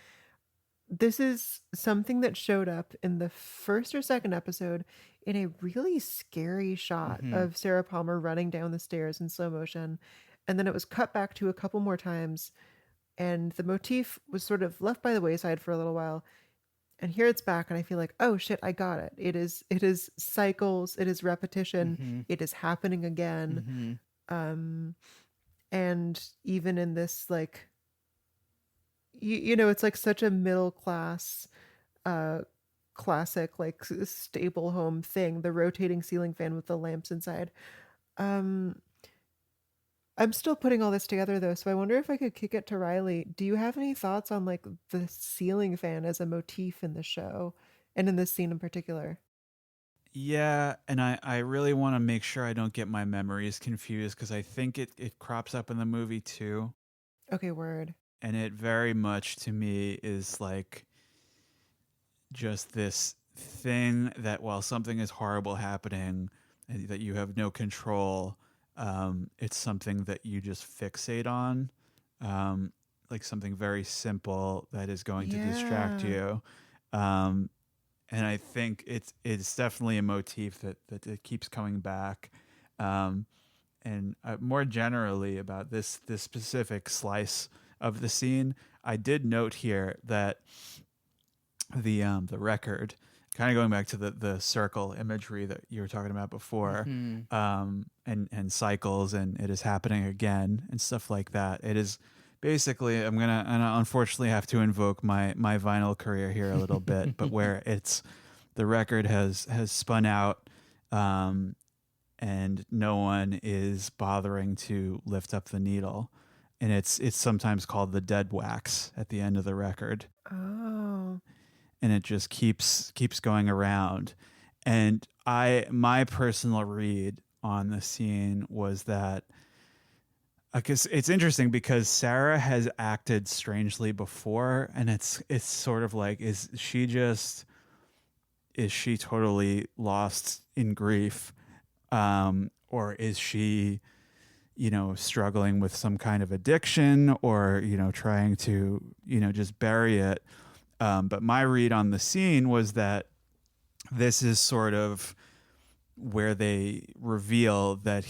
This is something that showed up in the first or second episode in a really scary shot of Sarah Palmer running down the stairs in slow motion. And then it was cut back to a couple more times. And the motif was sort of left by the wayside for a little while. And here it's back, and I feel like, oh shit, I got it. It is cycles, it is repetition, it is happening again. And even in this, like, you know, it's like such a middle class classic, like stable home thing, the rotating ceiling fan with the lamps inside. I'm still putting all this together though, so I wonder if I could kick it to Riley. Do you have any thoughts on like the ceiling fan as a motif in the show and in this scene in particular? Yeah, and I really want to make sure I don't get my memories confused, because I think it crops up in the movie too. Okay, word. And it very much to me is like just this thing that while something is horrible happening and that you have no control, it's something that you just fixate on, like something very simple that is going to distract you. And I think it's definitely a motif that it keeps coming back. And more generally about this specific slice of the scene, I did note here that the record, kind of going back to the circle imagery that you were talking about before, and cycles, and it is happening again and stuff like that. It is basically, I'm gonna unfortunately have to invoke my vinyl career here a little bit, but where it's the record has spun out, and no one is bothering to lift up the needle, and it's sometimes called the dead wax at the end of the record. Oh. And it just keeps going around. And my personal read on the scene was that, because it's interesting because Sarah has acted strangely before, and it's sort of like, is she totally lost in grief, or is she, you know, struggling with some kind of addiction, or, you know, trying to, you know, just bury it. But my read on the scene was that this is sort of where they reveal that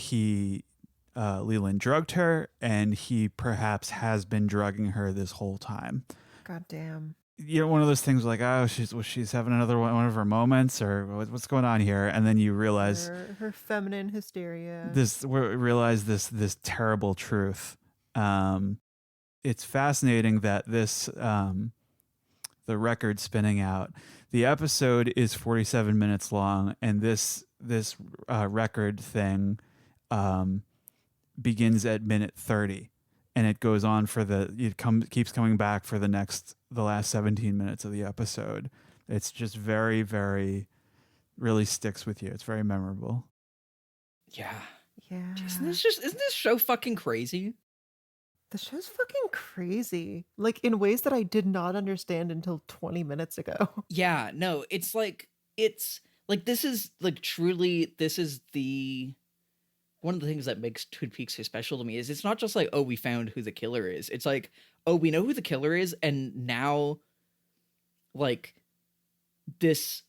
Leland drugged her, and he perhaps has been drugging her this whole time. God damn. You know, one of those things like, oh, she's having another one of her moments, or what's going on here? And then you realize her feminine hysteria. Realize this terrible truth. it's fascinating that this the record spinning out. The episode is 47 minutes long, and this record thing begins at minute 30, and it goes on for keeps coming back for the last 17 minutes of the episode. It's just very, very, really sticks with you. It's very memorable. Yeah. Yeah. Isn't this show fucking crazy? The show's fucking crazy. Like in ways that I did not understand until 20 minutes ago. Yeah, no, it's like this is truly the one of the things that makes Twin Peaks so special to me is it's not just like, oh, we found who the killer is. It's like, oh, we know who the killer is, and now like this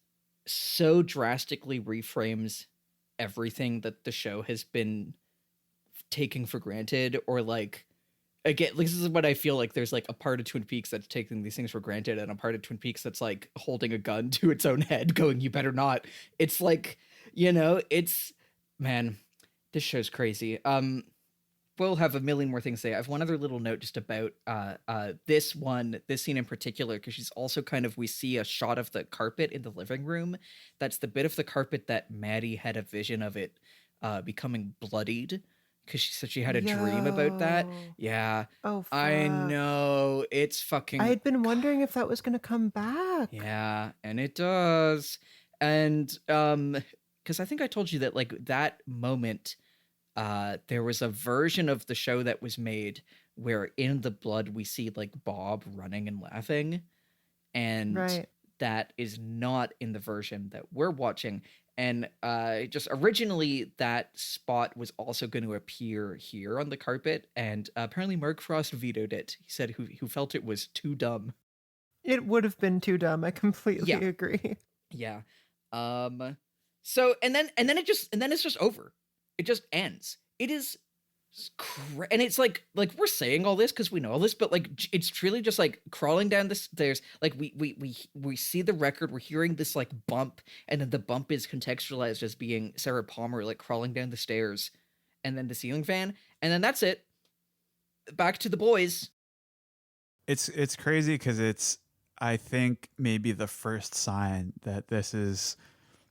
so drastically reframes everything that the show has been taking for granted, or like, again, like, this is what I feel like. There's like a part of Twin Peaks that's taking these things for granted, and a part of Twin Peaks that's like holding a gun to its own head going, you better not. It's like, it's, man, this show's crazy. We'll have a million more things to say. I have one other little note just about this scene in particular, because she's also we see a shot of the carpet in the living room. That's the bit of the carpet that Maddie had a vision of it becoming bloodied, because she said she had a dream about that. Yeah. Oh, fuck. I know. It's fucking... I had been wondering if that was going to come back. Yeah, and it does. And because I think I told you that like that moment... there was a version of the show that was made where in the blood we see like Bob running and laughing, and right. that is not in the version that we're watching. And just originally that spot was also going to appear here on the carpet, and apparently Mark Frost vetoed it. He said who felt it was too dumb. It would have been too dumb. I completely agree. Yeah. So and then it's just over. It just ends. It is and it's like we're saying all this because we know all this, but like it's truly just like crawling down the stairs. Like we see the record, we're hearing this like bump, and then the bump is contextualized as being Sarah Palmer like crawling down the stairs, and then the ceiling fan, and then that's it. Back to the boys. It's crazy because it's, I think, maybe the first sign that this is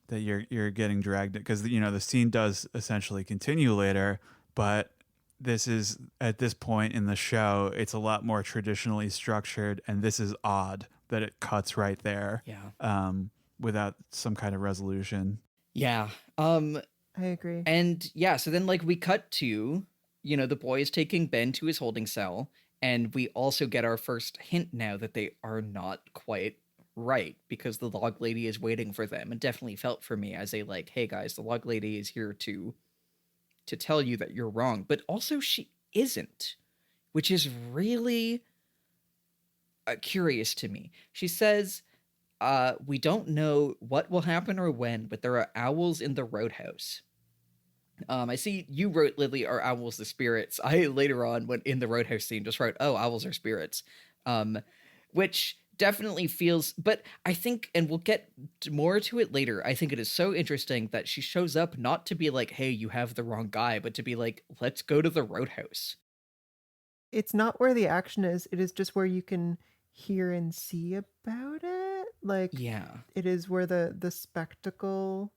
that you're getting dragged, because the scene does essentially continue later, but this is, at this point in the show, it's a lot more traditionally structured, and this is odd that it cuts right there. Yeah. Without some kind of resolution. Yeah. I agree. And yeah, so then like we cut to, the boys taking Ben to his holding cell, and we also get our first hint now that they are not quite right, because the log lady is waiting for them, and definitely felt for me as a like, hey guys, the log lady is here to tell you that you're wrong, but also she isn't, which is really curious to me. She says, we don't know what will happen or when, but there are owls in the roadhouse. I see you wrote, Lily, are owls the spirits? I later on, when in the roadhouse scene, just wrote, oh, owls are spirits, which definitely feels, but I think, and we'll get more to it later, I think it is so interesting that she shows up not to be like, hey, you have the wrong guy, but to be like, let's go to the roadhouse. It's not where the action is, it is just where you can hear and see about it. Like, yeah, it is where the spectacle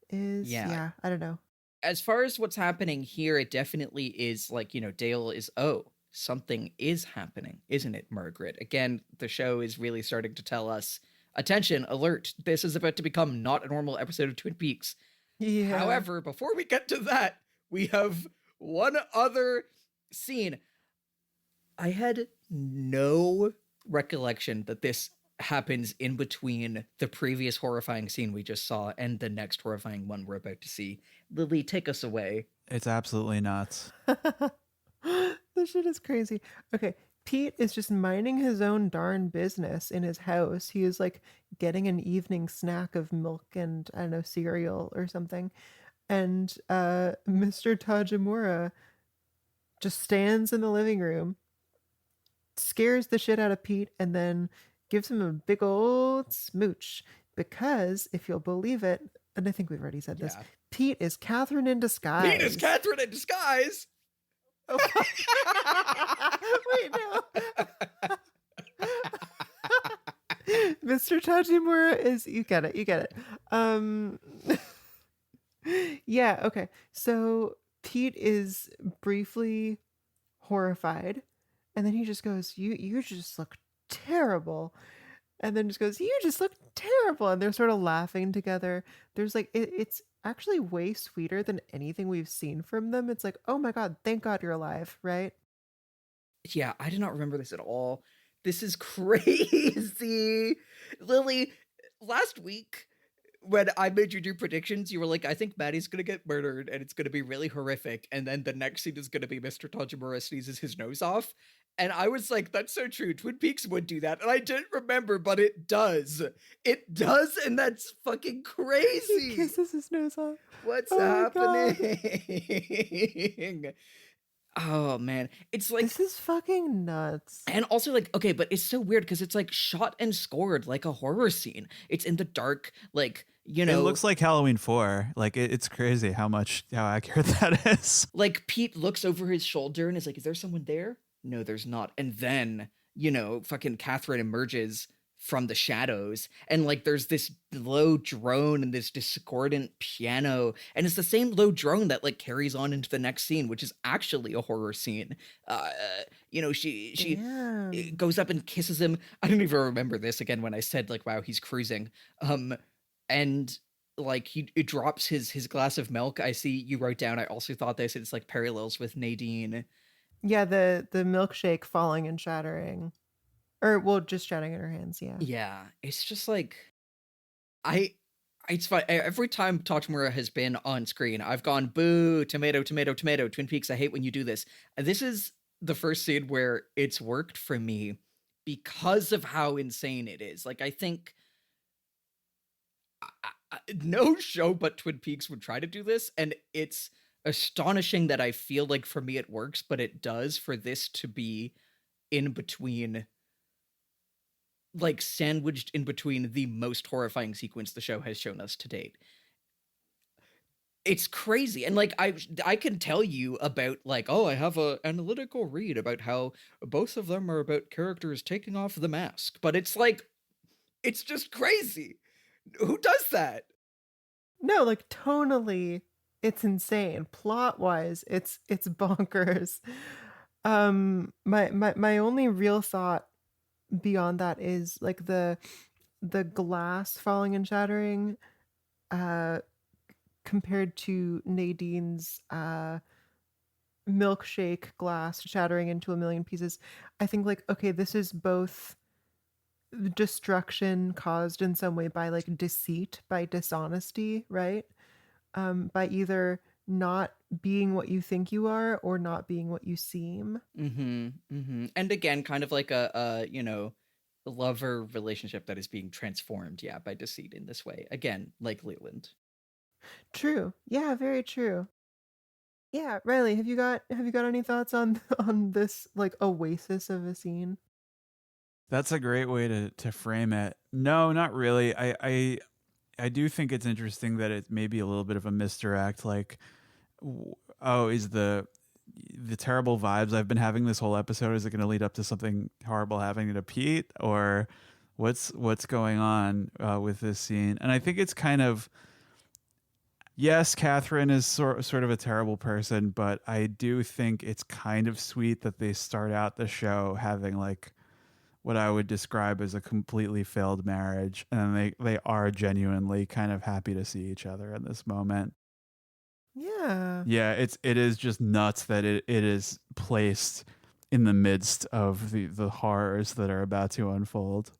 is. Yeah. I don't know. As far as what's happening here, it definitely is like, Dale is, oh, something is happening, isn't it, Margaret? Again, the show is really starting to tell us, attention, alert, this is about to become not a normal episode of Twin Peaks. Yeah. However, before we get to that, we have one other scene. I had no recollection that this happens in between the previous horrifying scene we just saw and the next horrifying one we're about to see. Lily, take us away. It's absolutely nuts. This shit is crazy. Okay, Pete is just minding his own darn business in his house. He is like getting an evening snack of milk and, I don't know, cereal or something. And Mr. Tojamura just stands in the living room, scares the shit out of Pete, and then gives him a big old smooch. Because, if you'll believe it, and I think we've already said this, Pete is Catherine in disguise. Pete is Catherine in disguise! Oh, fuck. Wait, no. Mr. Tojamura is, you get it. Yeah, okay. So Pete is briefly horrified, and then he just goes, you just look terrible. And then just goes, you just look terrible. And they're sort of laughing together. There's like, it's actually way sweeter than anything we've seen from them. It's like, oh my God, thank God you're alive, right? Yeah, I did not remember this at all. This is crazy. Lily, last week when I made you do predictions, you were like, I think Maddie's going to get murdered and it's going to be really horrific. And then the next scene is going to be Mr. Tojamura sneezes his nose off. And I was like, that's so true. Twin Peaks would do that. And I didn't remember, but it does. It does. And that's fucking crazy. He kisses his nose off. What's Oh my happening? Oh man, it's like This is fucking nuts. and also like okay, but it's so weird because it's like shot and scored like a horror scene. It's in the dark, like It looks like Halloween 4. Like it's crazy how accurate that is. like Pete looks over his shoulder and is like, "Is there someone there?" No, there's not. And then fucking Catherine emerges from the shadows, and like there's this low drone and this discordant piano, and it's the same low drone that like carries on into the next scene, which is actually a horror scene. She Damn. goes up and kisses him. I don't even remember this again when I said like, wow, he's cruising. And like it drops his glass of milk. I see you wrote down, I also thought this, it's like parallels with Nadine. Yeah, the milkshake falling and shattering. Or, well, just shattering in her hands, yeah. Yeah, it's just like it's fine. Every time Tojamura has been on screen, I've gone boo, tomato, tomato, tomato. Twin Peaks, I hate when you do this. This is the first scene where it's worked for me because of how insane it is. Like I think no show but Twin Peaks would try to do this, and it's astonishing that I feel like for me it works, but it does for this to be in between, like sandwiched in between the most horrifying sequence the show has shown us to date. It's crazy. And like I can tell you about like, oh, I have a analytical read about how both of them are about characters taking off the mask, but it's like it's just crazy. Who does that? No, like tonally, it's insane. Plot wise, it's bonkers. My only real thought beyond that is like the glass falling and shattering compared to Nadine's milkshake glass shattering into a million pieces. I think like, okay, this is both destruction caused in some way by like deceit, by dishonesty, right? By either not being what you think you are or not being what you seem. And again, kind of like a lover relationship that is being transformed, yeah, by deceit in this way. Again, like Leland. True. Yeah, very true. Yeah, Riley, have you got any thoughts on this like oasis of a scene? That's a great way to frame it. No, not really. I do think it's interesting that it may be a little bit of a misdirect. Like, oh, is the terrible vibes I've been having this whole episode, is it going to lead up to something horrible happening to Pete, or what's going on with this scene? And I think it's kind of, yes, Catherine is sort of a terrible person, but I do think it's kind of sweet that they start out the show having like what I would describe as a completely failed marriage, and they are genuinely kind of happy to see each other in this moment. Yeah, it is just nuts that it is placed in the midst of the horrors that are about to unfold.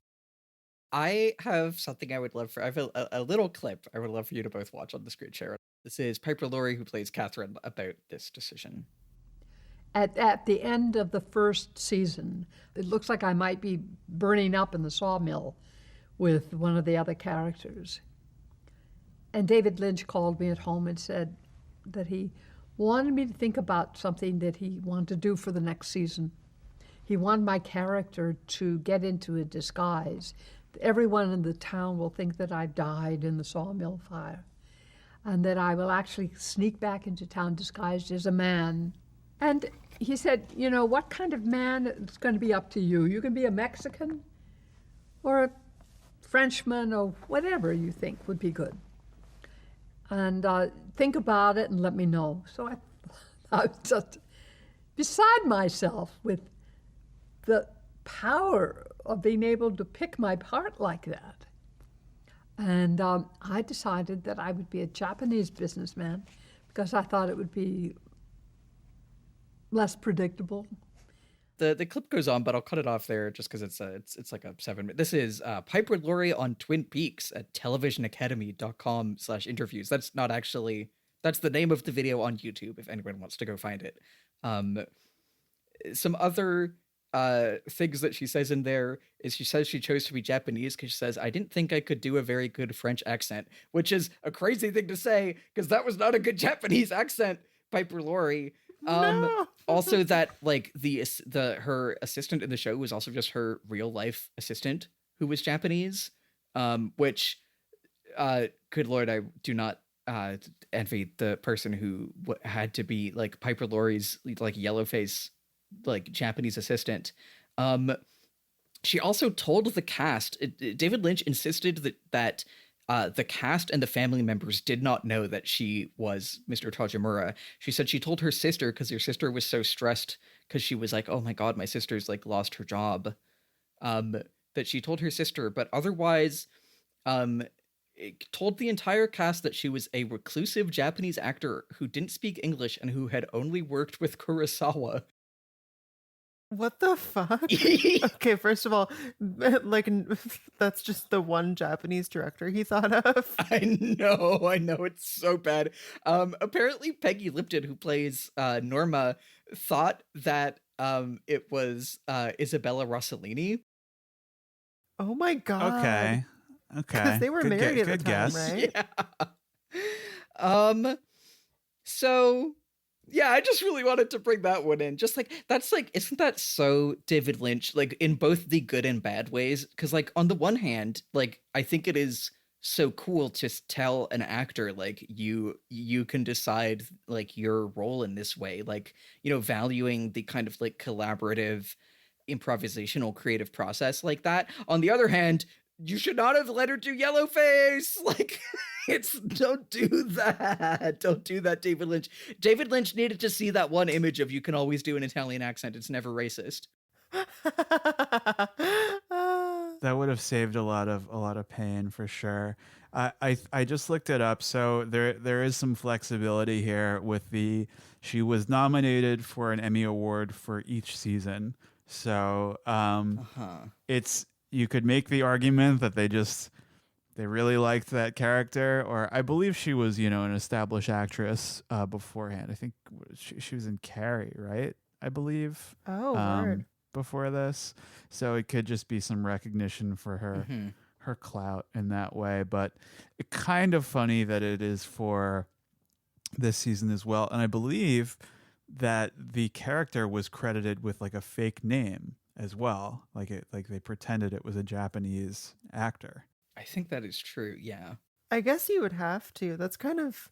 I have something I have a little clip I would love for you to both watch on the screen share. This is Piper Laurie, who plays Catherine, about this decision. At the end of the first season, it looks like I might be burning up in the sawmill with one of the other characters. And David Lynch called me at home and said that he wanted me to think about something that he wanted to do for the next season. He wanted my character to get into a disguise. Everyone in the town will think that I've died in the sawmill fire, and that I will actually sneak back into town disguised as a man And he said, you know, what kind of man is going to be up to you? You can be a Mexican or a Frenchman or whatever you think would be good. And think about it and let me know. So I was just beside myself with the power of being able to pick my part like that. And I decided that I would be a Japanese businessman because I thought it would be less predictable. The clip goes on, but I'll cut it off there just because it's like a 7 minute. This is Piper Laurie on Twin Peaks at televisionacademy.com/interviews. That's not actually, that's the name of the video on YouTube if anyone wants to go find it. Some other things that she says in there is she says she chose to be Japanese because she says, I didn't think I could do a very good French accent, which is a crazy thing to say because that was not a good Japanese accent, Piper Laurie. No. Also that like her assistant in the show was also just her real life assistant who was Japanese, which good Lord, I do not envy the person who had to be like Piper Laurie's like yellow face like Japanese assistant. She also told the cast, David Lynch insisted that the cast and the family members did not know that she was Mr. Tojamura. She said she told her sister because her sister was so stressed because she was like, oh my God, my sister's like lost her job. That she told her sister, but otherwise it told the entire cast that she was a reclusive Japanese actor who didn't speak English and who had only worked with Kurosawa. What the fuck? Okay, first of all, like that's just the one Japanese director he thought of. I know, it's so bad. Apparently Peggy Lipton, who plays Norma, thought that it was Isabella Rossellini. Oh my God. Okay. Because they were Good married at the good time, guess. right? So yeah, I just really wanted to bring that one in. Just like, that's like, isn't that so David Lynch, like in both the good and bad ways? Because like on the one hand, like I think it is so cool to tell an actor like you can decide like your role in this way, like, you know, valuing the kind of like collaborative improvisational creative process like that. On the other hand, you should not have let her do Yellowface. Like, don't do that. Don't do that, David Lynch. David Lynch needed to see that one image of you can always do an Italian accent. It's never racist. That would have saved a lot of pain for sure. I just looked it up, so there is some flexibility here with she was nominated for an Emmy Award for each season. So it's, you could make the argument that they really liked that character, or I believe she was, you know, an established actress beforehand. I think she was in Carrie, right? I believe. Oh, word. Before this, so it could just be some recognition for her clout in that way. But it's kind of funny that it is for this season as well, and I believe that the character was credited with like a fake name as well, like they pretended it was a Japanese actor. I think that is true. Yeah. I guess you would have to. That's kind of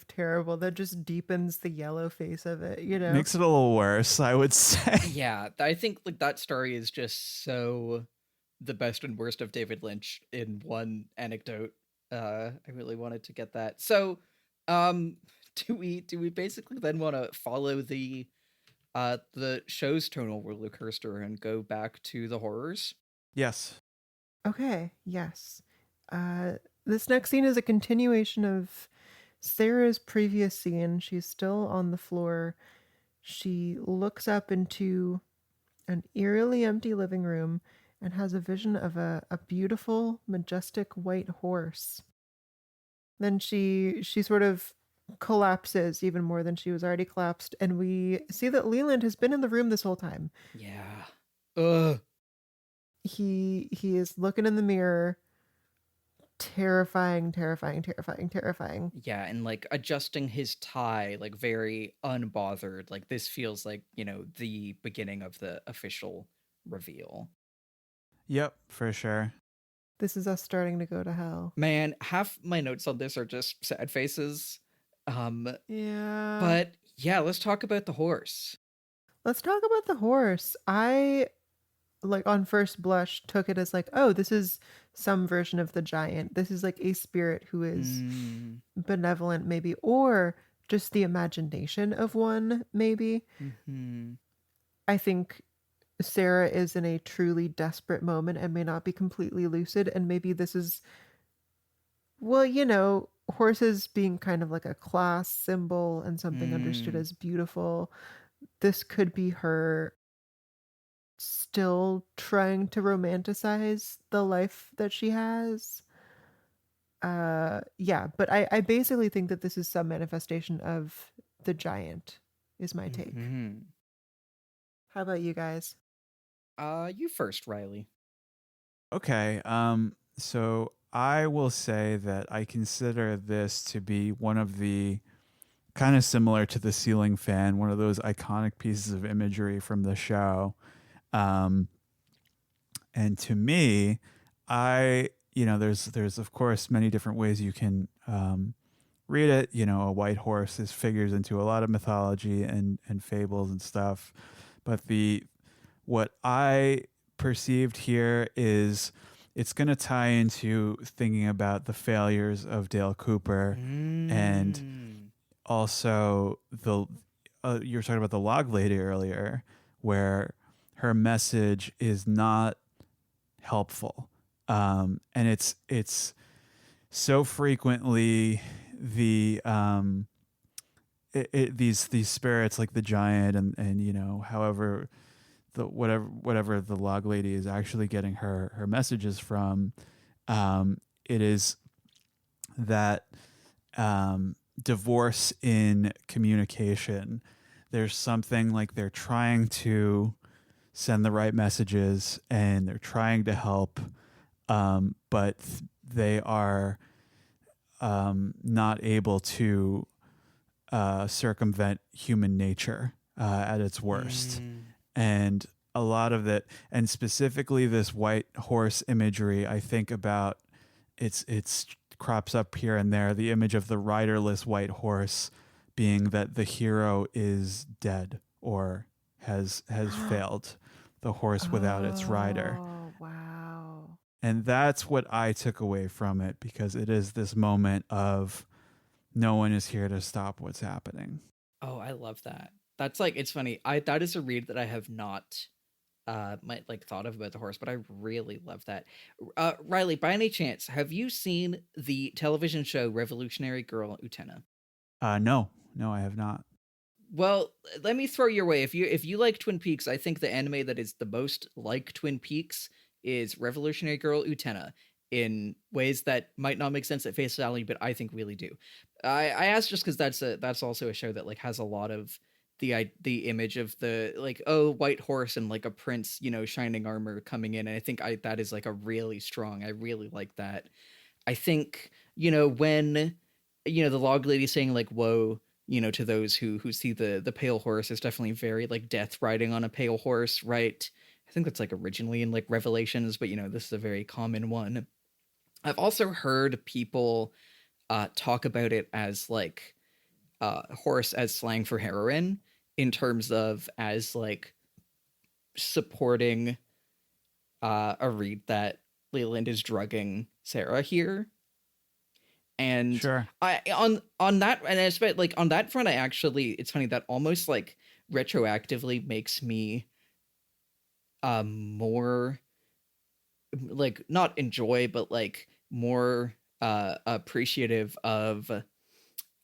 terrible. That just deepens the yellow face of it, you know? Makes it a little worse, I would say. Yeah, I think like that story is just so the best and worst of David Lynch in one anecdote. I really wanted to get that. So, do we basically then want to follow the show's tonal roller coaster and go back to the horrors? Yes. Okay, yes. This next scene is a continuation of Sarah's previous scene. She's still on the floor. She looks up into an eerily empty living room and has a vision of a beautiful, majestic white horse. Then she sort of collapses even more than she was already collapsed, and we see that Leland has been in the room this whole time. Yeah. Ugh. He is looking in the mirror. Terrifying. Yeah, and like adjusting his tie, like very unbothered. Like this feels like, you know, the beginning of the official reveal. Yep, for sure. This is us starting to go to hell. Man, half my notes on this are just sad faces. Yeah. But Yeah, let's talk about the horse. Let's talk about the horse. I, like, on first blush, took it as like, oh, this is some version of the giant. This is like a spirit who is Mm, benevolent, maybe, or just the imagination of one, maybe. hmm I think Sarah is in a truly desperate moment and may not be completely lucid. And maybe this is, well, horses being kind of like a class symbol and something understood mm, as beautiful. This could be her still trying to romanticize the life that she has. Yeah, but I basically think that this is some manifestation of the giant, is my take. hmm How about you guys? You first, Riley. Okay. So I will say that I consider this to be one of the kind of similar to the ceiling fan, one of those iconic pieces of imagery from the show. Um, and to me, there's of course many different ways you can read it. A white horse is figures into a lot of mythology and fables and stuff. But what I perceived here is it's going to tie into thinking about the failures of Dale Cooper and Mm, also you were talking about the log lady earlier, where her message is not helpful, and it's so frequently these spirits like the giant and however the whatever the log lady is actually getting her messages from, it is that divorce in communication. There's something like they're trying to send the right messages and they're trying to help, but they are not able to circumvent human nature at its worst. mm, And a lot of it, and specifically this white horse imagery, I think about it's crops up here and there. The image of the riderless white horse being that the hero is dead or has failed, the horse without its rider. Oh, wow. And that's what I took away from it, because it is this moment of no one is here to stop what's happening. Oh, I love that. That's like, it's funny. That is a read that I have not might like thought of about the horse, but I really love that. Riley, by any chance, have you seen the television show Revolutionary Girl Utena? No, I have not. Well, let me throw your way. If you like Twin Peaks, I think the anime that is the most like Twin Peaks is Revolutionary Girl Utena, in ways that might not make sense at face value, but I think really do. I asked just because that's also a show that like has a lot of the image of the like, oh, white horse and like a prince, shining armor coming in, and I think that is like a really strong. I really like that. I think when the log lady saying like whoa, to those who see the pale horse, is definitely very like death riding on a pale horse, right? I think that's like originally in like Revelations, but this is a very common one. I've also heard people talk about it as like horse as slang for heroin, in terms of as like supporting a read that Leland is drugging Sarah here. And Sure. I on that, and I spent like on that front, I actually, it's funny that almost like retroactively makes me more like not enjoy, but like more appreciative of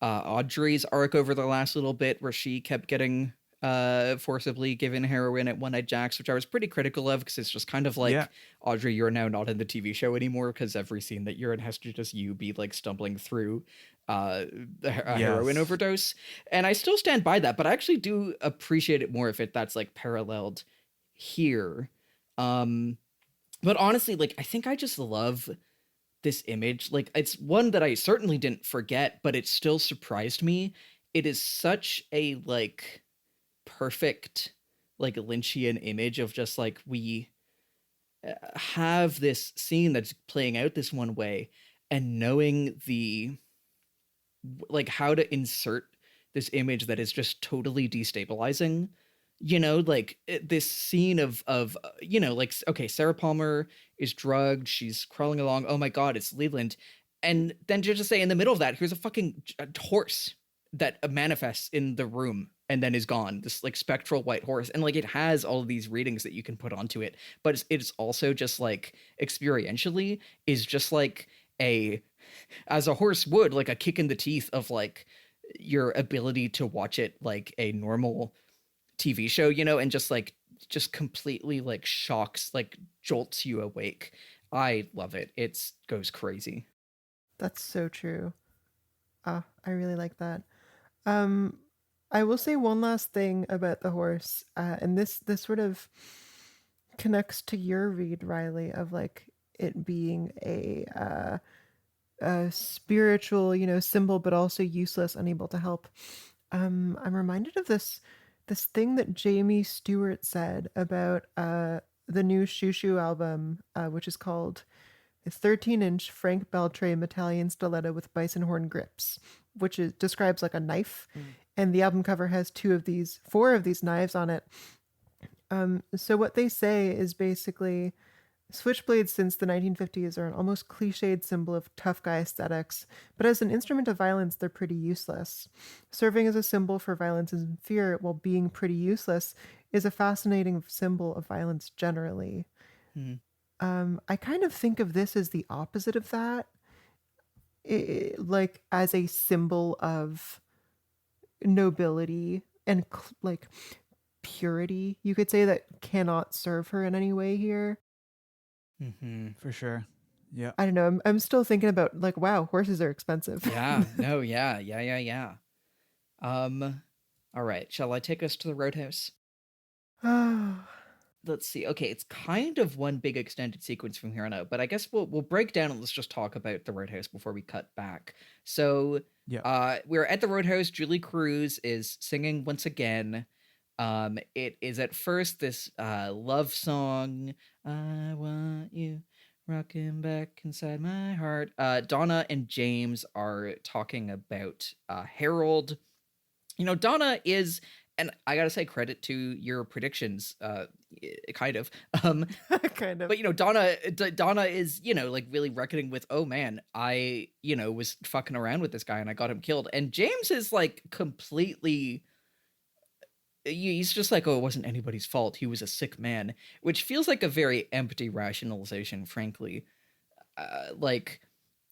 Audrey's arc over the last little bit, where she kept getting forcibly given heroin at One Eyed Jacks, which I was pretty critical of, because it's just kind of like, Yeah. Audrey, you're now not in the TV show anymore, because every scene that you're in has to just you be like stumbling through a heroin Yes. overdose. And I still stand by that, but I actually do appreciate it more if that's like paralleled here. But honestly, like, I think I just love this image. Like, it's one that I certainly didn't forget, but it still surprised me. It is such a like perfect like Lynchian image of just like, we have this scene that's playing out this one way, and knowing the like how to insert this image that is just totally destabilizing. You know, like this scene of you know, like, okay, Sarah Palmer is drugged, she's crawling along, oh my god, it's Leland, and then just to say in the middle of that, here's a fucking horse that manifests in the room and then is gone, this like spectral white horse, and like it has all of these readings that you can put onto it, but it's also just like experientially is just like a, as a horse would, like a kick in the teeth of like your ability to watch it like a normal TV show, you know, and just completely like shocks, like jolts you awake. I love it. It goes crazy. That's so true. I really like that. I will say one last thing about the horse, and this sort of connects to your read, Riley, of like it being a spiritual, you know, symbol, but also useless, unable to help. I'm reminded of this thing that Jamie Stewart said about the new Shoo Shoo album, which is called a 13-inch Frank Beltray Metallian stiletto with bison horn grips, which describes like a knife. And the album cover has four of these knives on it. So what they say is basically switchblades since the 1950s are an almost cliched symbol of tough guy aesthetics, but as an instrument of violence, they're pretty useless. Serving as a symbol for violence and fear while being pretty useless is a fascinating symbol of violence generally. I kind of think of this as the opposite of that, like as a symbol of nobility and like purity, you could say, that cannot serve her in any way here. For sure. Yeah. I don't know. I'm still thinking about like, wow, horses are expensive. Yeah. No. Yeah. All right. Shall I take us to the Roadhouse? Let's see. Okay, it's kind of one big extended sequence from here on out, but I guess we'll break down and let's just talk about the Roadhouse before we cut back. So, we're at the Roadhouse. Julie Cruz is singing once again. It is at first this love song. I want you rocking back inside my heart. Donna and James are talking about Harold. You know, Donna is, and I gotta say credit to your predictions, kind of. Kind of. But you know, Donna is, you know, like really reckoning with, oh man, I, you know, was fucking around with this guy and I got him killed. And James is like completely, he's just like, oh, it wasn't anybody's fault. He was a sick man, which feels like a very empty rationalization, frankly. Like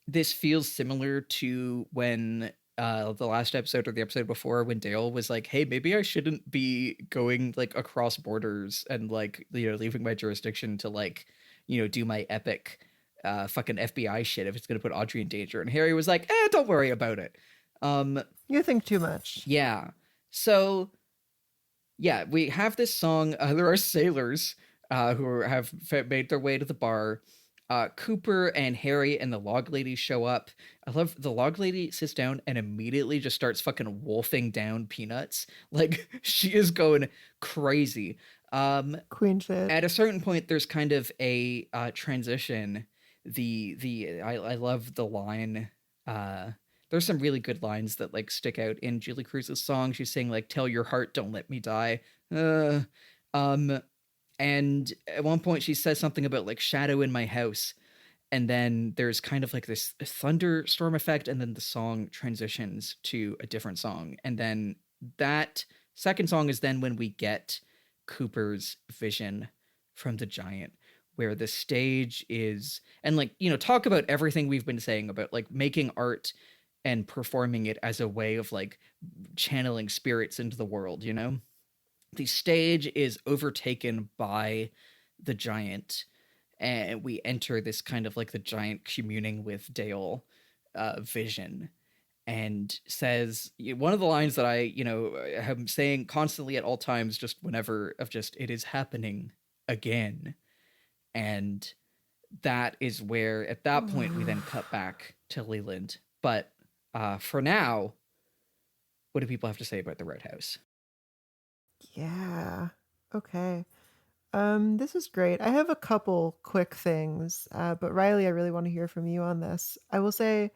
this feels similar to when the last episode or the episode before, when Dale was like, hey, maybe I shouldn't be going like across borders and like, you know, leaving my jurisdiction to like, you know, do my epic fucking FBI shit if it's gonna put Audrey in danger. And Harry was like, don't worry about it. You think too much. Yeah. So yeah, we have this song. There are sailors who have made their way to the bar. Cooper and Harry and the log lady show up. I love the log lady sits down and immediately just starts fucking wolfing down peanuts. Like she is going crazy. Queen shit. At a certain point, there's kind of a transition. I love the line. There's some really good lines that like stick out in Julie Cruz's song. She's saying like, "Tell your heart, don't let me die." And at one point she says something about like shadow in my house. And then there's kind of like this thunderstorm effect. And then the song transitions to a different song. And then that second song is then when we get Cooper's vision from the giant, where the stage is, and like, you know, talk about everything we've been saying about like making art and performing it as a way of like channeling spirits into the world, you know? The stage is overtaken by the giant, and we enter this kind of like the giant communing with Dale vision, and says one of the lines that I, you know, am saying constantly at all times, just whenever, of just, it is happening again. And that is where, at that point, we then cut back to Leland. But for now, what do people have to say about the Roadhouse? Yeah. Okay. This is great. I have a couple quick things, but Riley, I really want to hear from you on this. I will say,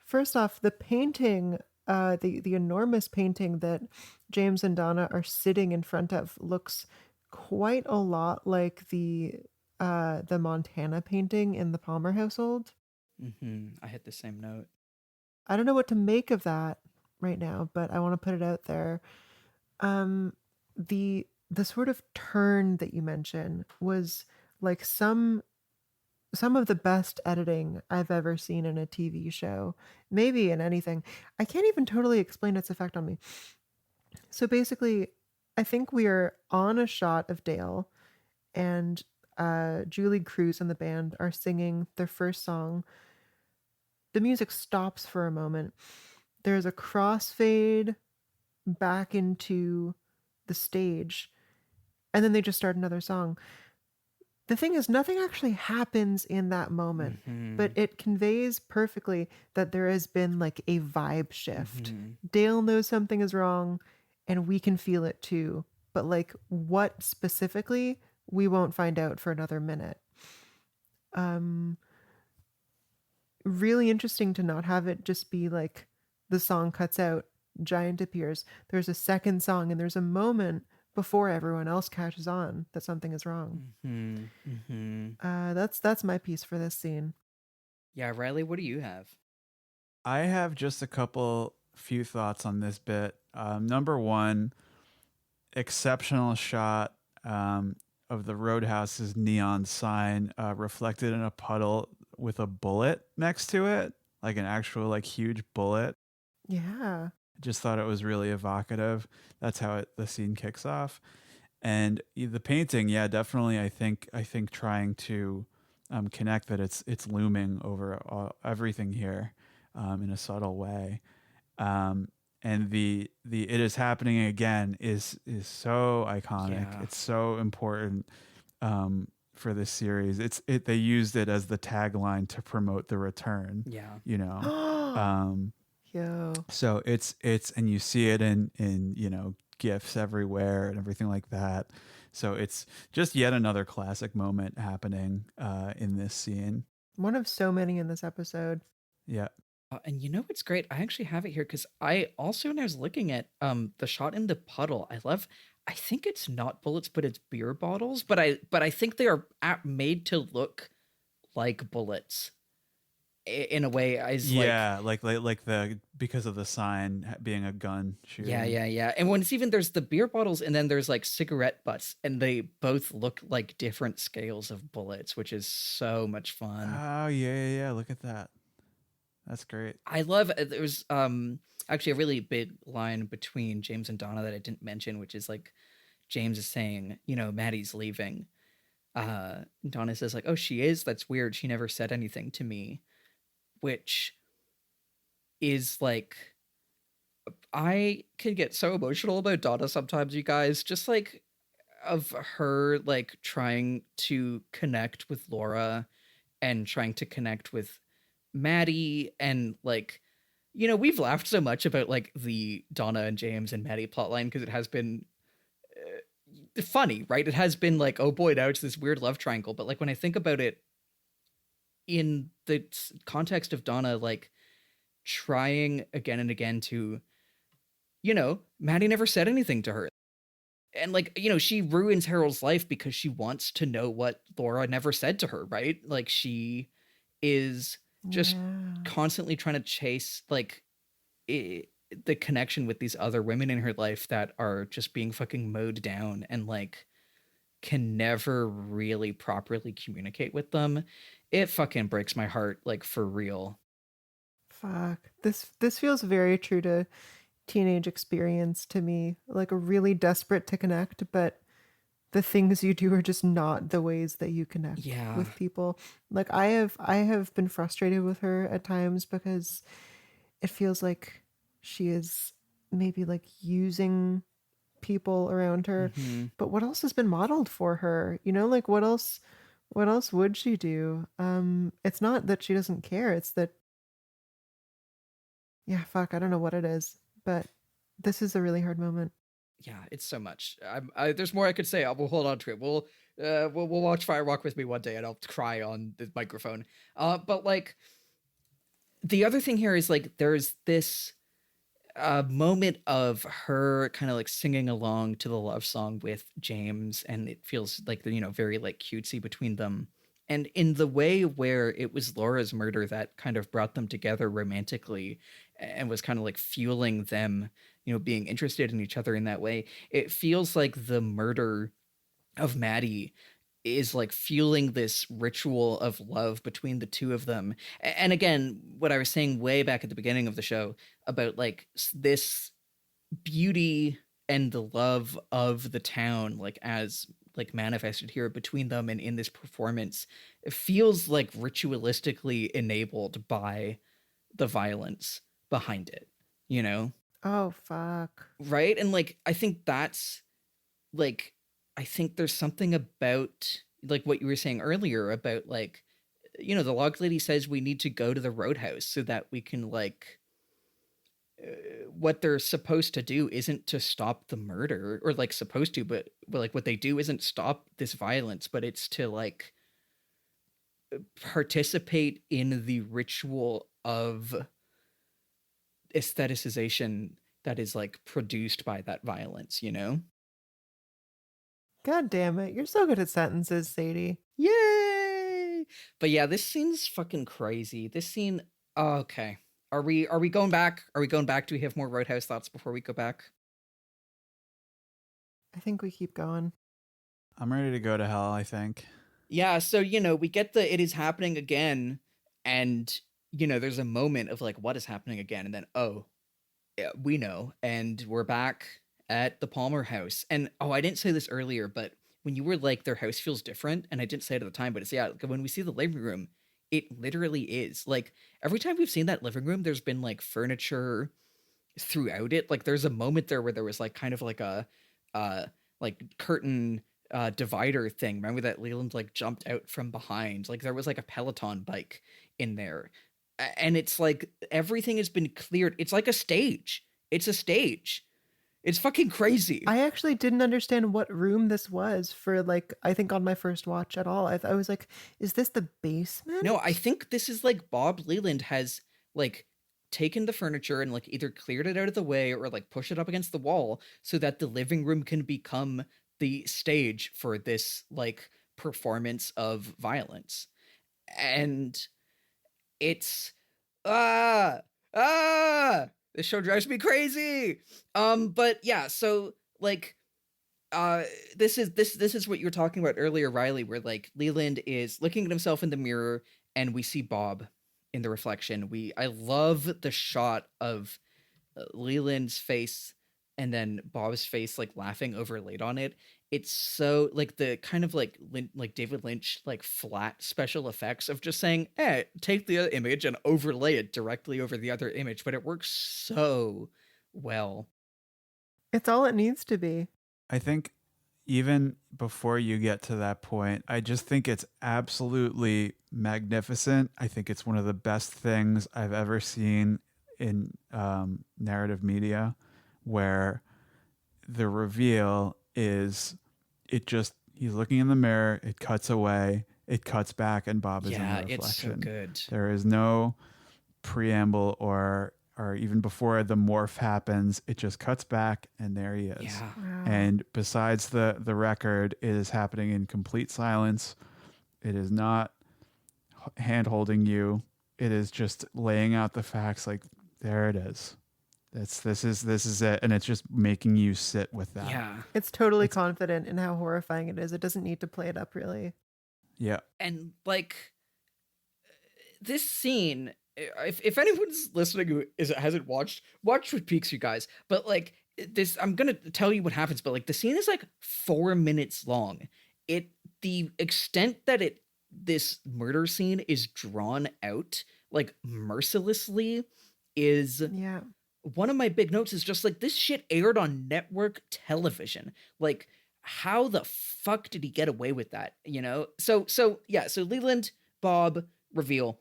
first off, the painting the enormous painting that James and Donna are sitting in front of looks quite a lot like the Montana painting in the Palmer household. I hit the same note. I don't know what to make of that right now, but I want to put it out there. The sort of turn that you mentioned was like some of the best editing I've ever seen in a TV show, maybe in anything. I can't even totally explain its effect on me. So basically, I think we are on a shot of Dale, and Julie Cruz and the band are singing their first song. The music stops for a moment. There's a crossfade back into the stage, and then they just start another song. The thing is, nothing actually happens in that moment, but it conveys perfectly that there has been like a vibe shift. Dale knows something is wrong, and we can feel it too. But like what specifically, we won't find out for another minute. Really interesting to not have it just be like the song cuts out, Giant appears. There's a second song, and there's a moment before everyone else catches on that something is wrong. That's my piece for this scene. Yeah, Riley, what do you have? I have just a few thoughts on this bit. Number one, exceptional shot of the Roadhouse's neon sign reflected in a puddle with a bullet next to it, like an actual like huge bullet. Yeah. Just thought it was really evocative. That's how the scene kicks off. And the painting, yeah, definitely. I think trying to connect that it's looming over everything here in a subtle way. And the "it is happening again" is so iconic. Yeah. It's so important for this series. They used it as the tagline to promote the return. Yeah. You know. Yo. So it's and you see it in GIFs everywhere and everything like that. So it's just yet another classic moment happening in this scene. One of so many in this episode. Yeah. And you know what's great? I actually have it here because I also, when I was looking at the shot in the puddle, I think it's not bullets, but it's beer bottles. But I think they are made to look like bullets in a way. Like the because of the sign being a gun shooting. Yeah. And when it's even, there's the beer bottles and then there's like cigarette butts, and they both look like different scales of bullets, which is so much fun. Oh yeah. Look at that. That's great. I love it. There's actually a really big line between James and Donna that I didn't mention, which is like James is saying, Maddie's leaving. Donna says like, "Oh, she is? That's weird. She never said anything to me." Which is like, I can get so emotional about Donna sometimes, you guys, just like of her like trying to connect with Laura and trying to connect with Maddie, and like, we've laughed so much about like the Donna and James and Maddie plotline because it has been funny, right? It has been like, oh boy, now it's this weird love triangle. But like when I think about it in the context of Donna, like trying again and again to, Maddie never said anything to her. And like, she ruins Harold's life because she wants to know what Laura never said to her, right? Like she is just constantly trying to chase like the connection with these other women in her life that are just being fucking mowed down and like can never really properly communicate with them. It fucking breaks my heart, like for real. Fuck. This feels very true to teenage experience to me. Like really desperate to connect, but the things you do are just not the ways that you connect with people. Like I have been frustrated with her at times because it feels like she is maybe like using people around her. But what else has been modeled for her? Like what else would she do? It's not that she doesn't care, it's that I don't know what it is, but this is a really hard moment. Yeah, it's so much. There's more I could say. We'll hold on to it. We'll watch Fire Walk with me one day, and I'll cry on the microphone. But like, the other thing here is like, there's this a moment of her kind of like singing along to the love song with James, and it feels like they're, very like cutesy between them. And in the way where it was Laura's murder that kind of brought them together romantically and was kind of like fueling them, being interested in each other in that way, it feels like the murder of Maddie is like fueling this ritual of love between the two of them. And again, what I was saying way back at the beginning of the show about like this beauty and the love of the town, like as like manifested here between them and in this performance, it feels like ritualistically enabled by the violence behind it, Oh, fuck. right? And like I think that's like, I think there's something about like what you were saying earlier about like, the log lady says we need to go to the roadhouse so that we can like, what they're supposed to do isn't to stop the murder, or like supposed to, but like what they do isn't stop this violence, but it's to like participate in the ritual of aestheticization that is like produced by that violence, God damn it. You're so good at sentences, Sadie. Yay! But yeah, this scene's fucking crazy. This scene, okay. Are we going back? Are we going back? Do we have more Roadhouse thoughts before we go back? I think we keep going. I'm ready to go to hell, I think. Yeah, so we get the it is happening again, and there's a moment of like, what is happening again? And then yeah, we know, and we're back at the Palmer house. And I didn't say this earlier, but when you were like, their house feels different, and I didn't say it at the time, but it's like, when we see the living room, it literally is like every time we've seen that living room, there's been like furniture throughout it. Like there's a moment there where there was like kind of like a like curtain divider thing. Remember that Leland like jumped out from behind? Like there was like a Peloton bike in there. And it's like everything has been cleared. It's like a stage. It's a stage. It's fucking crazy. I actually didn't understand what room this was for, like, I think on my first watch at all. I was like, is this the basement? No, I think this is like Bob Leland has like taken the furniture and like either cleared it out of the way or like pushed it up against the wall so that the living room can become the stage for this like performance of violence. And it's this show drives me crazy. But yeah, so like this is what you were talking about earlier, Riley, where like Leland is looking at himself in the mirror and we see Bob in the reflection. I love the shot of Leland's face and then Bob's face like laughing overlaid on it. It's so like the kind of like David Lynch like flat special effects of just saying, take the image and overlay it directly over the other image, but it works so well. It's all it needs to be. I think even before you get to that point, I just think it's absolutely magnificent. I think it's one of the best things I've ever seen in narrative media, where the reveal is he's looking in the mirror, it cuts away, it cuts back, and Bob is in the reflection. Yeah, it's so good. There is no preamble or even before the morph happens, it just cuts back and there he is. Yeah. Wow. And besides the record, it is happening in complete silence. It is not hand-holding you. It is just laying out the facts like, there it is. This is it, and it's just making you sit with that. Yeah. It's totally confident in how horrifying it is. It doesn't need to play it up, really. Yeah. And like this scene, if anyone's listening who hasn't watch what peaks you guys, but like this, I'm gonna tell you what happens, but like the scene is like 4 minutes long. The extent that this murder scene is drawn out like mercilessly is Yeah. one of my big notes. Is just like, this shit aired on network television. Like, how the fuck did he get away with that? So Leland, Bob, reveal.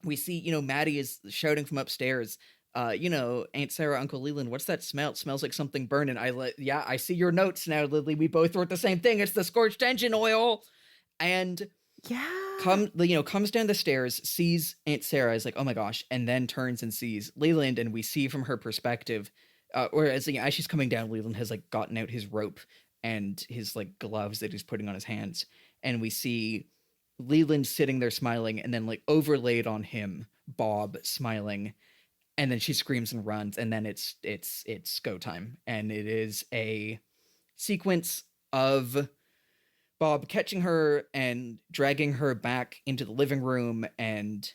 We see, Maddie is shouting from upstairs, Aunt Sarah, Uncle Leland, what's that smell? It smells like something burning. I see your notes now, Lily. We both wrote the same thing. It's the scorched engine oil. And Yeah. Comes down the stairs, sees Aunt Sarah, is like, oh my gosh, and then turns and sees Leland, and we see from her perspective, or as she's coming down, Leland has like gotten out his rope and his like gloves that he's putting on his hands, and we see Leland sitting there smiling, and then like overlaid on him, Bob smiling, and then she screams and runs, and then it's go time, and it is a sequence of Bob catching her and dragging her back into the living room and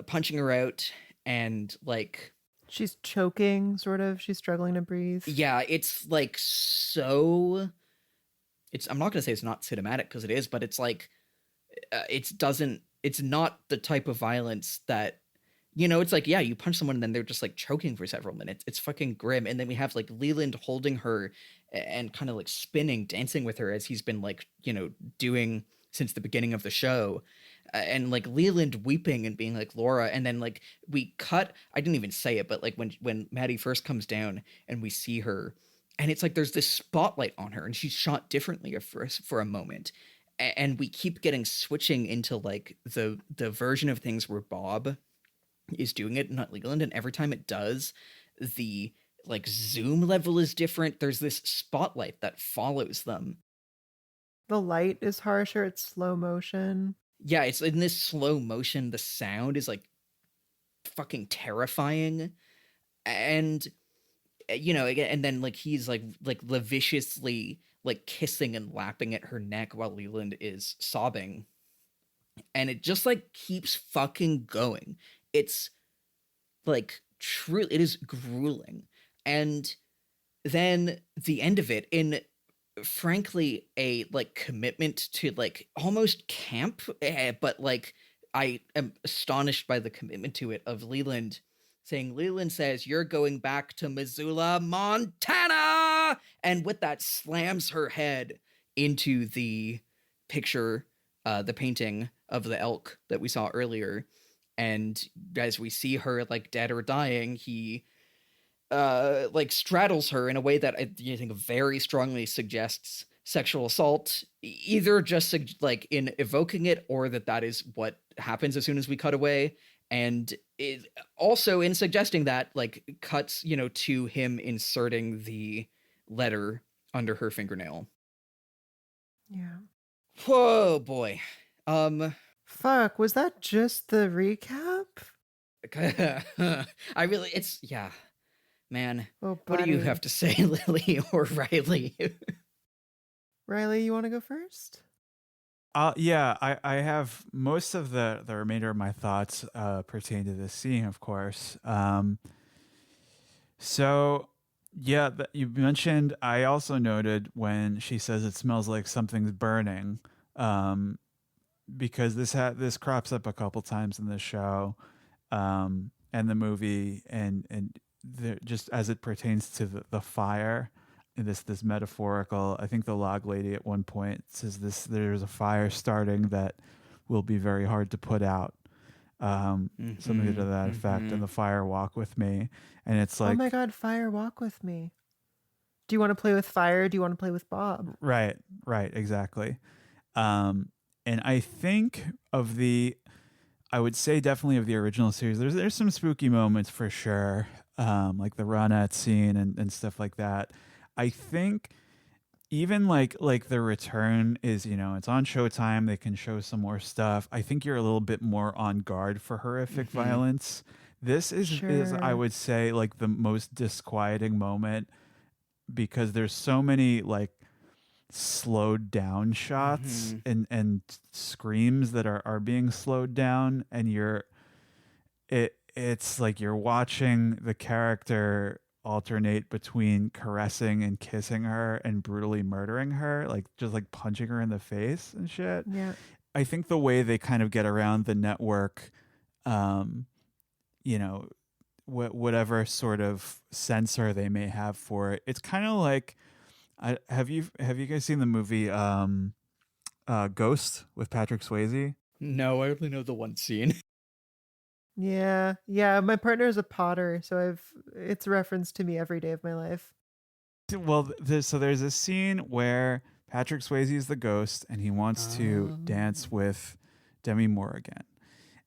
punching her out, and like she's choking, sort of. She's struggling to breathe. Yeah, it's like so. I'm not gonna say it's not cinematic because it is, but it's like it's not the type of violence that, it's like, yeah, you punch someone and then they're just like choking for several minutes. It's fucking grim. And then we have like Leland holding her and kind of like spinning, dancing with her as he's been like, doing since the beginning of the show. And like Leland weeping and being like, Laura. And then like we cut, I didn't even say it, but like when Maddie first comes down and we see her, and it's like there's this spotlight on her and she's shot differently for a moment. And we keep getting switching into like the version of things where Bob is doing it, not Leland, and every time it does, the like zoom level is different. There's this spotlight that follows them. The light is harsher. It's slow motion. Yeah, it's in this slow motion. The sound is like fucking terrifying, and and then like he's like lasciviously like kissing and lapping at her neck while Leland is sobbing, and it just like keeps fucking going. It's like true. It is grueling. And then the end of it, in frankly a like commitment to like almost camp, but like I am astonished by the commitment to it of Leland saying, Leland says, you're going back to Missoula, Montana, and with that slams her head into the picture, the painting of the elk that we saw earlier. And as we see her like dead or dying, he like straddles her in a way that I think very strongly suggests sexual assault, either just like in evoking it, or that is what happens as soon as we cut away. And it also in suggesting that like cuts, to him inserting the letter under her fingernail. Yeah. Whoa, boy. Fuck, was that just the recap? Yeah, man. Oh, what do you have to say, Lily or Riley? Riley, you want to go first? Yeah, I have most of the remainder of my thoughts pertain to this scene, of course. So yeah, you mentioned, I also noted when she says it smells like something's burning, because this crops up a couple times in the show, and the movie, and just as it pertains to the fire, and this metaphorical. I think the log lady at one point says there's a fire starting that will be very hard to put out. Something to that effect, and the fire walk with me, and it's like, oh my god, fire walk with me. Do you want to play with fire? Do you want to play with Bob? Right, exactly. And I think I would say definitely of the original series, there's some spooky moments for sure, like the Ronette scene and stuff like that. I think even like the return is, it's on Showtime, they can show some more stuff. I think you're a little bit more on guard for horrific violence. This is I would say like the most disquieting moment, because there's so many like slowed down shots and screams that are being slowed down, and it's like you're watching the character alternate between caressing and kissing her and brutally murdering her, like just like punching her in the face and shit. Yeah. I think the way they kind of get around the network, whatever sort of censor they may have for it, it's kind of like, have you guys seen the movie Ghost with Patrick Swayze? No, I only know the one scene. Yeah. My partner is a potter, so it's referenced to me every day of my life. Well, there's a scene where Patrick Swayze is the ghost, and he wants to dance with Demi Moore again.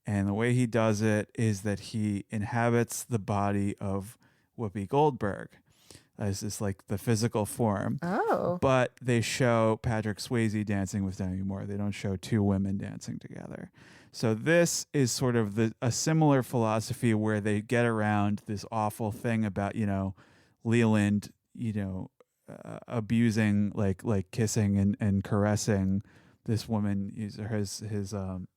And the way he does it is that he inhabits the body of Whoopi Goldberg as this like the physical form. Oh. But they show Patrick Swayze dancing with Demi Moore. They don't show two women dancing together. So this is sort of a similar philosophy where they get around this awful thing about, Leland, abusing, like kissing and caressing this woman, his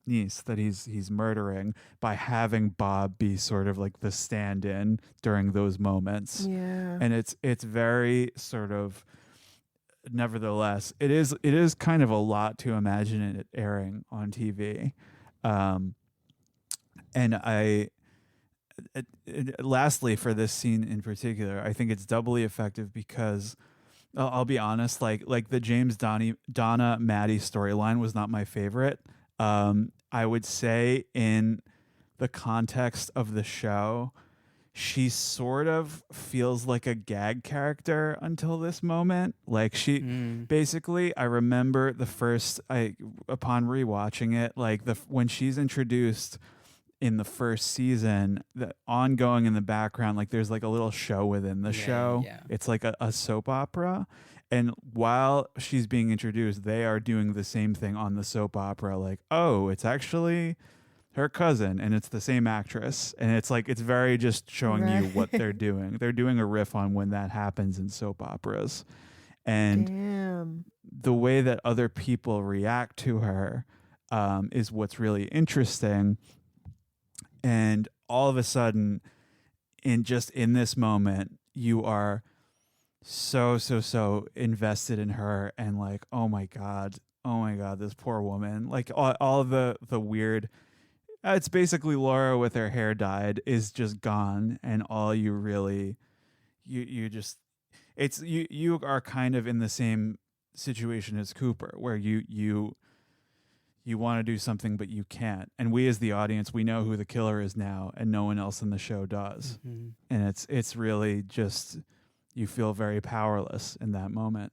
niece that he's murdering, by having Bob be sort of like the stand-in during those moments. Yeah. And it's very sort of, nevertheless, it is kind of a lot to imagine it airing on TV. And lastly, for this scene in particular, I think it's doubly effective because I'll be honest, like the James Donna Maddie storyline was not my favorite. I would say in the context of the show, she sort of feels like a gag character until this moment. Like she basically, I remember upon rewatching it, like when she's introduced in the first season, the ongoing in the background, like there's like a little show within the show. Yeah. It's like a soap opera. And while she's being introduced, they are doing the same thing on the soap opera. Like, oh, it's actually her cousin and it's the same actress. And it's like, it's very just showing you what they're doing. They're doing a riff on when that happens in soap operas. And Damn. the way that other people react to her is what's really interesting. And all of a sudden, in this moment, you are so invested in her, and like, oh my god, this poor woman. Like all of the weird, it's basically Laura with her hair dyed is just gone, and all you really, you are kind of in the same situation as Cooper, where you want to do something, but you can't. And we as the audience, we know who the killer is now, and no one else in the show does. Mm-hmm. And it's really just, you feel very powerless in that moment.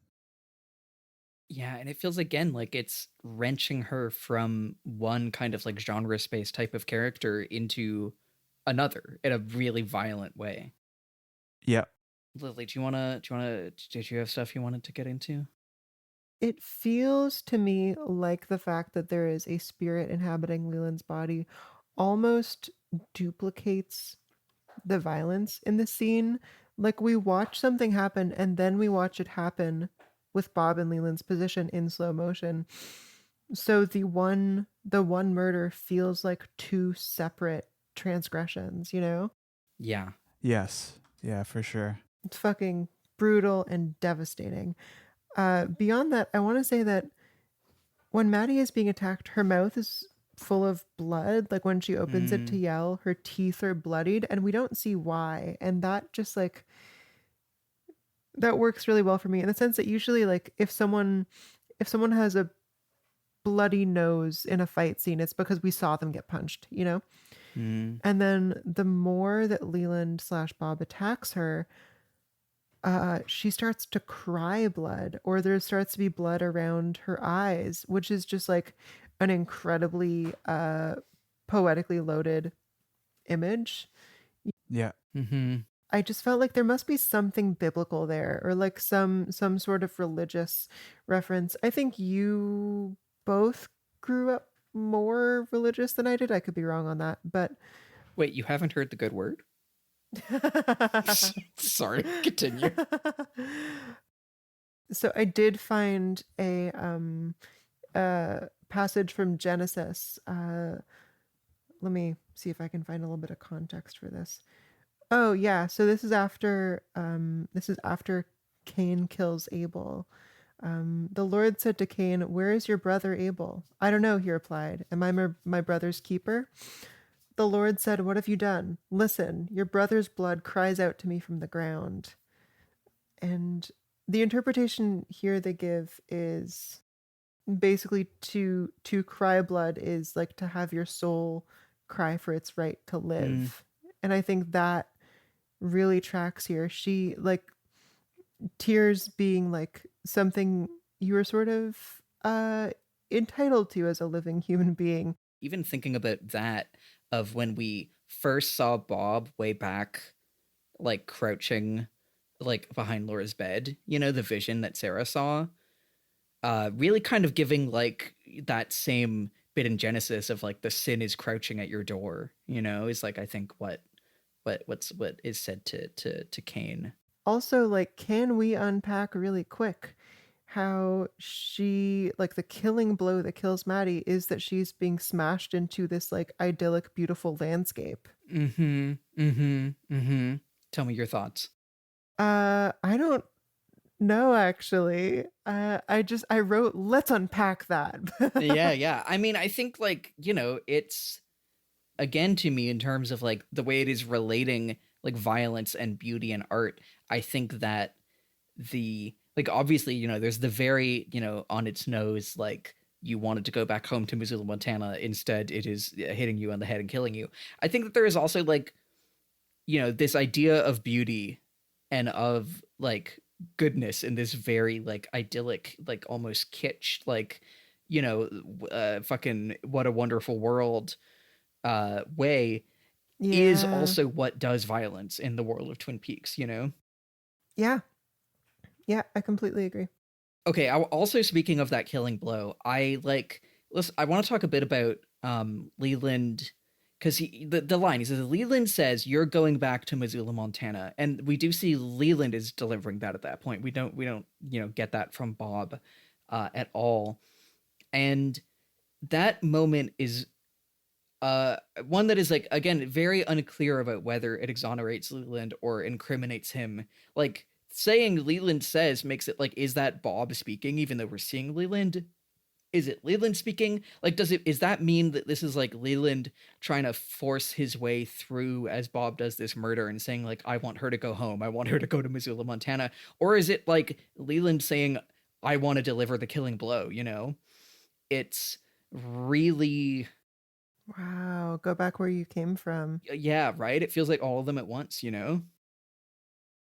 Yeah, and it feels again like it's wrenching her from one kind of like genre space type of character into another in a really violent way. Yeah. Lily, did you have stuff you wanted to get into? It feels to me like the fact that there is a spirit inhabiting Leland's body almost duplicates the violence in the scene. Like we watch something happen and then we watch it happen with Bob in Leland's position in slow motion. So the one murder feels like two separate transgressions, Yeah. Yes. Yeah, for sure. It's fucking brutal and devastating. Beyond that, I want to say that when Maddie is being attacked, her mouth is full of blood. Like when she opens it to yell, her teeth are bloodied and we don't see why. And that just like, that works really well for me in the sense that usually like if someone has a bloody nose in a fight scene, it's because we saw them get punched, And then the more that Leland/Bob attacks her, she starts to cry blood, or there starts to be blood around her eyes, which is just like an incredibly poetically loaded image. Yeah. Mm-hmm. I just felt like there must be something biblical there, or like some sort of religious reference. I think you both grew up more religious than I did. I could be wrong on that, but wait, you haven't heard the good word? Sorry, continue. So I did find a passage from Genesis. Let me see if I can find a little bit of context for this. Oh yeah, so this is after Cain kills Abel. The Lord said to Cain, "Where is your brother Abel?" "I don't know," he replied. "Am I my brother's keeper?" The Lord said, "What have you done? Listen, your brother's blood cries out to me from the ground." And the interpretation here they give is basically to cry blood is like to have your soul cry for its right to live. And I think that really tracks here. She like tears being like something you were sort of entitled to as a living human being. Even thinking about that, of when we first saw Bob way back, like crouching like behind Laura's bed, you know, the vision that Sarah saw, really kind of giving like that same bit in Genesis of like the sin is crouching at your door, you know, is like I think what is said to Cain. Also, like, can we unpack really quick how she, like, the killing blow that kills Maddie is that she's being smashed into this like idyllic, beautiful landscape. Tell me your thoughts. I don't know actually. I wrote, let's unpack that. Yeah. I mean, I think like, you know, it's again to me in terms of like the way it is relating like violence and beauty and art. I think that the like obviously, you know, there's the very, you know, on its nose like you wanted to go back home to Missoula, Montana. Instead, it is hitting you on the head and killing you. I think that there is also like, you know, this idea of beauty and of like goodness in this very like idyllic, like almost kitsch, like, you know, fucking what a wonderful world way is Yeah. also what does violence in the world of Twin Peaks, you know? Yeah. Yeah, I completely agree. Okay, also speaking of that killing blow, I want to talk a bit about Leland, because the line he says, Leland says you're going back to Missoula, Montana, and we do see Leland is delivering that at that point. We don't you know get that from Bob at all, and that moment is one that is like again very unclear about whether it exonerates Leland or incriminates him. Like saying Leland says makes it like, is that Bob speaking even though we're seeing Leland? Is it Leland speaking? Like, is that mean that this is like Leland trying to force his way through as Bob does this murder and saying like, I want her to go home, I want her to go to Missoula, Montana? Or is it like Leland saying, I want to deliver the killing blow, you know? It's really, Wow, go back where you came from. yeah, right? It feels like all of them at once, you know?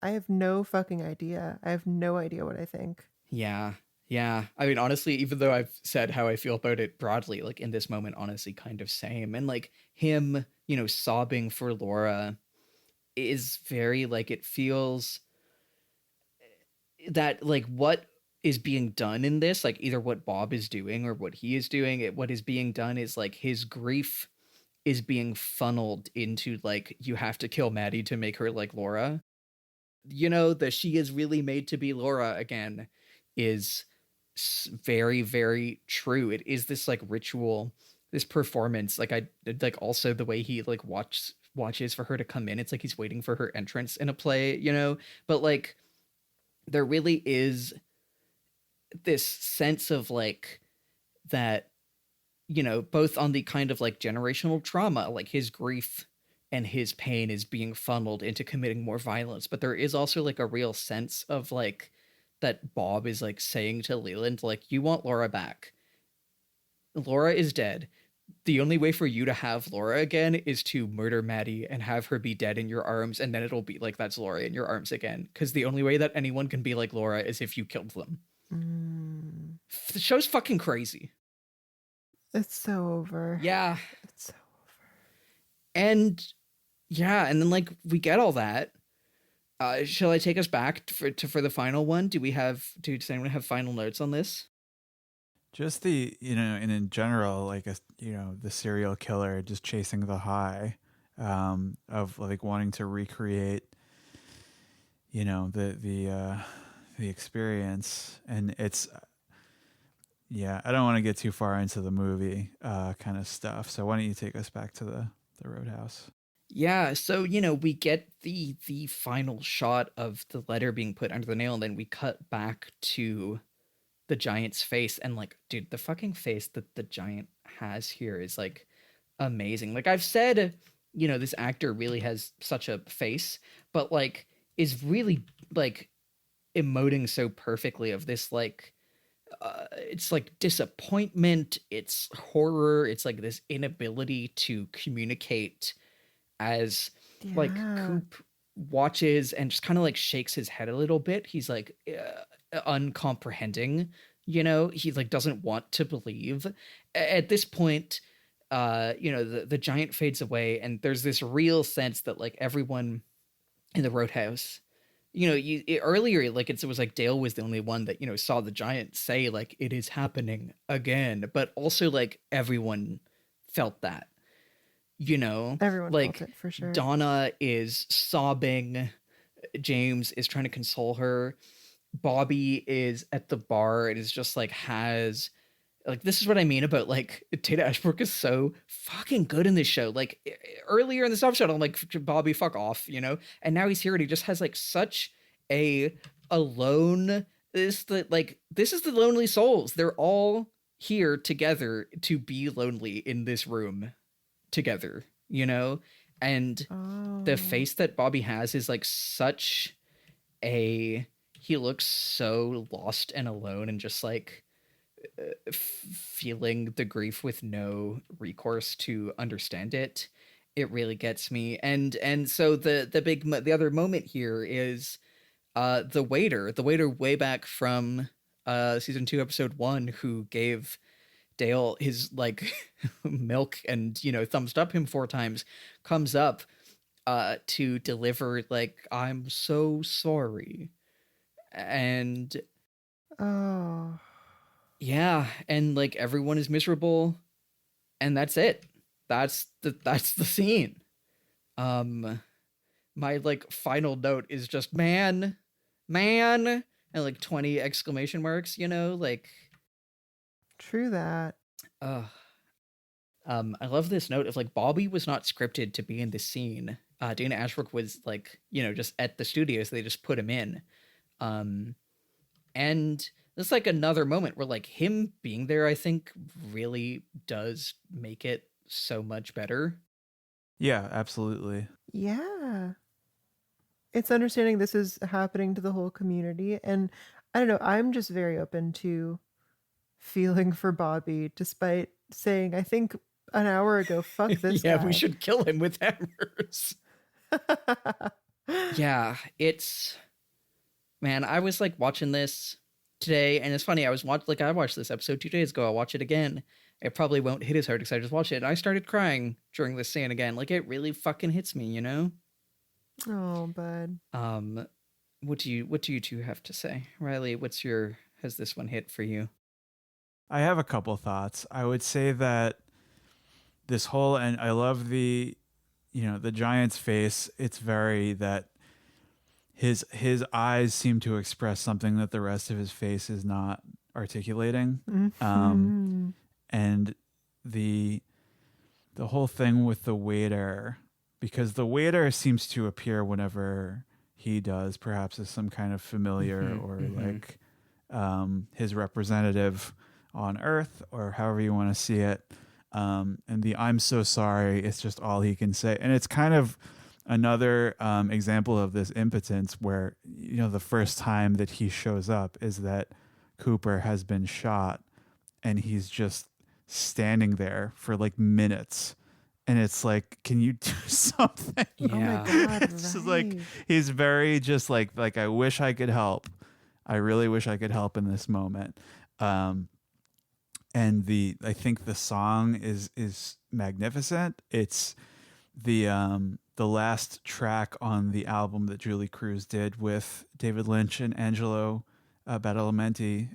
I have no fucking idea. I have no idea what I think. Yeah. I mean, honestly, even though I've said how I feel about it broadly, like in this moment, honestly, kind of same. And like him, you know, sobbing for Laura is very like, it feels that like what is being done in this, like either what Bob is doing or what he is doing, what is being done is like his grief is being funneled into like, you have to kill Maddie to make her like Laura. You know, that she is really made to be Laura again is very, very true. It is this like ritual, this performance. Like I like also the way he like watches for her to come in. It's like he's waiting for her entrance in a play, you know? But like there really is this sense of like that, you know, both on the kind of like generational trauma, like his grief and his pain is being funneled into committing more violence. But there is also like a real sense of like that Bob is like saying to Leland, like, you want Laura back. Laura is dead. The only way for you to have Laura again is to murder Maddie and have her be dead in your arms, and then it'll be like that's Laura in your arms again. Because the only way that anyone can be like Laura is if you killed them. The show's fucking crazy. It's so over. Yeah. It's so over. And yeah, and then like we get all that. Shall I take us back for the final one? Does anyone have final notes on this? Just the, you know, and in general, like, you know, the serial killer just chasing the high of like wanting to recreate, you know, the experience. And it's, yeah, I don't want to get too far into the movie kind of stuff. So why don't you take us back to the Roadhouse? Yeah, so you know, we get the final shot of the letter being put under the nail, and then we cut back to the giant's face, and like, dude, the fucking face that the giant has here is like amazing. Like I've said, you know, this actor really has such a face, but like is really like emoting so perfectly of this like it's like disappointment, it's horror, it's like this inability to communicate as like Coop watches and just kind of like shakes his head a little bit. He's like uncomprehending, you know? He like doesn't want to believe. At this point, you know, the giant fades away, and there's this real sense that like everyone in the roadhouse, you know, earlier, like it was like Dale was the only one that, you know, saw the giant say like it is happening again, but also like everyone felt that, you know, Everyone like felt it for sure. Donna is sobbing, James is trying to console her, Bobby is at the bar and is just like has like, this is what I mean about like Tata Ashbrook is so fucking good in this show. Like earlier in the episode, I'm like, Bobby, fuck off, you know? And now he's here and he just has like such a alone. This is the lonely souls. They're all here together to be lonely in this room together, you know? And the face that Bobby has is like such a, he looks so lost and alone and just like, feeling the grief with no recourse to understand it. It really gets me. And so the other moment here is the waiter way back from season 2 episode 1 who gave Dale his like milk and, you know, thumbs up him 4 times, comes up to deliver like, I'm so sorry. And yeah, and like everyone is miserable, and that's it. That's the scene. My like final note is just man, and like 20 exclamation marks, you know, like True that. I love this note of like Bobby was not scripted to be in this scene. Dana Ashbrook was like, you know, just at the studio, so they just put him in. And it's like another moment where like him being there, I think really does make it so much better. Yeah, absolutely. Yeah. It's understanding this is happening to the whole community. And I don't know, I'm just very open to feeling for Bobby, despite saying, I think an hour ago, fuck this Yeah, guy. we should kill him with hammers. Yeah, it's, man, I was like watching this today, and it's funny, I watched this episode 2 days ago, I'll watch it again. It probably won't hit as hard because I just watched it, and I started crying during this scene again. Like, it really fucking hits me, you know? Oh, bud. What do you two have to say? Riley, has this one hit for you? I have a couple thoughts. I would say that this whole, and I love the giant's face. It's very that his Mm-hmm. eyes seem to express something that the rest of his face is not articulating. And the whole thing with the waiter, because the waiter seems to appear whenever he does, perhaps as some kind of familiar or like his representative on Earth, or however you want to see it. And the I'm so sorry, it's just all he can say. And it's kind of another example of this impotence where, you know, the first time that he shows up is that Cooper has been shot and he's just standing there for like minutes. And it's like, can you do something? Yeah. Oh my God, It's just like, he's very just like I wish I could help. I really wish I could help in this moment. And I think the song is magnificent. It's the last track on the album that Julie Cruz did with David Lynch and Angelo Badalamenti.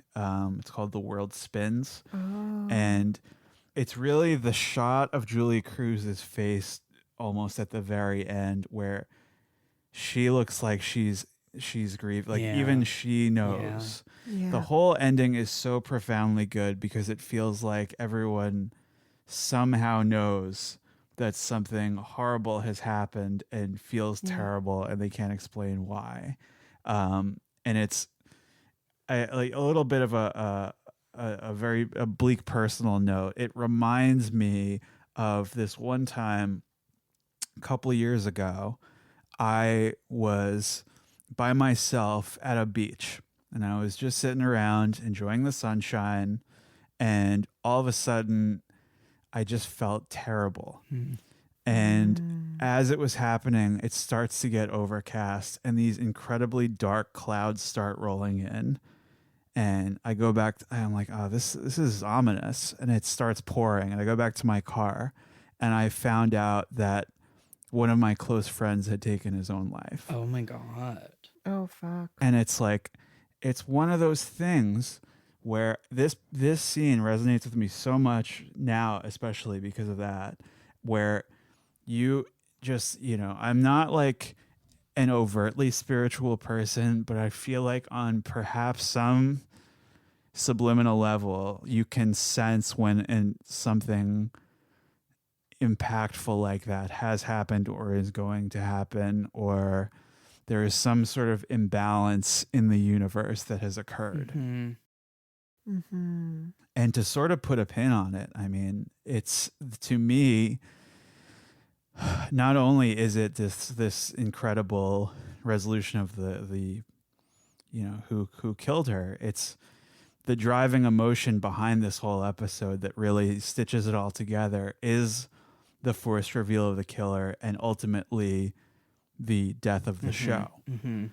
It's called The World Spins. And it's really the shot of Julie Cruz's face almost at the very end where she looks like she's grieved. Like even she knows. Yeah. The whole ending is so profoundly good because it feels like everyone somehow knows that something horrible has happened and feels terrible and they can't explain why. And it's like a little bit of a very bleak personal note. It reminds me of this one time a couple of years ago. I was by myself at a beach and I was just sitting around enjoying the sunshine, and all of a sudden I just felt terrible. And as it was happening, it starts to get overcast and these incredibly dark clouds start rolling in. And I go back, I'm like, oh, this is ominous. And it starts pouring. And I go back to my car and I found out that one of my close friends had taken his own life. Oh my God. Oh, fuck. And it's like, it's one of those things where this scene resonates with me so much now, especially because of that, where you just, I'm not like an overtly spiritual person, but I feel like on perhaps some subliminal level, you can sense when something impactful like that has happened or is going to happen, or there is some sort of imbalance in the universe that has occurred. Mm-hmm. Mm-hmm. And to sort of put a pin on it, I mean, it's, to me, not only is it this incredible resolution of the who killed her, it's the driving emotion behind this whole episode that really stitches it all together is the forced reveal of the killer and ultimately the death of the show. Mm-hmm.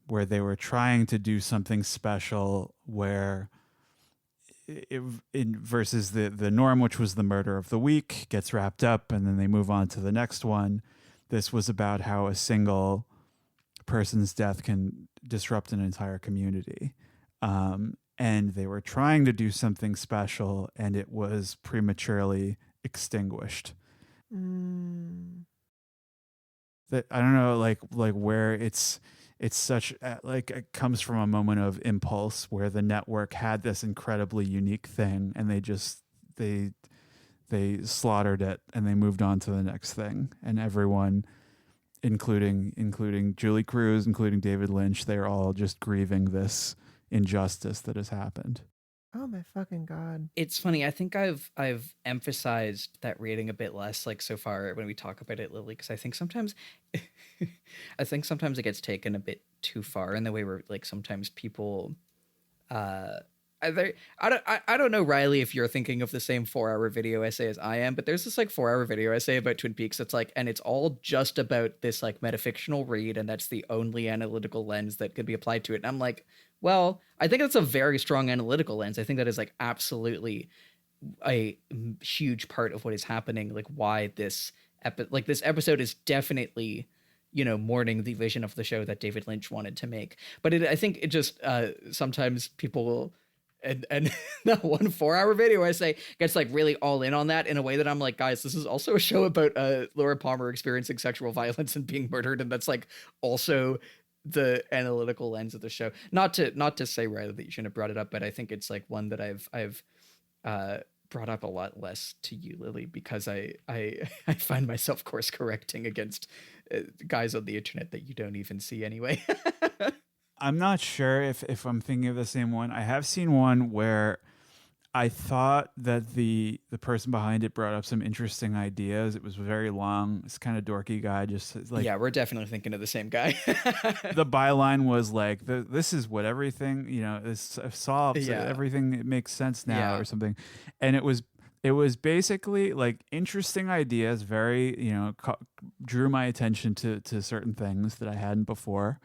Where they were trying to do something special where versus the norm, which was the murder of the week, gets wrapped up and then they move on to the next one. This was about how a single person's death can disrupt an entire community. And they were trying to do something special and it was prematurely extinguished. That I don't know, like where it's such like it comes from a moment of impulse where the network had this incredibly unique thing and they slaughtered it and they moved on to the next thing, and everyone, including Julie Cruz, including David Lynch, they're all just grieving this injustice that has happened. Oh my fucking God. It's funny. I think I've emphasized that rating a bit less, like so far when we talk about it, Lily, because I think sometimes it gets taken a bit too far in the way where like sometimes people, I don't know, Riley, if you're thinking of the same 4-hour video essay as I am, but there's this like 4-hour video essay about Twin Peaks that's like, and it's all just about this like metafictional read, and that's the only analytical lens that could be applied to it. And I'm like, well, I think that's a very strong analytical lens. I think that is like absolutely a huge part of what is happening, like why this episode is definitely, mourning the vision of the show that David Lynch wanted to make. But I think it just sometimes people will, and that one 4-hour video essay gets like really all in on that in a way that I'm like, guys, this is also a show about Laura Palmer experiencing sexual violence and being murdered, and that's like also the analytical lens of the show. Not to say, Riley, that you shouldn't have brought it up, but I think it's like one that I've brought up a lot less to you, Lily, because I find myself course correcting against guys on the internet that you don't even see anyway. I'm not sure if I'm thinking of the same one. I have seen one where I thought that the person behind it brought up some interesting ideas. It was very long. It's kind of dorky guy. Just like, yeah, we're definitely thinking of the same guy. The byline was like, "This is what everything is solved. Yeah. So everything it makes sense now," Yeah. or something. And it was basically like interesting ideas. Very drew my attention to certain things that I hadn't before.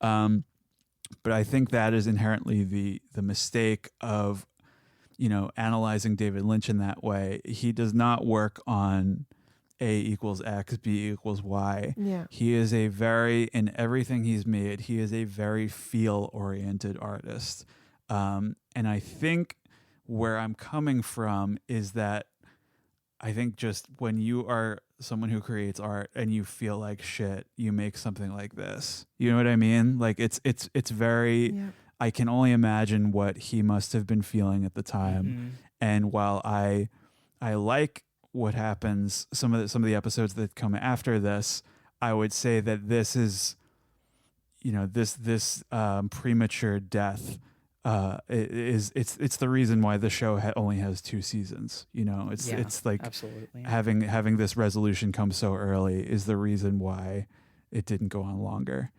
But I think that is inherently the mistake of analyzing David Lynch in that way. He does not work on A equals X, B equals Y. Yeah. He is in everything he's made, he is a very feel-oriented artist. And I think where I'm coming from is that I think just when you are someone who creates art and you feel like shit, you make something like this. You know what I mean? Like it's very... Yeah. I can only imagine what he must have been feeling at the time. Mm-hmm. And while I like what happens, some of the episodes that come after this, I would say that this is, this premature death it's the reason why the show only has 2 seasons. It's like absolutely having this resolution come so early is the reason why it didn't go on longer.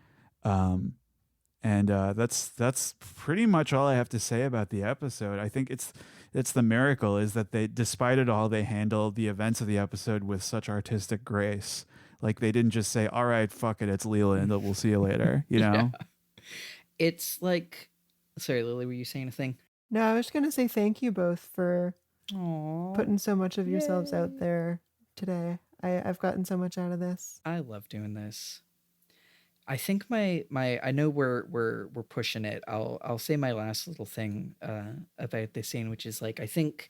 And that's pretty much all I have to say about the episode. I think it's the miracle is that they, despite it all, they handled the events of the episode with such artistic grace. Like they didn't just say, "All right, fuck it, it's Leland, we'll see you later." Yeah. It's like Sorry, Lily, were you saying a thing? No, I was going to say thank you both for Aww. putting so much of yourselves Yay. out there today. I've gotten so much out of this. I love doing this. I think my I know we're pushing it. I'll say my last little thing about this scene, which is like, I think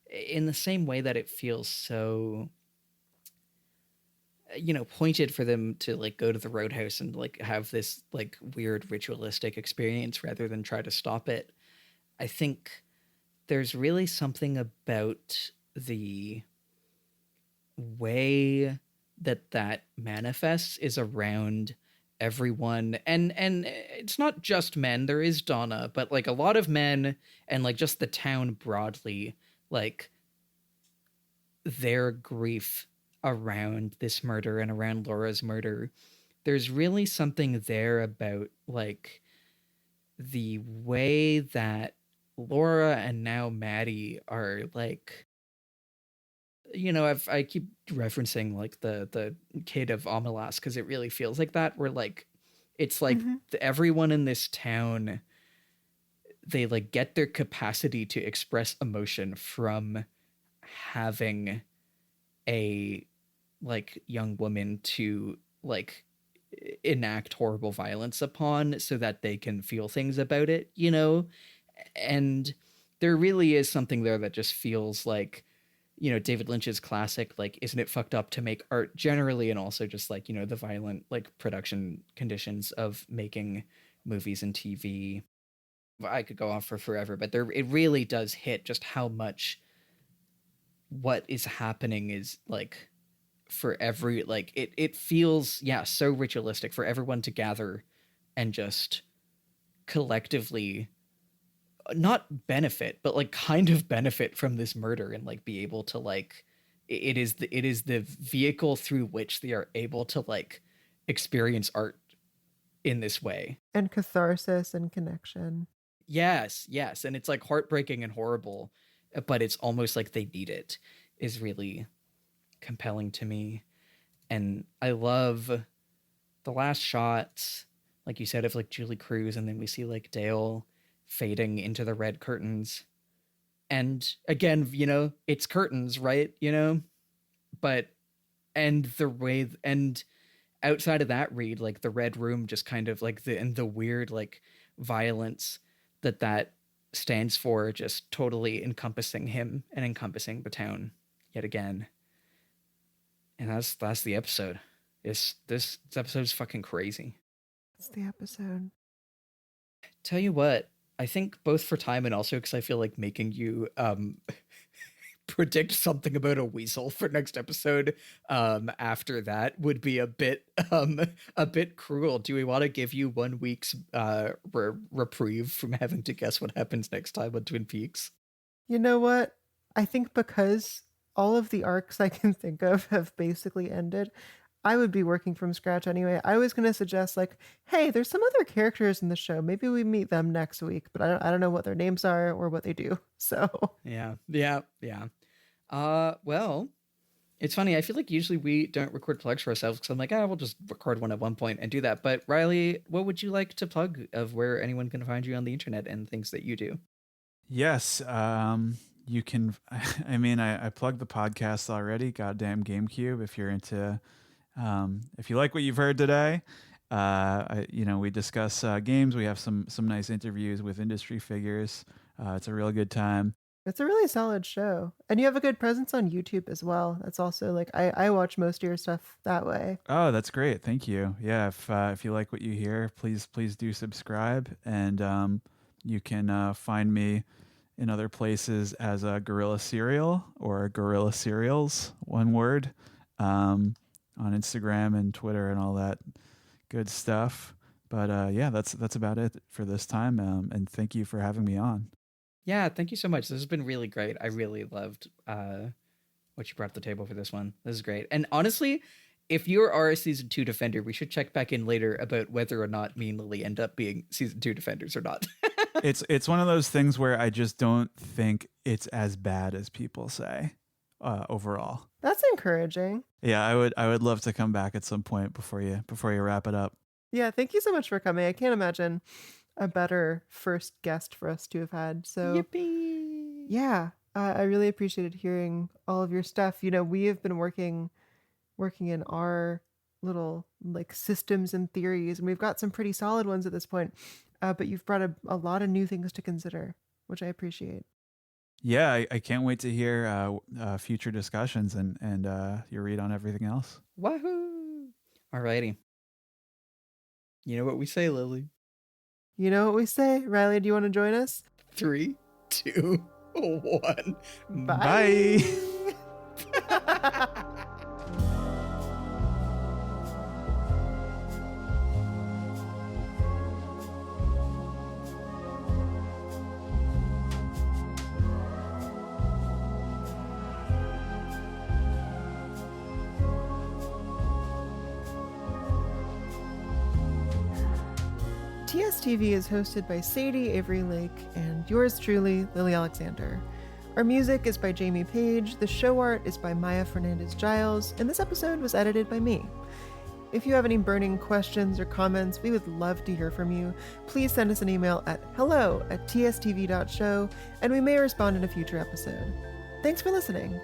in the same way that it feels so, you know, pointed for them to like go to the roadhouse and like have this like weird ritualistic experience rather than try to stop it. I think there's really something about the way that manifests is around everyone, and it's not just men. There is Donna, but like a lot of men, and like just the town broadly, like their grief around this murder and around Laura's murder. There's really something there about like the way that Laura and now Maddie are like, you know, I keep referencing like the kid of Omelas because it really feels like that. Where like it's like everyone in this town, they like get their capacity to express emotion from having a like young woman to like enact horrible violence upon so that they can feel things about it, you know? And there really is something there that just feels like, you know, David Lynch's classic, like, isn't it fucked up to make art generally, and also just like, you know, the violent like production conditions of making movies and TV. I could go on for forever, but there, it really does hit just how much what is happening is like for every, like it feels, yeah, so ritualistic for everyone to gather and just collectively not benefit, but like kind of benefit from this murder and like be able to like, it is the vehicle through which they are able to like experience art in this way. And catharsis and connection. Yes. And it's like heartbreaking and horrible, but it's almost like they need it, is really compelling to me. And I love the last shots, like you said, of like Julie Cruz, and then we see like Dale fading into the red curtains. And again, you know, it's curtains, right? You know, but, and the way, and outside of that read, like the red room just kind of like the weird like violence that stands for, just totally encompassing him and encompassing the town yet again. And that's the episode. This episode's fucking crazy. That's the episode. Tell you what, I think both for time and also because I feel like making you predict something about a weasel for next episode after that would be a bit cruel. Do we want to give you 1 week's reprieve from having to guess what happens next time on Twin Peaks? You know what? I think because all of the arcs I can think of have basically ended, I would be working from scratch anyway. I was going to suggest like, hey, there's some other characters in the show. Maybe we meet them next week, but I don't know what their names are or what they do. So yeah. Well, it's funny. I feel like usually we don't record plugs for ourselves because I'm like, we'll just record one at one point and do that. But Riley, what would you like to plug of where anyone can find you on the internet and things that you do? Yes. You can, I mean, I plugged the podcast already, Goddamn Gamecube. If you're into, if you like what you've heard today, we discuss games. We have some nice interviews with industry figures. It's a real good time. it's a really solid show. And you have a good presence on YouTube as well. That's also like, I watch most of your stuff that way. Oh, that's great. Thank you. Yeah. If you like what you hear, please do subscribe. And you can find me in other places as a Gorilla Cereal or Gorilla Cereals, one word, on Instagram and Twitter and all that good stuff. But yeah, that's about it for this time. And thank you for having me on. Yeah, thank you so much. This has been really great. I really loved what you brought to the table for this one. This is great. And honestly, if you are a season 2 defender, we should check back in later about whether or not me and Lily end up being season 2 defenders or not. It's one of those things where I just don't think it's as bad as people say overall. That's encouraging. Yeah, I would love to come back at some point before you wrap it up. Yeah, thank you so much for coming. I can't imagine a better first guest for us to have had. So Yippee! yeah, I really appreciated hearing all of your stuff. You know, we have been working in our little like systems and theories, and we've got some pretty solid ones at this point. But you've brought a lot of new things to consider, which I appreciate. Yeah, I can't wait to hear future discussions and your read on everything else. Wahoo! Alrighty. You know what we say, Lily? You know what we say? Riley, do you want to join us? 3, 2, 1. Bye. TSTV is hosted by Sadie Avery Lake and yours truly, Lily Alexander. Our music is by Jamie Page, the show art is by Mya Fernandes-Giles, and this episode was edited by me. If you have any burning questions or comments, we would love to hear from you. Please send us an email at hello@tstv.show, and we may respond in a future episode. Thanks for listening.